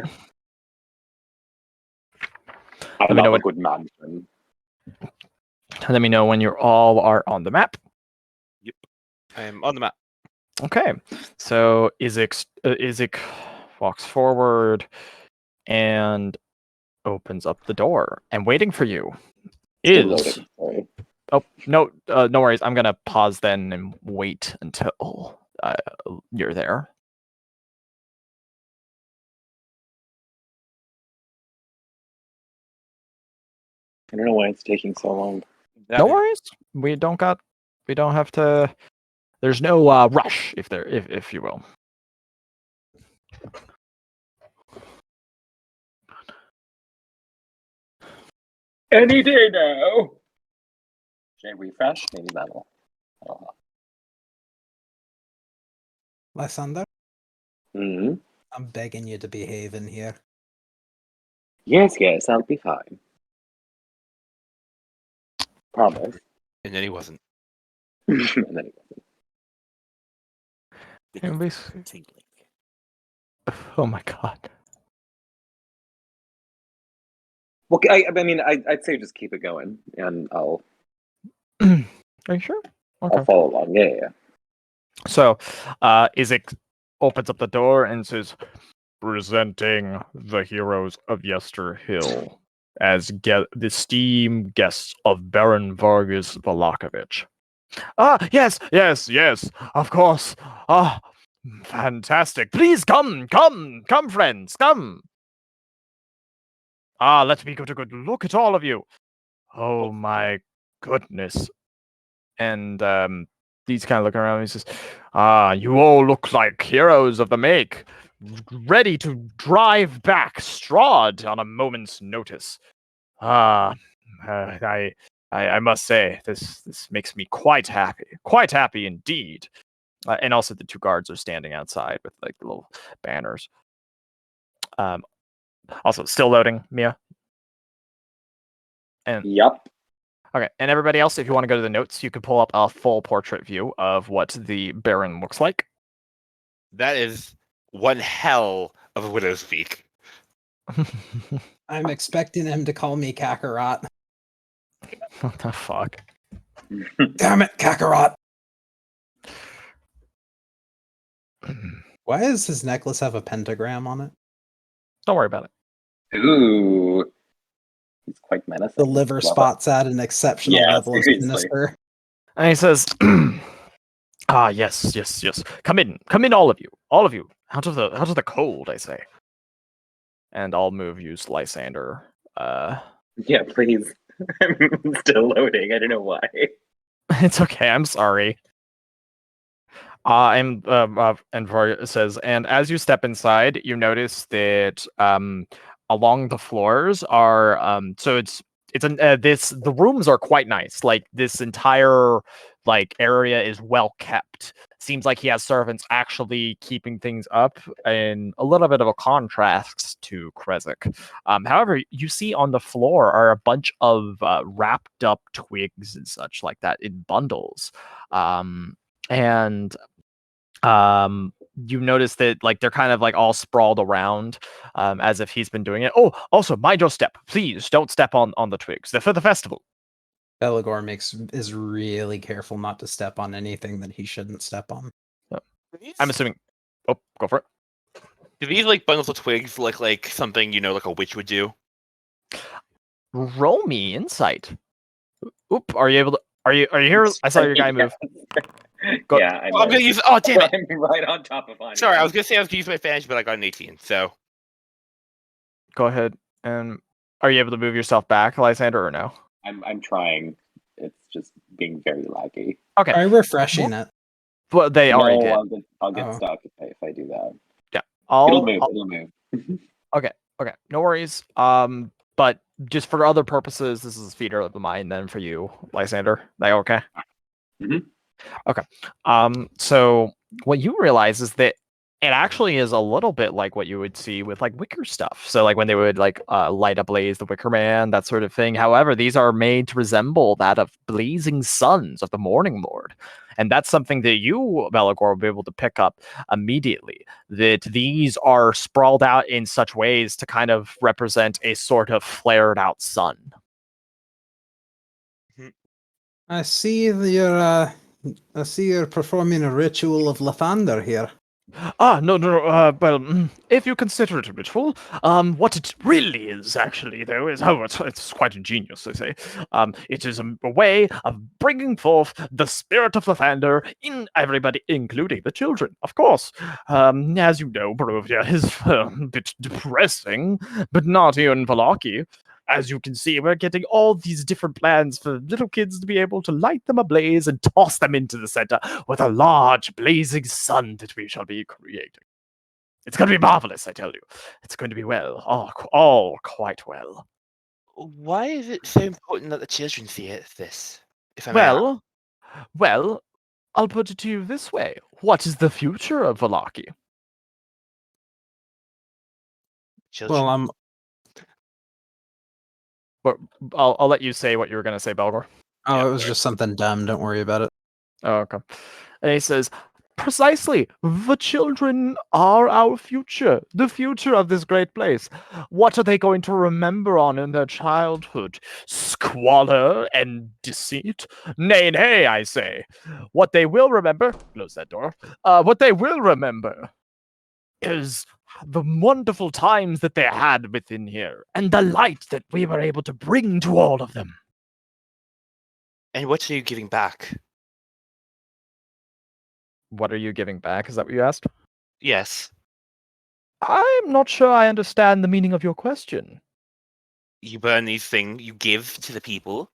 I Let me love know a when- good mansion. let me know when you all are on the map. I'm on the map. Okay, so Izik walks forward and opens up the door, and waiting for you Still is loading. Sorry. oh no no worries. I'm gonna pause then and wait until you're there. I don't know why it's taking so long. No worries. We don't have to. There's no rush if you will. Any day now. Should I refresh? Maybe that'll. Lysander, Mm-hmm. I'm begging you to behave in here. Yes, I'll be fine. Promise. And then he wasn't. And then he wasn't. And we- Tingling. Oh my god. Well, I'd say just keep it going, and I'll Are you sure? Okay. I'll follow along. Yeah. So, Izik opens up the door and says, "Presenting the heroes of Yester Hill as the esteemed guests of Baron Vargas Valakovich." Ah, yes, of course. Ah, fantastic. Please come, friends, come. Ah, let me get a good look at all of you. Oh my goodness. And he's kind of looking around and he says, "Ah, you all look like heroes of the make, ready to drive back Strahd on a moment's notice. Ah, I must say, this makes me quite happy indeed." And also the two guards are standing outside with like the little banners. Also, still loading, Mia. And Yup. okay, and everybody else, if you want to go to the notes, you can pull up a full portrait view of what the Baron looks like. That is one hell of a widow's peak. I'm expecting him to call me Kakarot. What the fuck? Damn it, Kakarot! Why does his necklace have a pentagram on it? Don't worry about it. Ooh. He's quite menacing. The liver Love spots at an exceptional Yeah, level of seriously. sinister. And he says, "Ah, yes. Come in, all of you, out of the cold, I say." And I'll move you, Lysander. Yeah, please. I'm still loading. I don't know why. It's okay. I'm sorry. And Var says, and as you step inside, you notice that along the floors are so the rooms are quite nice. Like this entire like area is well kept. Seems like he has servants actually keeping things up, in a little bit of a contrast to Krezek. However, you see on the floor are a bunch of wrapped up twigs and such like that in bundles. And you notice that like they're kind of like all sprawled around, as if he's been doing it. Oh, also mind your step, please don't step on the twigs. They're for the festival. Belegor is really careful not to step on anything that he shouldn't step on. I'm assuming. Oh, go for it. Do these like bundles of twigs look like something like a witch would do? Roll me insight. Oop, are you able to? Are you here? I saw your guy move. Go- Yeah, I'm gonna use. Oh damn it! I'm right on top of Anya. Sorry, I was gonna say I was gonna use my advantage, but I got an 18. So Go ahead. And are you able to move yourself back, Lysander, or no? I'm trying. It's just being very laggy. Okay. Try refreshing it. Well, they already did. I'll get Oh. stuck if I do that. Yeah. It'll move. Okay, no worries. But just for other purposes, this is theater of the mind. Then for you, Lysander, that okay? Mhm. Okay. So what you realize is that it actually is a little bit like what you would see with like wicker stuff. So like when they would like light ablaze the Wicker Man, that sort of thing. However, these are made to resemble that of blazing suns of the Morning Lord. And that's something that you, Belegor, will be able to pick up immediately. That these are sprawled out in such ways to kind of represent a sort of flared out sun. I see you're performing a ritual of Lathander here. Well, if you consider it a ritual, what it really is, actually, though, is, it's quite ingenious, they say. It is a way of bringing forth the spirit of Lathander in everybody, including the children, of course. As you know, Barovia is a bit depressing, but not even Vallaki. As you can see, we're getting all these different plans for little kids to be able to light them ablaze and toss them into the center with a large blazing sun that we shall be creating. It's going to be marvelous, I tell you. It's going to be well, all quite well. Why is it so important that the children see this? If I may ask? Well, I'll put it to you this way. What is the future of Vallaki? Children. Well, But I'll let you say what you were going to say, Belgor. it was just something dumb. Don't worry about it. Oh, okay. And he says, precisely, the children are our future, the future of this great place. What are they going to remember on in their childhood? Squalor and deceit? Nay, nay, I say. What they will remember, close that door, what they will remember is the wonderful times that they had within here, and the light that we were able to bring to all of them. And what are you giving back? What are you giving back? Is that what you asked? Yes. I'm not sure I understand the meaning of your question. You burn these things, you give to the people.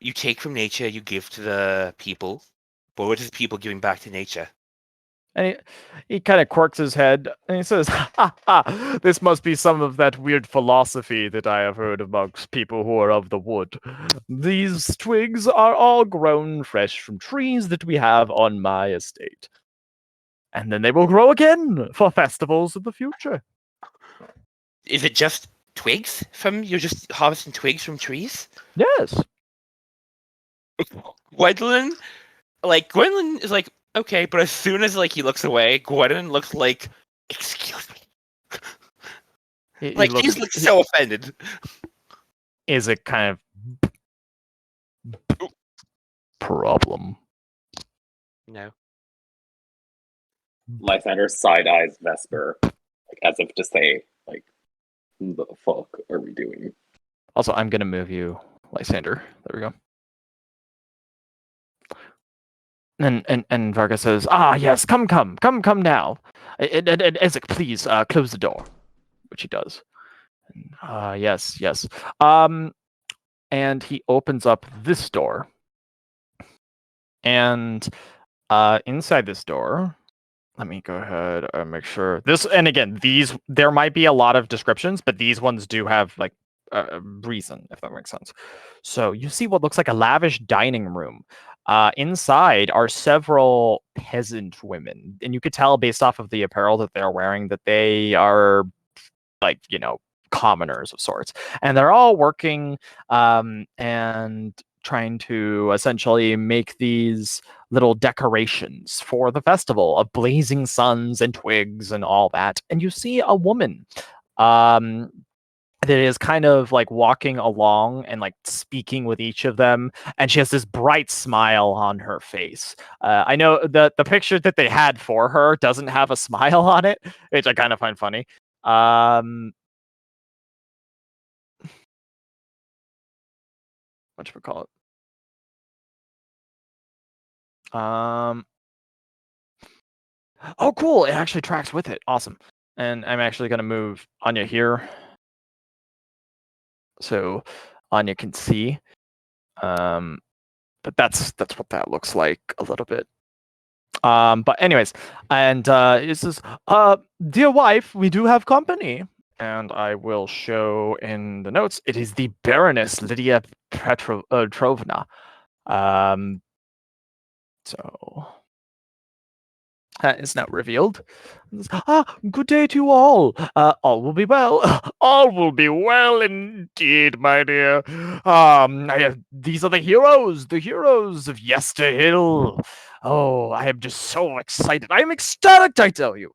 You take from nature, you give to the people. But what is the people giving back to nature? And he kind of quirks his head and he says, ha ha, this must be some of that weird philosophy that I have heard amongst people who are of the wood. These twigs are all grown fresh from trees that we have on my estate. And then they will grow again for festivals in the future. Is it just twigs from you're just harvesting twigs from trees? Yes. Gwendolyn is like, okay, but as soon as he looks away, Gwendolyn looks like, excuse me. He looks so offended. Is it kind of problem? No. Lysander side-eyes Vesper, as if to say, the fuck are we doing? Also, I'm going to move you, Lysander. There we go. And Vargas says, yes, come now. Ezek, please, close the door. Which he does. Yes. And he opens up this door. And inside this door, let me go ahead and make sure this. And again, there might be a lot of descriptions, but these ones do have reason, if that makes sense. So you see what looks like a lavish dining room. Inside are several peasant women, and you could tell based off of the apparel that they're wearing that they are commoners of sorts, and they're all working and trying to essentially make these little decorations for the festival of blazing suns and twigs and all that. And you see a woman that is kind of walking along and speaking with each of them, and she has this bright smile on her face. I know the picture that they had for her doesn't have a smile on it, which I kind of find funny. Whatchamacallit? Oh, cool! It actually tracks with it. Awesome. And I'm actually going to move Anya here, so Anya can see. But that's what that looks like a little bit. But anyways, and it says, dear wife, we do have company. And I will show in the notes, it is the Baroness Lydia Petrovna. So is now revealed. Good day to you all. All will be well. All will be well indeed, my dear. These are the heroes of Yesterhill. Oh, I am just so excited. I am ecstatic, I tell you.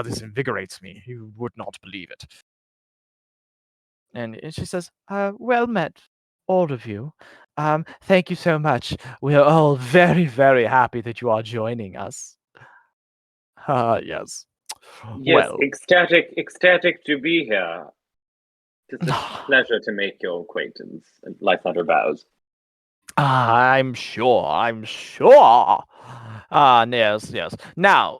This invigorates me. You would not believe it. And she says, well met, all of you. Thank you so much. We are all very, very happy that you are joining us. Yes. Yes, Well, ecstatic to be here. It's a pleasure to make your acquaintance. And Lysander bows. I'm sure. Yes. Now,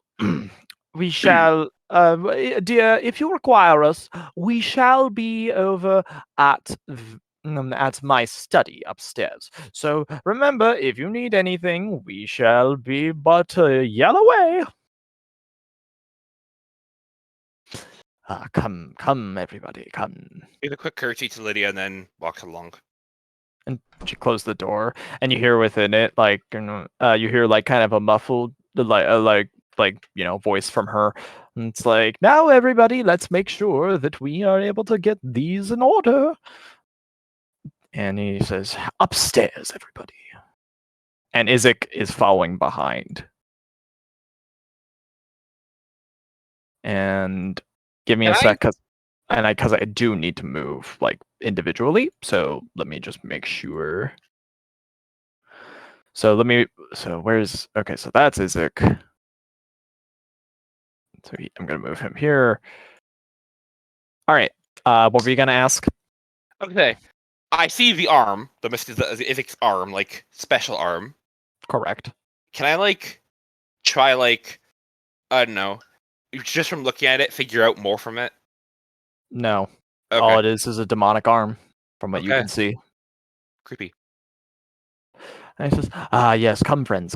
we shall, dear, if you require us, we shall be over at my study upstairs. So remember, if you need anything, we shall be but yell away. Come, everybody, come. Give a quick courtesy to Lydia and then walk along. And she closed the door, and you hear within it, like, you hear like kind of a muffled, like voice from her. And it's like, now everybody, let's make sure that we are able to get these in order. And he says, upstairs, everybody. And Isaac is following behind. And give me a sec, because I do need to move like individually. So let me just make sure. So okay, so that's Isaac. So I'm gonna move him here. All right. What were you gonna ask? Okay. I see the arm, the Isaac's arm, like special arm. Correct. Can I try I don't know, just from looking at it, figure out more from it? No. Okay. All it is a demonic arm, from what you Okay. can see. Creepy. And he says, yes, come friends.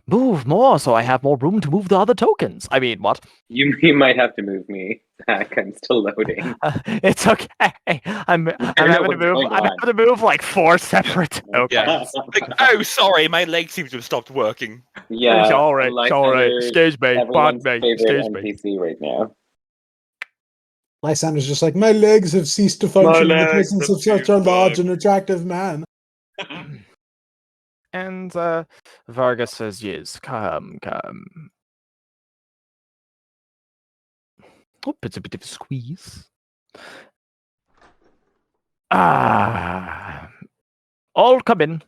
Move more so I have more room to move the other tokens. I mean, what? You might have to move me back. I'm still loading. It's okay. I'm having to move. I'm having to move like 4 separate tokens. Oh, sorry, my leg seems to have stopped working. Yeah, It's all right. Excuse me. Everyone's Pardon me. favorite Excuse me. NPC right now. Lysander's just like, my legs have ceased to function in the presence of such a large and attractive man. And Vargas says, yes, come. Oh, it's a bit of a squeeze. All come in.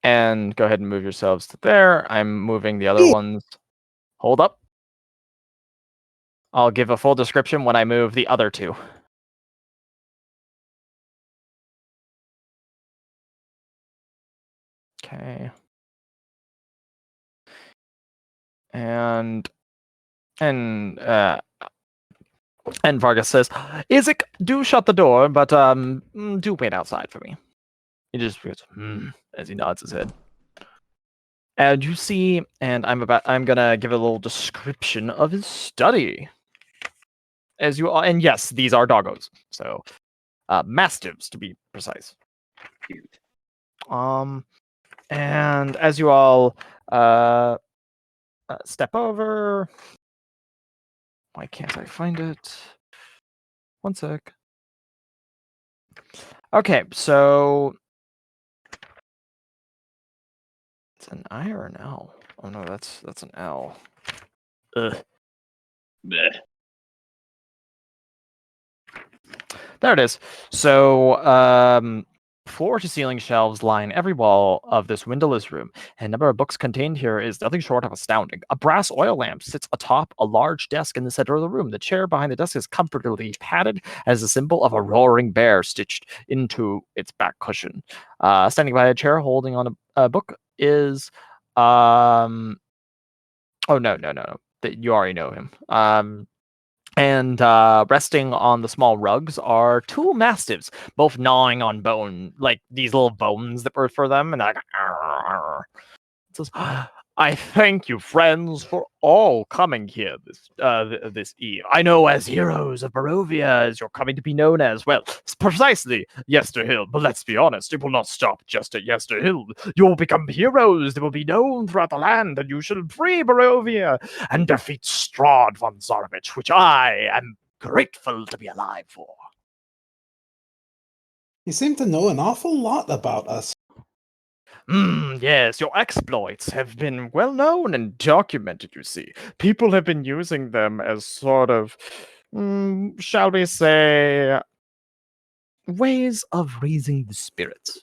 And go ahead and move yourselves to there. I'm moving the other ones. Hold up. I'll give a full description when I move the other 2. Okay. And Vargas says, Isaac, do shut the door, but do wait outside for me. He just goes, as he nods his head. And you see, and I'm gonna give a little description of his study. As you all, and yes, these are doggos, so mastiffs to be precise. Cute. And as you all step over, why can't I find it? One sec. Okay, so it's an I or an L? Oh no, that's an L. Ugh. Blech. There it is. So, floor to ceiling shelves line every wall of this windowless room, and the number of books contained here is nothing short of astounding. A brass oil lamp sits atop a large desk in the center of the room. The chair behind the desk is comfortably padded as a symbol of a roaring bear stitched into its back cushion. Standing by a chair holding on a book is oh no. You already know him. And resting on the small rugs are 2 mastiffs, both gnawing on bone, like these little bones that were for them. And they're like, it says, I thank you, friends, for all coming here this eve. I know as heroes of Barovia, as you're coming to be known as, well, precisely Yester Hill. But let's be honest, it will not stop just at Yester Hill. You will become heroes that will be known throughout the land, and you shall free Barovia and defeat Strahd von Zarovich, which I am grateful to be alive for. You seem to know an awful lot about us. Yes, your exploits have been well known and documented, you see. People have been using them as sort of, shall we say, ways of raising the spirits.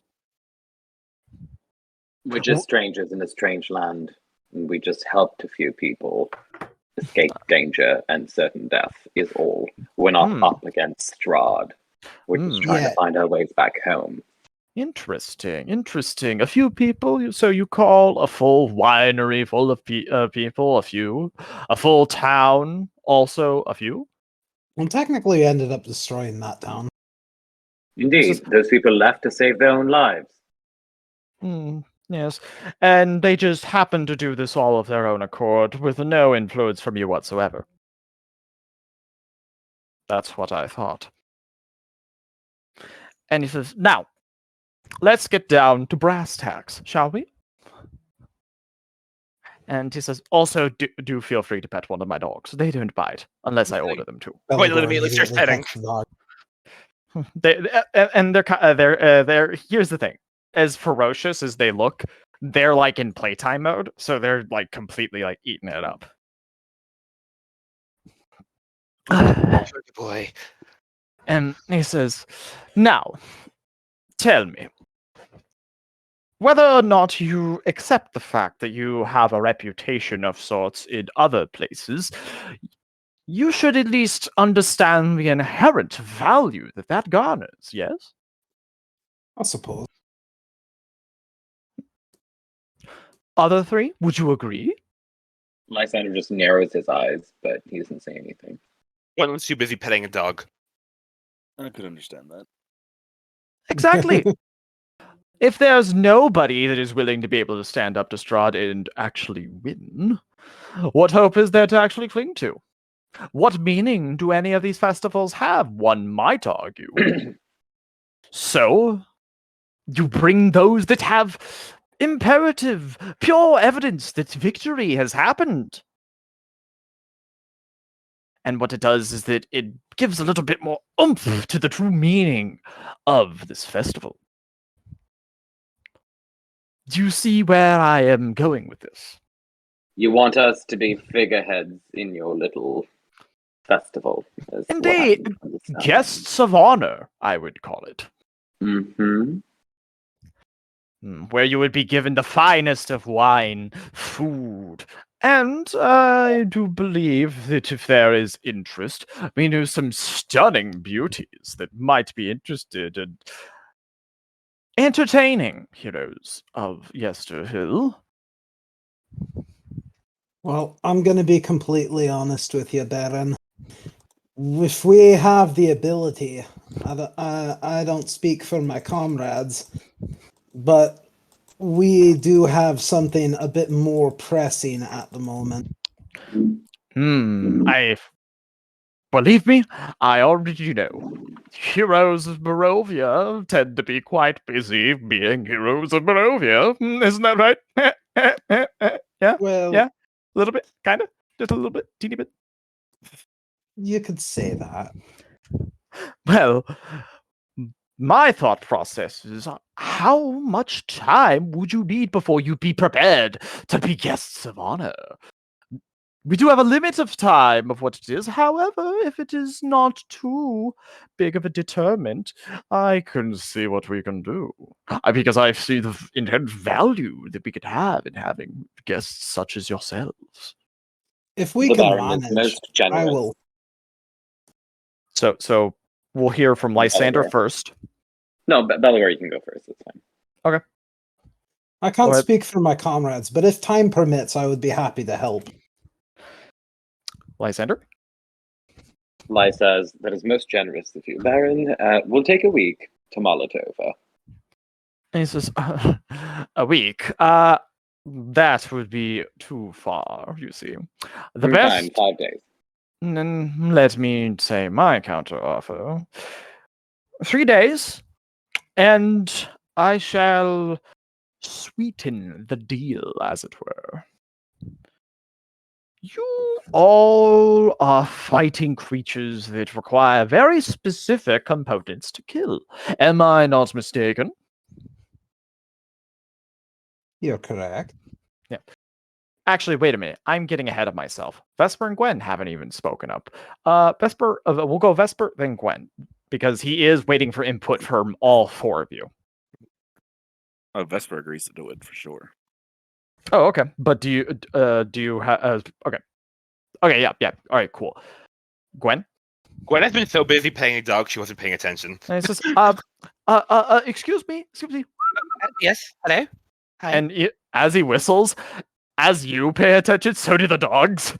We're just strangers in a strange land, and we just helped a few people escape danger and certain death is all. We're not up against Strahd. We're just trying to find our ways back home. Interesting. A few people, so you call a full winery full of people, a few. A full town, also a few. Well, technically, we ended up destroying that town. Indeed, those people left to save their own lives. Yes, and they just happen to do this all of their own accord, with no influence from you whatsoever. That's what I thought. And he says, now, let's get down to brass tacks, shall we? And he says, also, do feel free to pet one of my dogs. They don't bite, unless I order them to. Wait, let me start petting. They're here's the thing. As ferocious as they look, they're like in playtime mode, so they're like completely like eating it up. Good boy. And he says, now, tell me, whether or not you accept the fact that you have a reputation of sorts in other places, you should at least understand the inherent value that garners, yes? I suppose. Other three, would you agree? Lysander just narrows his eyes, but he doesn't say anything. One was too busy petting a dog. I could understand that. Exactly. If there's nobody that is willing to be able to stand up to Strahd and actually win, what hope is there to actually cling to? What meaning do any of these festivals have, one might argue? So, you bring those that have imperative, pure evidence that victory has happened. And what it does is that it gives a little bit more oomph to the true meaning of this festival. Do you see where I am going with this? You want us to be figureheads in your little festival. Indeed, guests of honor, I would call it. Mm-hmm. Where you would be given the finest of wine, food, and I do believe that if there is interest, we know some stunning beauties that might be interested in entertaining heroes of Yester Hill. Well, I'm going to be completely honest with you, Baron. If we have the ability, I don't speak for my comrades, but we do have something a bit more pressing at the moment. Believe me, I already know. Heroes of Barovia tend to be quite busy being heroes of Barovia. Isn't that right? Yeah? Well, Yeah? A little bit? Kind of? Just a little bit? Teeny bit? you could say that. Well, my thought process is how much time would you need before you'd be prepared to be guests of honor? We do have a limit of time of what it is. However, if it is not too big of a deterrent, I can see what we can do. Because I see the inherent value that we could have in having guests such as yourselves. If we The can Baron is manage, most generous. I will. So we'll hear from Lysander Belegor. first. No, Belegor, you can go first. It's fine. Okay. I can't speak for my comrades, but if time permits, I would be happy to help. Lysander? Ly says, that is most generous of you, Baron. We'll take a week to Molotova. And he says, a week. that would be too far, you see. The Through time, best. 5 days. Then let me say my counter offer. 3 days, and I shall sweeten the deal, as it were. You all are fighting creatures that require very specific components to kill. Am I not mistaken? You're correct. Yeah. Actually, wait a minute. I'm getting ahead of myself. Vesper and Gwen haven't even spoken up. Vesper, we'll go Vesper, then Gwen, because he is waiting for input from all 4 of you. Oh, Vesper agrees to do it for sure. Oh, okay. But do you have? Okay. Okay. Yeah. All right. Cool. Gwen. Gwen has been so busy playing a dog she wasn't paying attention. And he says, excuse me. Yes. Hello. Hi. And as he whistles, as you pay attention, so do the dogs.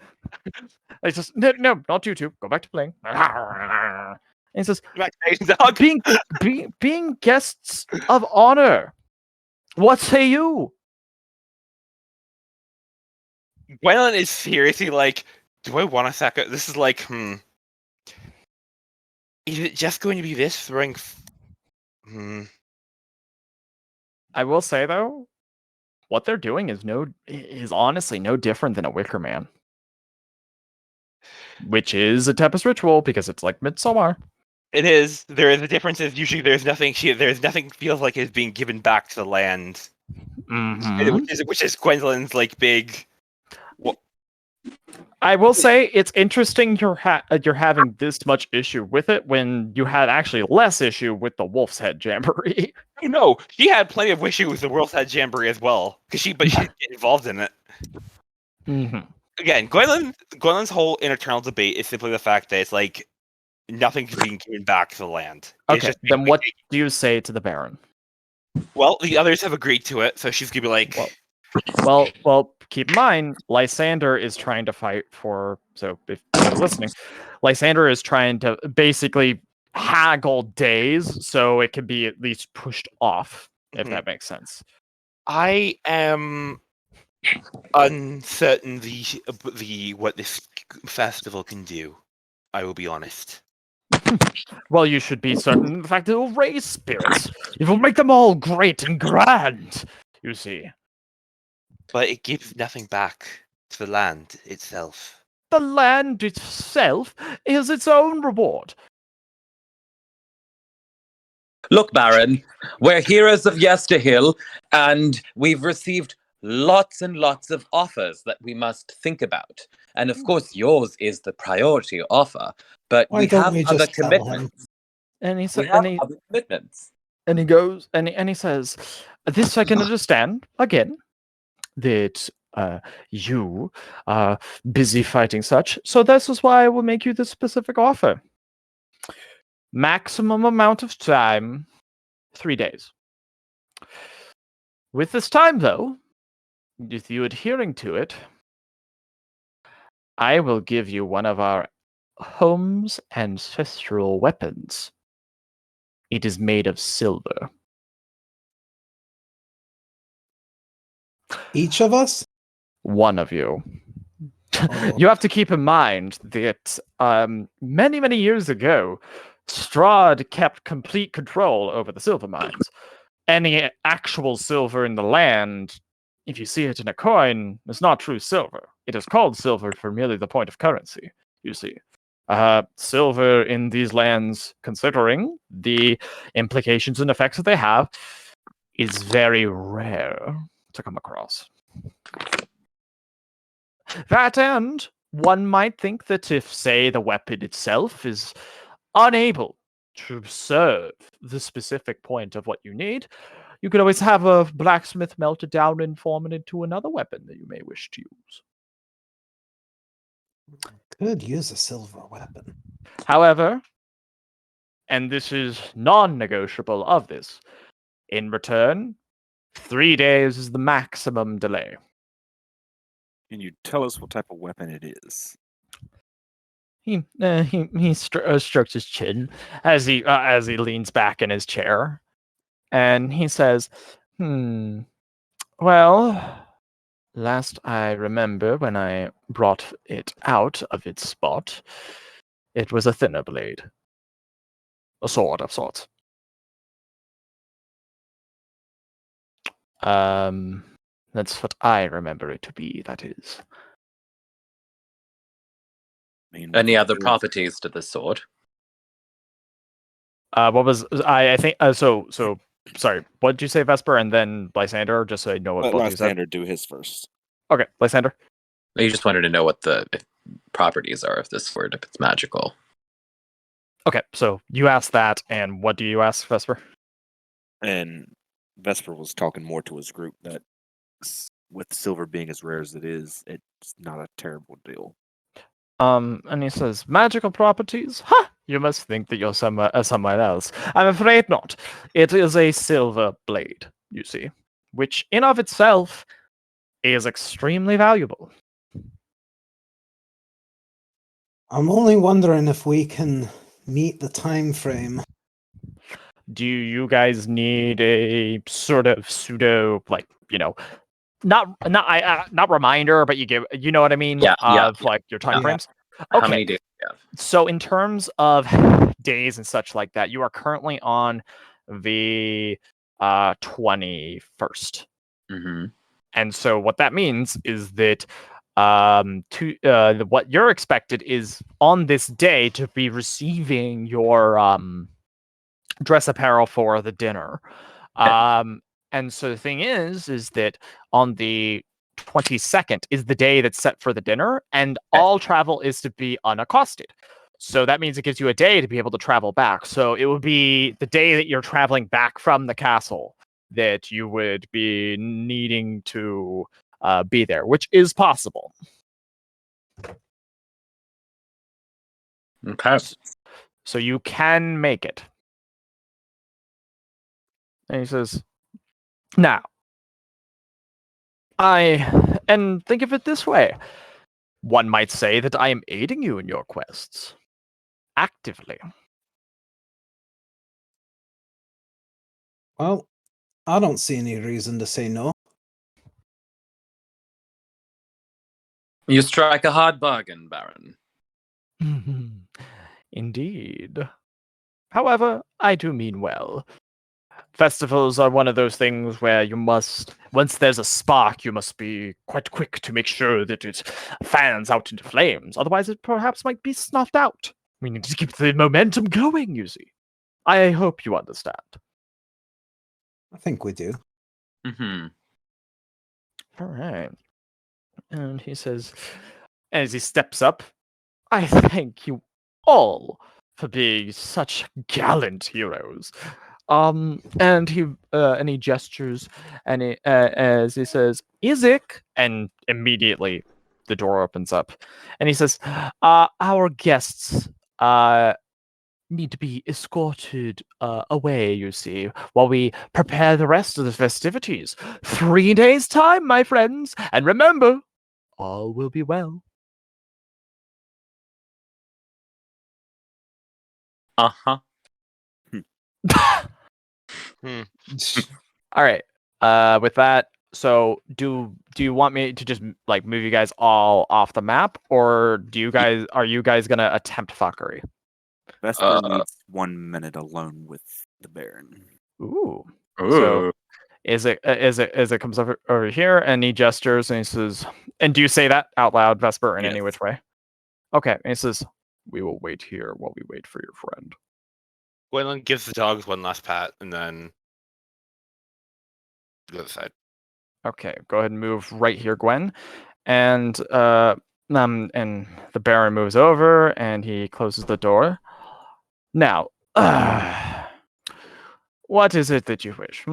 He says, no, not you two. Go back to playing. And he says, dog. being guests of honor. What say you? Gwendolyn is seriously like, do I want to sack it? This is like, is it just going to be this throwing? I will say though, what they're doing is honestly no different than a Wicker Man, which is a Tempest ritual because it's like Midsommar. It is. There is a difference. Is usually there's nothing feels like is being given back to the land, which is Gwendolyn's like big. I will say it's interesting you're having this much issue with it when you had actually less issue with the Wolf's Head Jamboree. No, she had plenty of issues with the World's Head Jamboree as well, she didn't get involved in it. Again, Gwendolyn's whole internal debate is simply the fact that it's like nothing's being given back to the land. Okay, then what do you say to the Baron? Well, the others have agreed to it, so she's gonna be like, well, keep in mind, Lysander is trying to fight for. So if you're listening, Lysander is trying to basically haggle days so it can be at least pushed off, if that makes sense. I am uncertain what this festival can do. I will be honest. Well, you should be certain the fact that it will raise spirits. It will make them all great and grand, you see. But it gives nothing back to the land itself. The land itself is its own reward. Look, Baron, we're heroes of Yesterhill, and we've received lots and lots of offers that we must think about. And of course, yours is the priority offer, but we have other commitments. And he said, other commitments. And he goes, and he says, "This I can understand. Again, that you are busy fighting such. So this is why I will make you this specific offer. Maximum amount of time, 3 days. With this time, though, with you adhering to it, I will give you one of our home's ancestral weapons. It is made of silver." Each of us? One of you. You have to keep in mind that many, many years ago, Strahd kept complete control over the silver mines. Any actual silver in the land, if you see it in a coin, is not true silver. It is called silver for merely the point of currency, you see. Silver in these lands, considering the implications and effects that they have, is very rare to come across. That end, one might think that if, say, the weapon itself is unable to serve the specific point of what you need, you could always have a blacksmith melt it down and form it into another weapon that you may wish to use. Could use a silver weapon. However, and this is non-negotiable of this, in return, 3 days is the maximum delay. Can you tell us what type of weapon it is? He strokes his chin as he leans back in his chair, and he says, "Well, Last I remember, when I brought it out of its spot, it was a thinner blade. A sword of sorts. That's what I remember it to be, that is. I mean, Any other it was- properties to the sword? What was I think so sorry, what did you say, Vesper, and then Lysander, just so I know what Let both you said? Lysander do his first. Okay, Lysander. You just wanted to know what the properties are of this sword, if it's magical. Okay, so you asked that, and what do you ask, Vesper? And Vesper was talking more to his group that with silver being as rare as it is, it's not a terrible deal. And he says, magical properties? Ha! You must think that you're somewhere else. I'm afraid not. It is a silver blade, you see, which in of itself is extremely valuable. I'm only wondering if we can meet the time frame. Do you guys need a sort of pseudo, like, not reminder, but you know what I mean? Yeah, Like your time Yeah. frames? How Okay. many days do you have? So in terms of days and such like that, you are currently on the 21st. Mm-hmm. And so what that means is that what you're expected is on this day to be receiving your dress apparel for the dinner. And so the thing is that on the 22nd is the day that's set for the dinner, and all travel is to be unaccosted. So that means it gives you a day to be able to travel back. So it would be the day that you're traveling back from the castle that you would be needing to be there, which is possible. Okay. So you can make it. And he says, now, and think of it this way. One might say that I am aiding you in your quests. Actively. Well, I don't see any reason to say no. You strike a hard bargain, Baron. Indeed. However, I do mean well. Festivals are one of those things where you must, once there's a spark, you must be quite quick to make sure that it fans out into flames. Otherwise, it perhaps might be snuffed out. We need to keep the momentum going, you see. I hope you understand. I think we do. Mm-hmm. All right. And he says, as he steps up, I thank you all for being such gallant heroes. And he gestures, and as he says, Isaac, and immediately the door opens up, and he says, our guests need to be escorted away, you see, while we prepare the rest of the festivities. 3 days' time, my friends, and remember, all will be well. Uh-huh. All right. With that, so do you want me to just like move you guys all off the map, or are you guys gonna attempt fuckery? Vesper needs 1 minute alone with the Baron. Ooh. Ooh. So is it comes over here, and he gestures and he says, and do you say that out loud, Vesper, in any Yes. which way? Okay. And he says, we will wait here while we wait for your friend. Gwendolyn gives the dogs one last pat, and then the other side. Okay, go ahead and move right here, Gwen. And the Baron moves over and he closes the door. Now, what is it that you wish?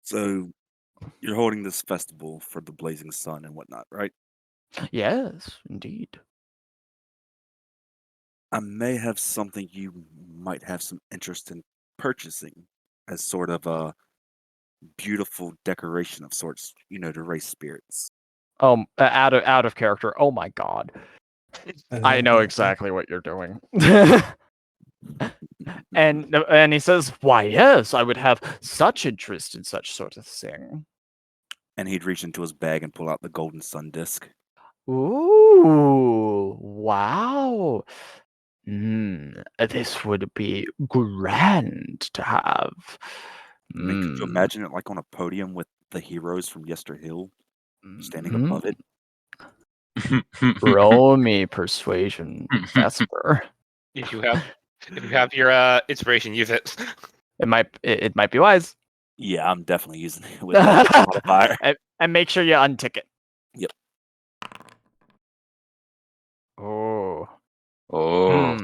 So, you're holding this festival for the blazing sun and whatnot, right? Yes, indeed. I may have something you might have some interest in purchasing as sort of a beautiful decoration of sorts, to raise spirits. Out of character. Oh my god. I know exactly what you're doing. And he says, why yes, I would have such interest in such sort of thing. And he'd reach into his bag and pull out the golden sun disk. Ooh, wow. This would be grand to have. I mean, could you imagine it like on a podium with the heroes from Yesterhill standing above it? Roll me persuasion, Vesper. If you have your inspiration, use it. It might be wise. Yeah, I'm definitely using it with that modifier. And make sure you untick it. Yep. Oh. Oh.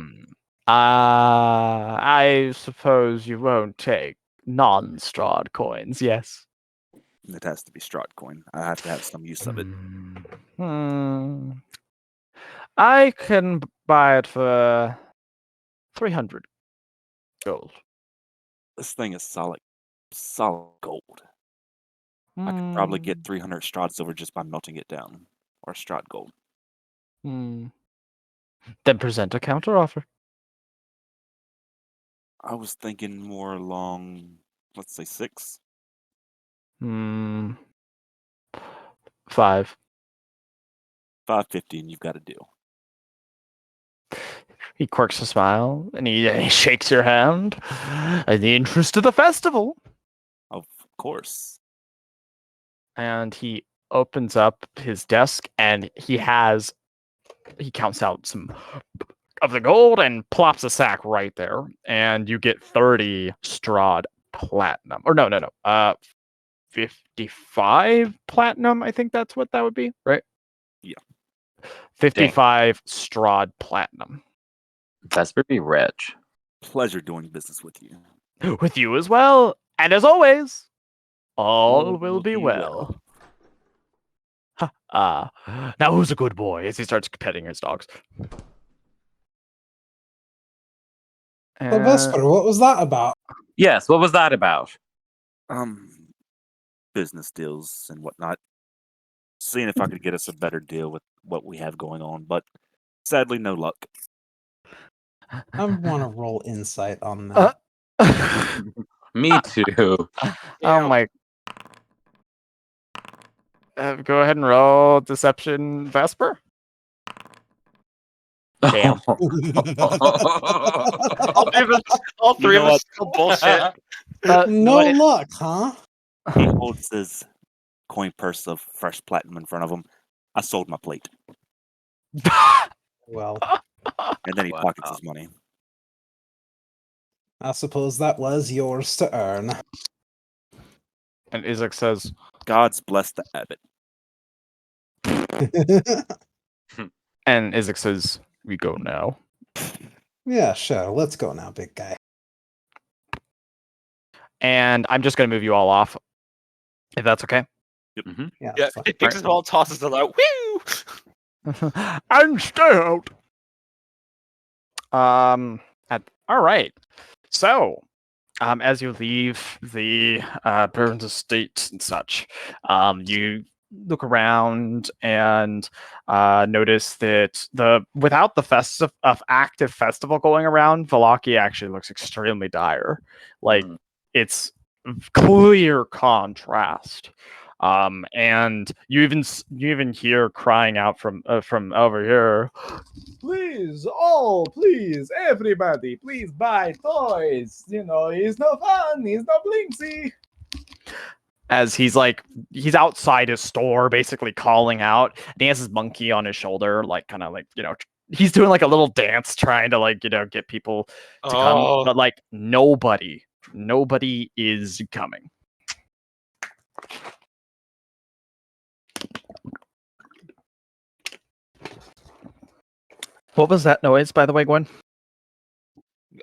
I suppose you won't take non-Strahd coins, yes? It has to be Strahd coin. I have to have some use of it. I can buy it for 300 gold. This thing is solid gold. I could probably get 300 Strahd silver just by melting it down, or Strahd gold. Then present a counter offer. I was thinking more along, let's say 6. 5. 550, and you've got a deal. He quirks a smile and he shakes your hand in the interest of the festival. Of course. And he opens up his desk and he counts out some of the gold and plops a sack right there. And you get 30 Strahd platinum. Or no. 55 platinum. I think that's what that would be, right? Yeah. 55 Strahd platinum. Vesper be rich. Pleasure doing business with you. With you as well. And as always, all will be well. Now who's a good boy? As he starts petting his dogs. So Vesper, what was that about? Yes, what was that about? Business deals and whatnot. Seeing if I could get us a better deal with what we have going on, but sadly, no luck. I want to roll insight on that. Me too. Oh my. Go ahead and roll deception, Vesper. Damn. all three of us still bullshit. No luck, huh? He holds his coin purse of fresh platinum in front of him. I sold my plate. Well, and then he pockets his money. I suppose that was yours to earn. And Isaac says, God's bless the abbot. and Isaac says, we go now. Yeah, sure. Let's go now, big guy. And I'm just going to move you all off, if that's okay. Yep. Mm-hmm. Yeah, Yeah, it picks his ball, tosses it out. Woo! And stay out. All right. So, as you leave the Burns estate and such, you look around and notice that without the active festival going around, Vallaki actually looks extremely dire. Like it's clear contrast. And you even hear crying out from over here. Please, everybody, please buy toys. He's no fun. He's no Blinksy. As he's outside his store, basically calling out. And he has his monkey on his shoulder, he's doing like a little dance, trying to get people to come. But nobody is coming. What was that noise, by the way, Gwen?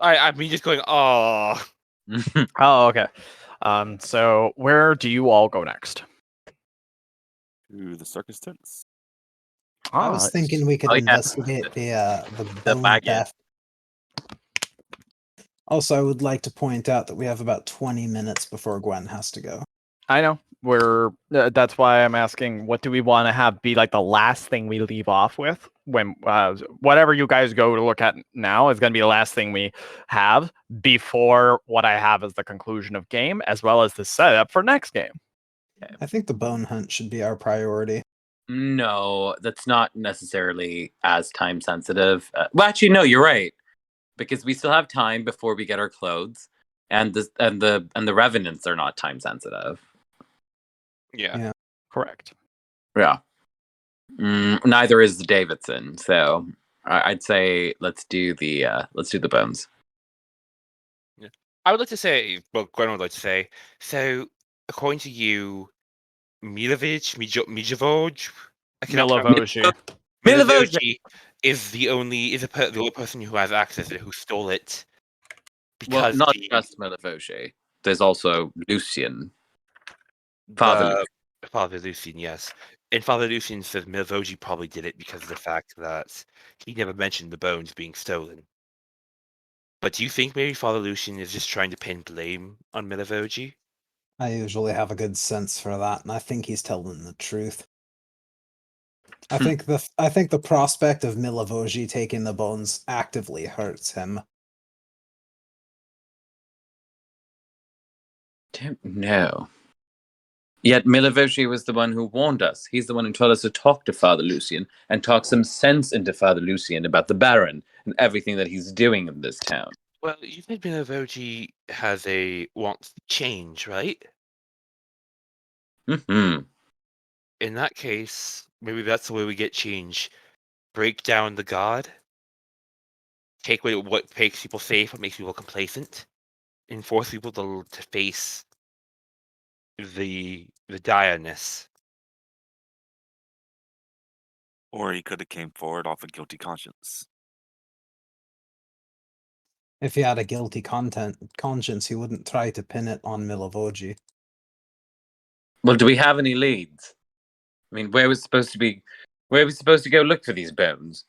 I mean, just going, oh. Oh, okay. So where do you all go next? To the circus tents. I was thinking we could investigate the bone theft. Also, I would like to point out that we have about 20 minutes before Gwen has to go. I know. That's why I'm asking, what do we want to have be like the last thing we leave off with? When whatever you guys go to look at now is going to be the last thing we have before what I have as the conclusion of game, as well as the setup for next game. I think the bone hunt should be our priority. No, that's not necessarily as time sensitive. Well, actually, no, you're right, because we still have time before we get our clothes, and the revenants are not time sensitive. Yeah. Correct. Yeah. Neither is Davidson, so I'd say let's do the bones. I would like to say, well, Gwen would like to say, so according to you, Mijavoj, I cannot pronounce Milavoji. Milavoji. is the only person who has access to it, who stole it. Well, Because not just Milavoji. There's also Lucian. Father Lucien, yes. And Father Lucien says Milavoji probably did it because of the fact that he never mentioned the bones being stolen. But do you think maybe Father Lucien is just trying to pin blame on Milavoji? I usually have a good sense for that, and I think he's telling the truth. I think the prospect of Milavoji taking the bones actively hurts him. Don't know. Yet Milavoji was the one who warned us. He's the one who told us to talk to Father Lucien and talk some sense into Father Lucien about the Baron and everything that he's doing in this town. Well, you said Milavoji wants to change, right? Mm-hmm. In that case, maybe that's the way we get change. Break down the god. Take away what makes people safe, what makes people complacent, and force people to face the direness. Or he could have came forward off a guilty conscience. If he had a guilty conscience, he wouldn't try to pin it on Milavoji. Well, do we have any leads? I mean, where are we supposed to go look for these bones?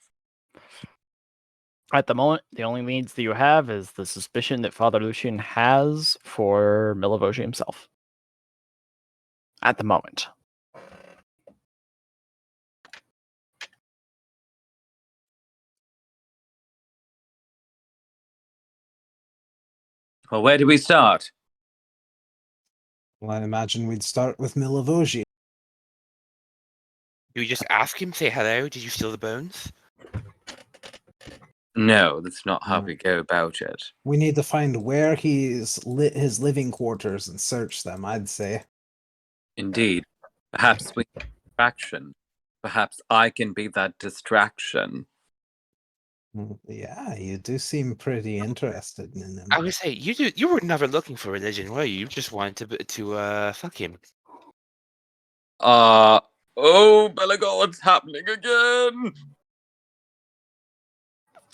At the moment, the only leads that you have is the suspicion that Father Lucien has for Milavoji himself. At the moment. Well, where do we start? Well, I imagine we'd start with Milavoji. Do we just ask him, say hello, did you steal the bones? No, that's not how we go about it. We need to find where he's his living quarters and search them, I'd say. Indeed. Perhaps we need distraction. Perhaps I can be that distraction. Yeah, you do seem pretty interested in him. I would say you were never looking for religion, were you? You just wanted to fuck him. Oh, Belegor, what's happening again?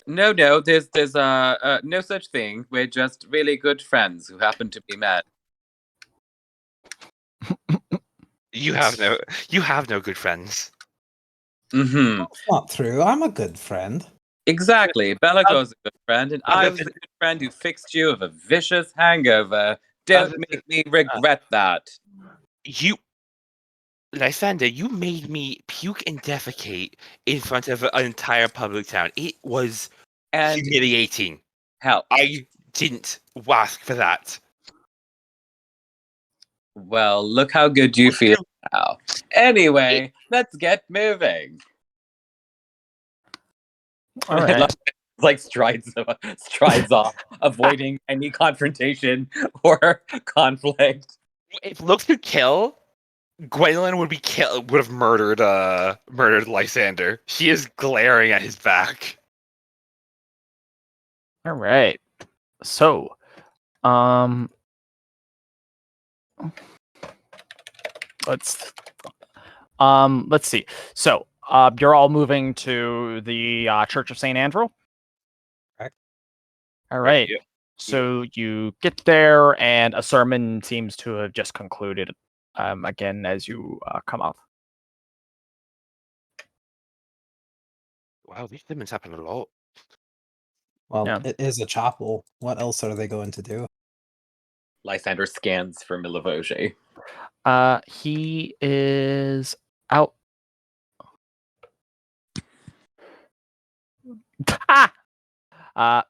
No, there's no such thing. We're just really good friends who happen to be mad. You have no good friends. Mm-hmm. That's not true. I'm a good friend. Exactly. Belegor's a good friend, and I was the good friend who fixed you of a vicious hangover. Don't make me regret that. Lysander, you made me puke and defecate in front of an entire public town. It was humiliating. Hell, I didn't ask for that. Well, look how good you feel now. Anyway, let's get moving. All right. Like strides off, avoiding any confrontation or conflict. If looks could kill, Gwendolyn would have murdered Lysander. She is glaring at his back. All right. So, let's see. So, you're all moving to the Church of St. Andral? Correct. All right. Yeah. So you get there, and a sermon seems to have just concluded again as you come up. Wow, these sermons happen a lot. Well, Yeah. it is a chapel. What else are they going to do? Lysander scans for Milavoji. He is out.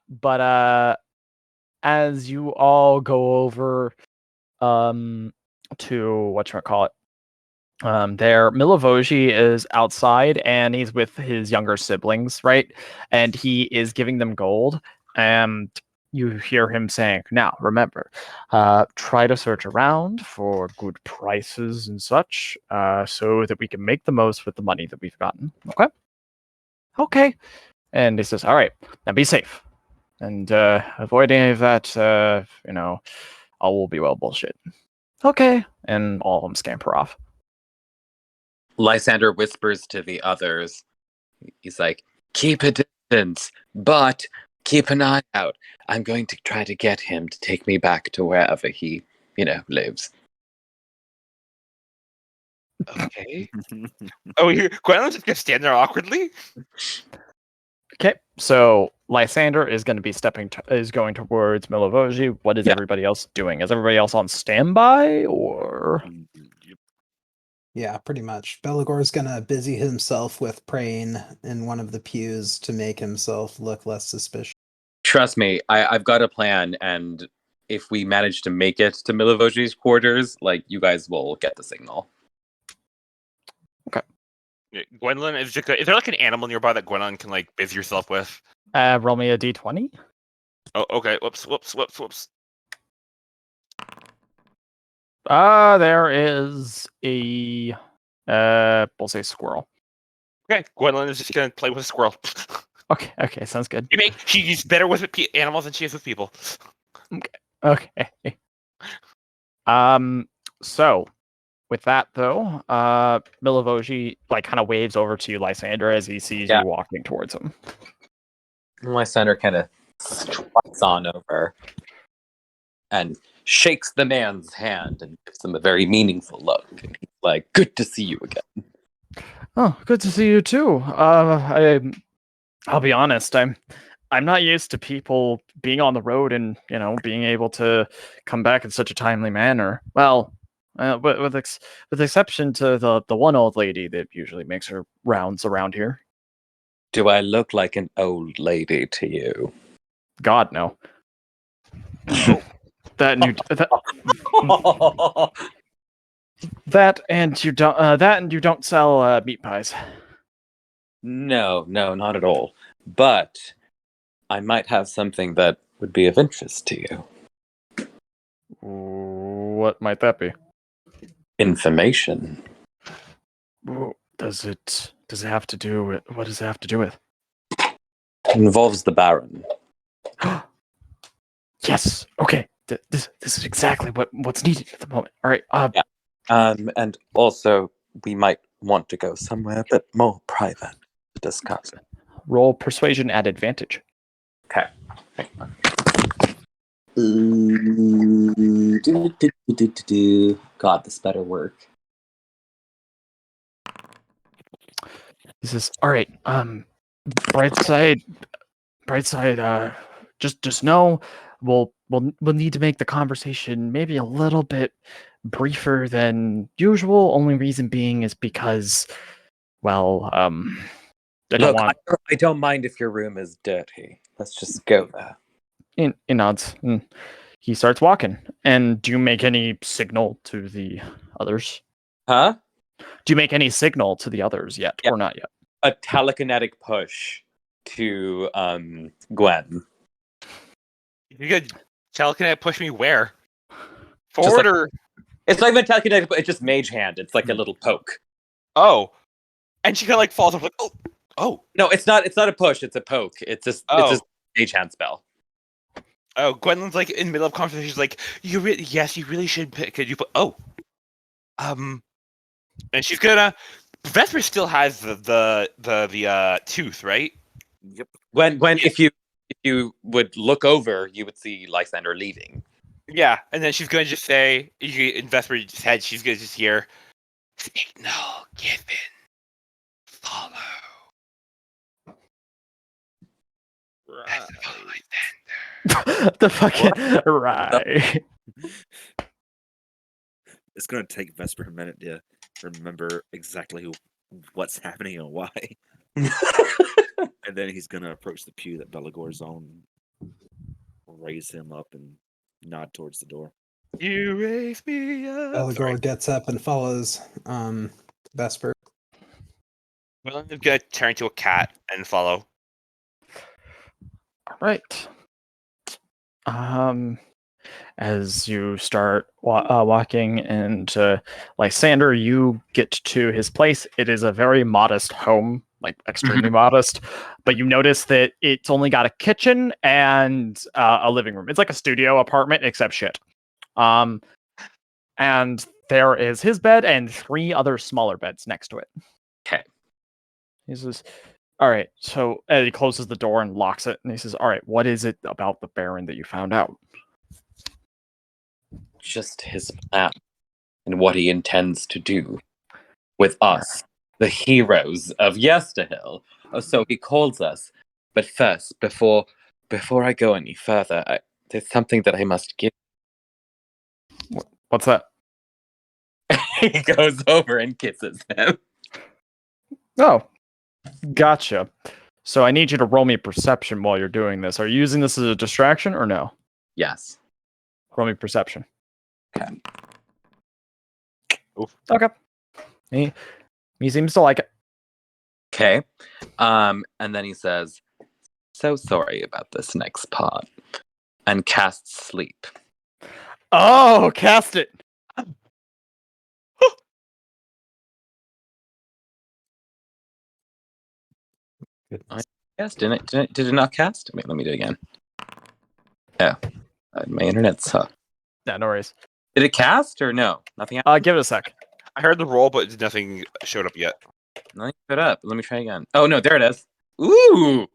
But as you all go over to whatchamacallit, There, Milivoji is outside, and he's with his younger siblings, right? And he is giving them gold, and you hear him saying, "Now, remember, try to search around for good prices and such, so that we can make the most with the money that we've gotten." Okay? Okay. And he says, "All right, now be safe, and avoid any of that, all will be well bullshit." Okay. And all of them scamper off. Lysander whispers to the others. He's like, keep a distance, but keep an eye out. I'm going to try to get him to take me back to wherever he, lives. Okay. Oh, Gwendolyn's just gonna stand there awkwardly. Okay, so Lysander is going to be is going towards Milivoji. What is Yeah. everybody else doing? Is everybody else on standby, or? Yep. Yeah, pretty much. Belegor's gonna busy himself with praying in one of the pews to make himself look less suspicious. Trust me, I've got a plan, and if we manage to make it to Milivoji's quarters, you guys will get the signal. Yeah, Gwendolyn is just. Is there an animal nearby that Gwendolyn can busy herself with? Roll me a d20. Oh, okay. Whoops. There is a we'll say squirrel. Okay, Gwendolyn is just gonna play with a squirrel. Okay, sounds good. She's better with animals than she is with people. Okay. So with that though, Milivoji kind of waves over to you, Lysander, as he sees you walking towards him. Lysander kind of struts on over and shakes the man's hand and gives him a very meaningful look. And he's like, good to see you again. Oh, good to see you too. I'll be honest, I'm not used to people being on the road and, being able to come back in such a timely manner. Well, with exception to the one old lady that usually makes her rounds around here. Do I look like an old lady to you? God, no. That and you that and you don't sell meat pies. No, not at all. But I might have something that would be of interest to you. What might that be? Information. Does it have to do with what does it have to do with? It involves the Baron. Yes. Okay. This is exactly what's needed at the moment. All right. Yeah. And also we might want to go somewhere a bit more private to discuss. Roll persuasion at advantage. Okay. God, this better work. He says, "All right. Bright side. Just know we'll need to make the conversation maybe a little bit briefer than usual. Only reason being is because, I don't mind if your room is dirty. Let's just go there." In nods. He starts walking. And do you make any signal to the others? Huh? Do you make any signal to the others yet, or not yet? A telekinetic push to Gwen. You could telekinetic push me where? Forward or? It's not even telekinetic, but it's just mage hand. It's like a little poke. Oh, and she kind of falls off oh. No, it's not a push. It's a poke. It's just mage hand spell. Oh, Gwendolyn's in the middle of conversation. She's like, you really should pick. Could you put? And she's gonna. Vesper still has the tooth, right? Yep. When if you would look over, you would see Lysander leaving. Yeah, and then she's gonna just say, in Vesper's head, she's gonna just hear, "Signal given, follow." The fucking right. It's gonna take Vesper a minute to remember exactly what's happening and why. And then he's gonna approach the pew that Belegor's on, raise him up, and nod towards the door. You raise me up. Belegor gets up and follows Vesper. Well, I'm gonna turn to a cat and follow. All right. As you start walking, and Lysander, you get to his place. It is a very modest home, like extremely modest, but you notice that it's only got a kitchen and a living room. It's like a studio apartment, except shit. And there is his bed and 3 other smaller beds next to it. Okay. He says, all right, so he closes the door and locks it, and he says, all right, what is it about the Baron that you found out? Just his plan and what he intends to do with us, the heroes of Yesterhill, or so he calls us. But first, before I go any further, there's something that I must give. What's that? He goes over and kisses him. Oh, gotcha. So I need you to roll me perception while you're doing this. Are you using this as a distraction or no? Yes. Roll me perception. Okay. Oof. Okay. He seems to like it. Okay. And then he says, so sorry about this next part. And casts sleep. Oh, cast it. Yes, did it not cast? Wait, let me do it again. Yeah. My internet sucks. Yeah, no worries. Did it cast or no? Nothing happened? Give it a sec. I heard the roll, but nothing showed up yet. Nothing showed up. Let me try again. Oh no, there it is. Ooh!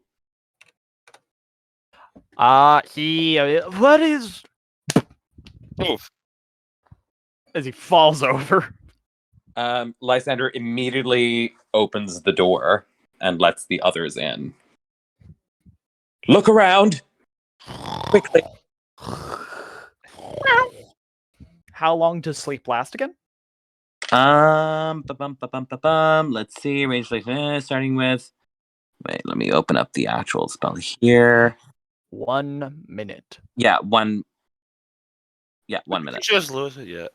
What is... Oof. As he falls over. Lysander immediately opens the door and lets the others in. Look around! Quickly! How long does sleep last again? Let's see. Range starting with. Wait, let me open up the actual spell here. 1 minute. Yeah, 1 minute. She was lose it yet.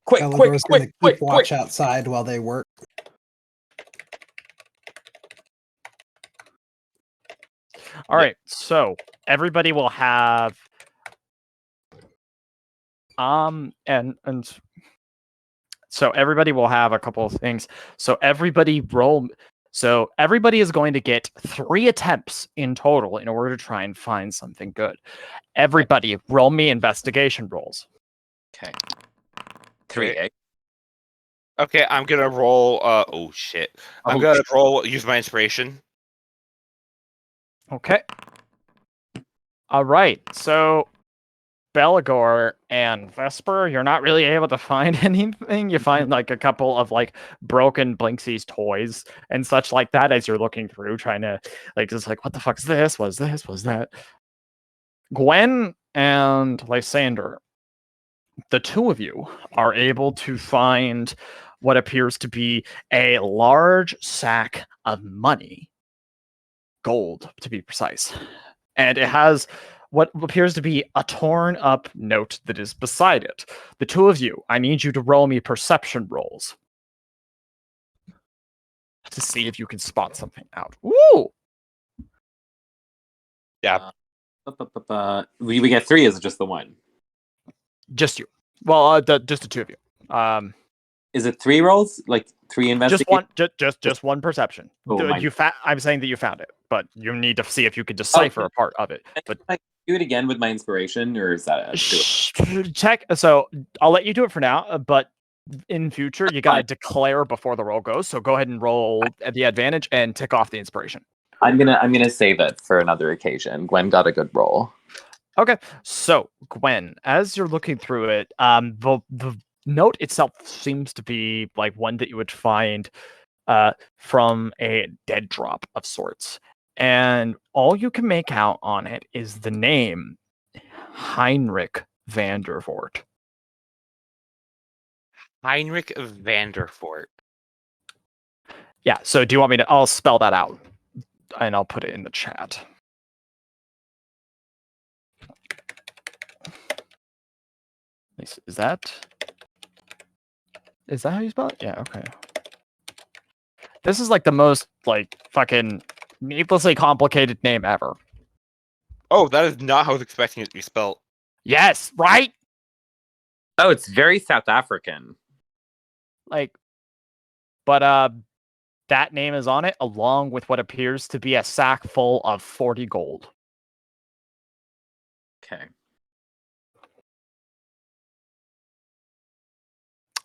Quick! Belegor's gonna keep watch outside while they work. All right, so everybody will have so everybody will have a couple of things. So everybody is going to get 3 attempts in total in order to try and find something good. Everybody roll me investigation rolls. Okay. 3, eh? Okay, I'm gonna roll. Oh shit! I'm gonna roll. Use my inspiration. Okay. All right. So Belegor and Vesper, you're not really able to find anything. You find like a couple of like broken Blinksy's toys and such like that as you're looking through, trying to like just like, what the fuck's this? Was this? Was that? Gwen and Lysander, the 2 of you are able to find what appears to be a large sack of money, gold to be precise, and it has what appears to be a torn up note that is beside it. The 2 of you, I need you to roll me perception rolls to see if you can spot something out. Woo! Yeah. We get 3. Is it just the 1? Just you. Well, just the 2 of you. Is it 3 rolls? Like 3 investigations? Just one perception. Oh, I'm saying that you found it, but you need to see if you can decipher a part of it. But Can I do it again with my inspiration, or is that check? So I'll let you do it for now, but in future you gotta declare before the roll goes. So go ahead and roll at the advantage and tick off the inspiration. I'm gonna save it for another occasion. Gwen got a good roll. Okay, so Gwen, as you're looking through it, the note itself seems to be like one that you would find from a dead drop of sorts, and all you can make out on it is the name Heinrich Vandervoort. Heinrich Vandervoort. Yeah, so do you want me to... I'll spell that out, and I'll put it in the chat. Is that how you spell it? Yeah, okay. This is like the most like fucking needlessly complicated name ever. Oh, that is not how I was expecting it to be spelled. Yes, right? Oh, it's very South African. Like, but that name is on it along with what appears to be a sack full of 40 gold. Okay.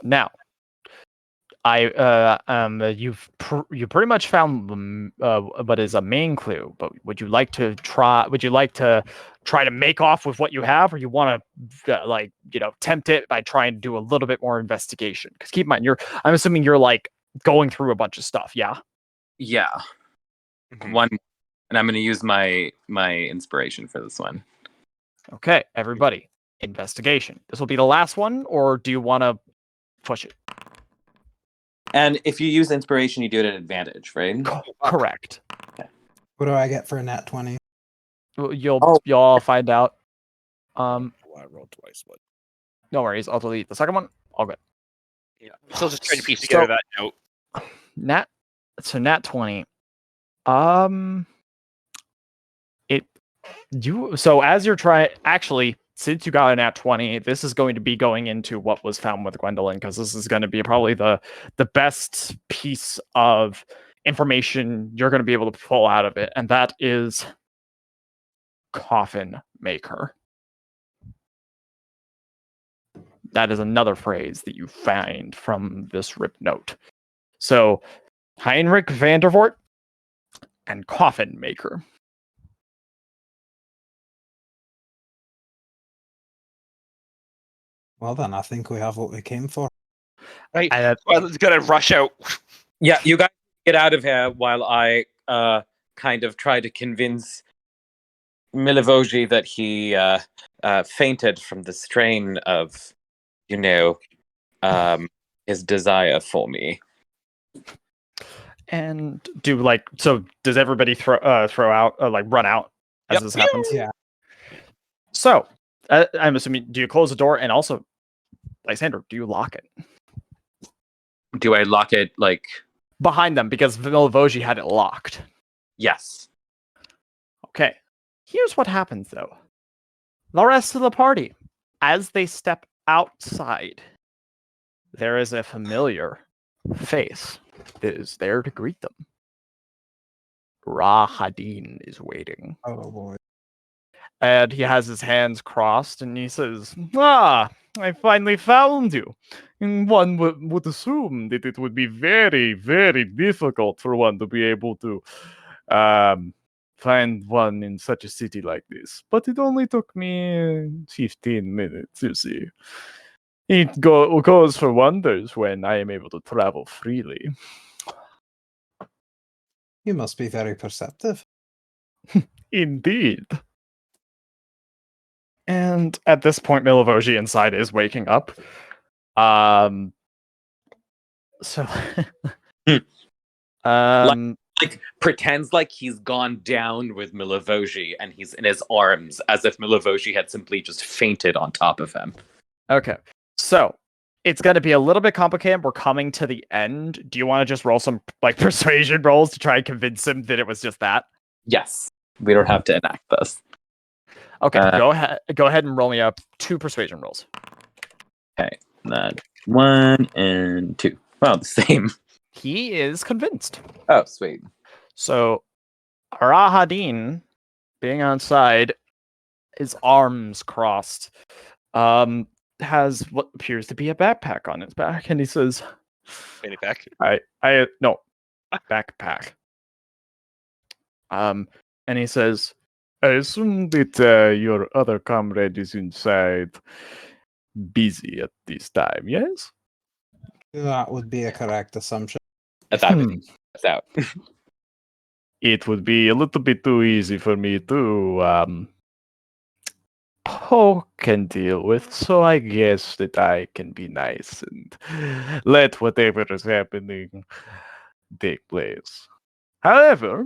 Now, you pretty much found what is a main clue, but would you like to try to make off with what you have, or you want to tempt it by trying to do a little bit more investigation? Because keep in mind, I'm assuming you're like going through a bunch of stuff, yeah? Yeah. Mhm. One, and I'm going to use my inspiration for this one. Okay, everybody, investigation. This will be the last one, or do you want to push it? And if you use inspiration, you do it at advantage, right? Correct. What do I get for a nat 20? You'll all find out. I rolled twice. What? No worries. I'll delete the second one. All good. Yeah, I'm still just trying to piece together that note. Nat 20. As you're trying, actually, since you got a nat 20, this is going to be going into what was found with Gwendolyn, because this is going to be probably the best piece of information you're going to be able to pull out of it, and that is coffin maker. That is another phrase that you find from this rip note. So, Heinrich van der Voort and coffin maker. Well then, I think we have what we came for. Right, well, it's gonna rush out. Yeah, you guys get out of here while I kind of try to convince Milivoji that he fainted from the strain of, his desire for me. And does everybody throw out, run out as this happens? Yeah. So, I'm assuming, do you close the door, and also, Lysander, do you lock it? Do I lock it, behind them, because Milivoji had it locked. Yes. Okay. Here's what happens, though. The rest of the party, as they step outside, there is a familiar face that is there to greet them. Rahadin is waiting. Oh boy. And he has his hands crossed, and he says, "Ah, I finally found you. And one would assume that it would be very, very difficult for one to be able to find one in such a city like this. But it only took me 15 minutes, you see. It goes for wonders when I am able to travel freely." You must be very perceptive. Indeed. And at this point, Milivoji inside is waking up. So, pretends like he's gone down with Milivoji and he's in his arms, as if Milivoji had simply just fainted on top of him. Okay, so it's going to be a little bit complicated. We're coming to the end. Do you want to just roll some persuasion rolls to try and convince him that it was just that? Yes, we don't have to enact this. Okay, go ahead and roll me up 2 persuasion rolls. Okay, that 1 and 2. Wow, the same. He is convinced. Oh, sweet. So, Rahadin, being outside, his arms crossed, has what appears to be a backpack on his back, and he says, Fanny pack? Backpack. And he says, "I assume that your other comrade is inside, busy at this time, yes?" That would be a correct assumption. That's out. It would be a little bit too easy for me to poke and deal with, so I guess that I can be nice and let whatever is happening take place. However,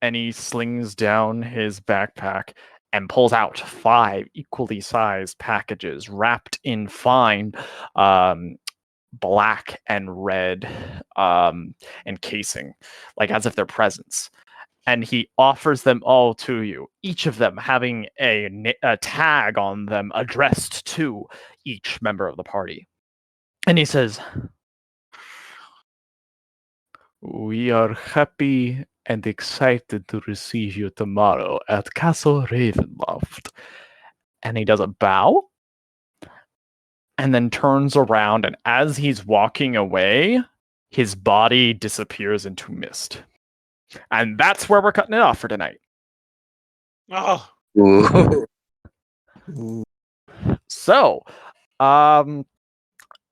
and he slings down his backpack, and pulls out 5 equally sized packages wrapped in fine black and red encasing, like as if they're presents. And he offers them all to you, each of them having a tag on them addressed to each member of the party. And he says, "We are happy and excited to receive you tomorrow at Castle Ravenloft." And he does a bow and then turns around, and as he's walking away, his body disappears into mist. And that's where we're cutting it off for tonight. Oh, Ooh. So,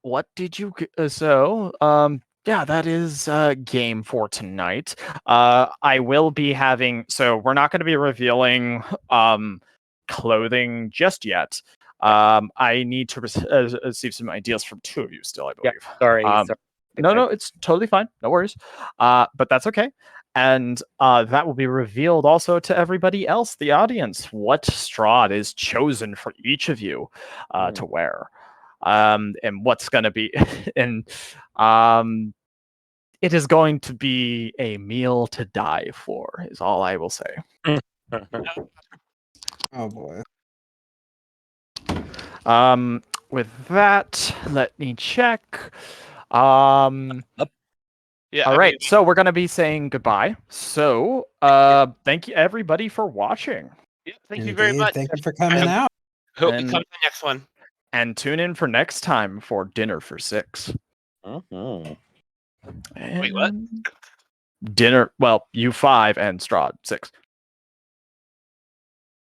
what did you yeah, that is game for tonight. I will be having, so we're not going to be revealing clothing just yet. I need to receive some ideas from 2 of you still, I believe. Yeah, sorry. No, it's totally fine. No worries. But that's okay. And that will be revealed also to everybody else, the audience, what Strahd is chosen for each of you to wear. And what's going to be, and it is going to be a meal to die for, is all I will say. Oh boy. With that, let me check. yeah. All right, so we're going to be saying goodbye. So, thank you everybody for watching. Yeah, thank you very Indeed. much. Thank you for coming out. Hope you And- come to the next one. And tune in for next time for Dinner for 6. Mhm. Wait, what? Dinner, well, you 5 and Strahd 6.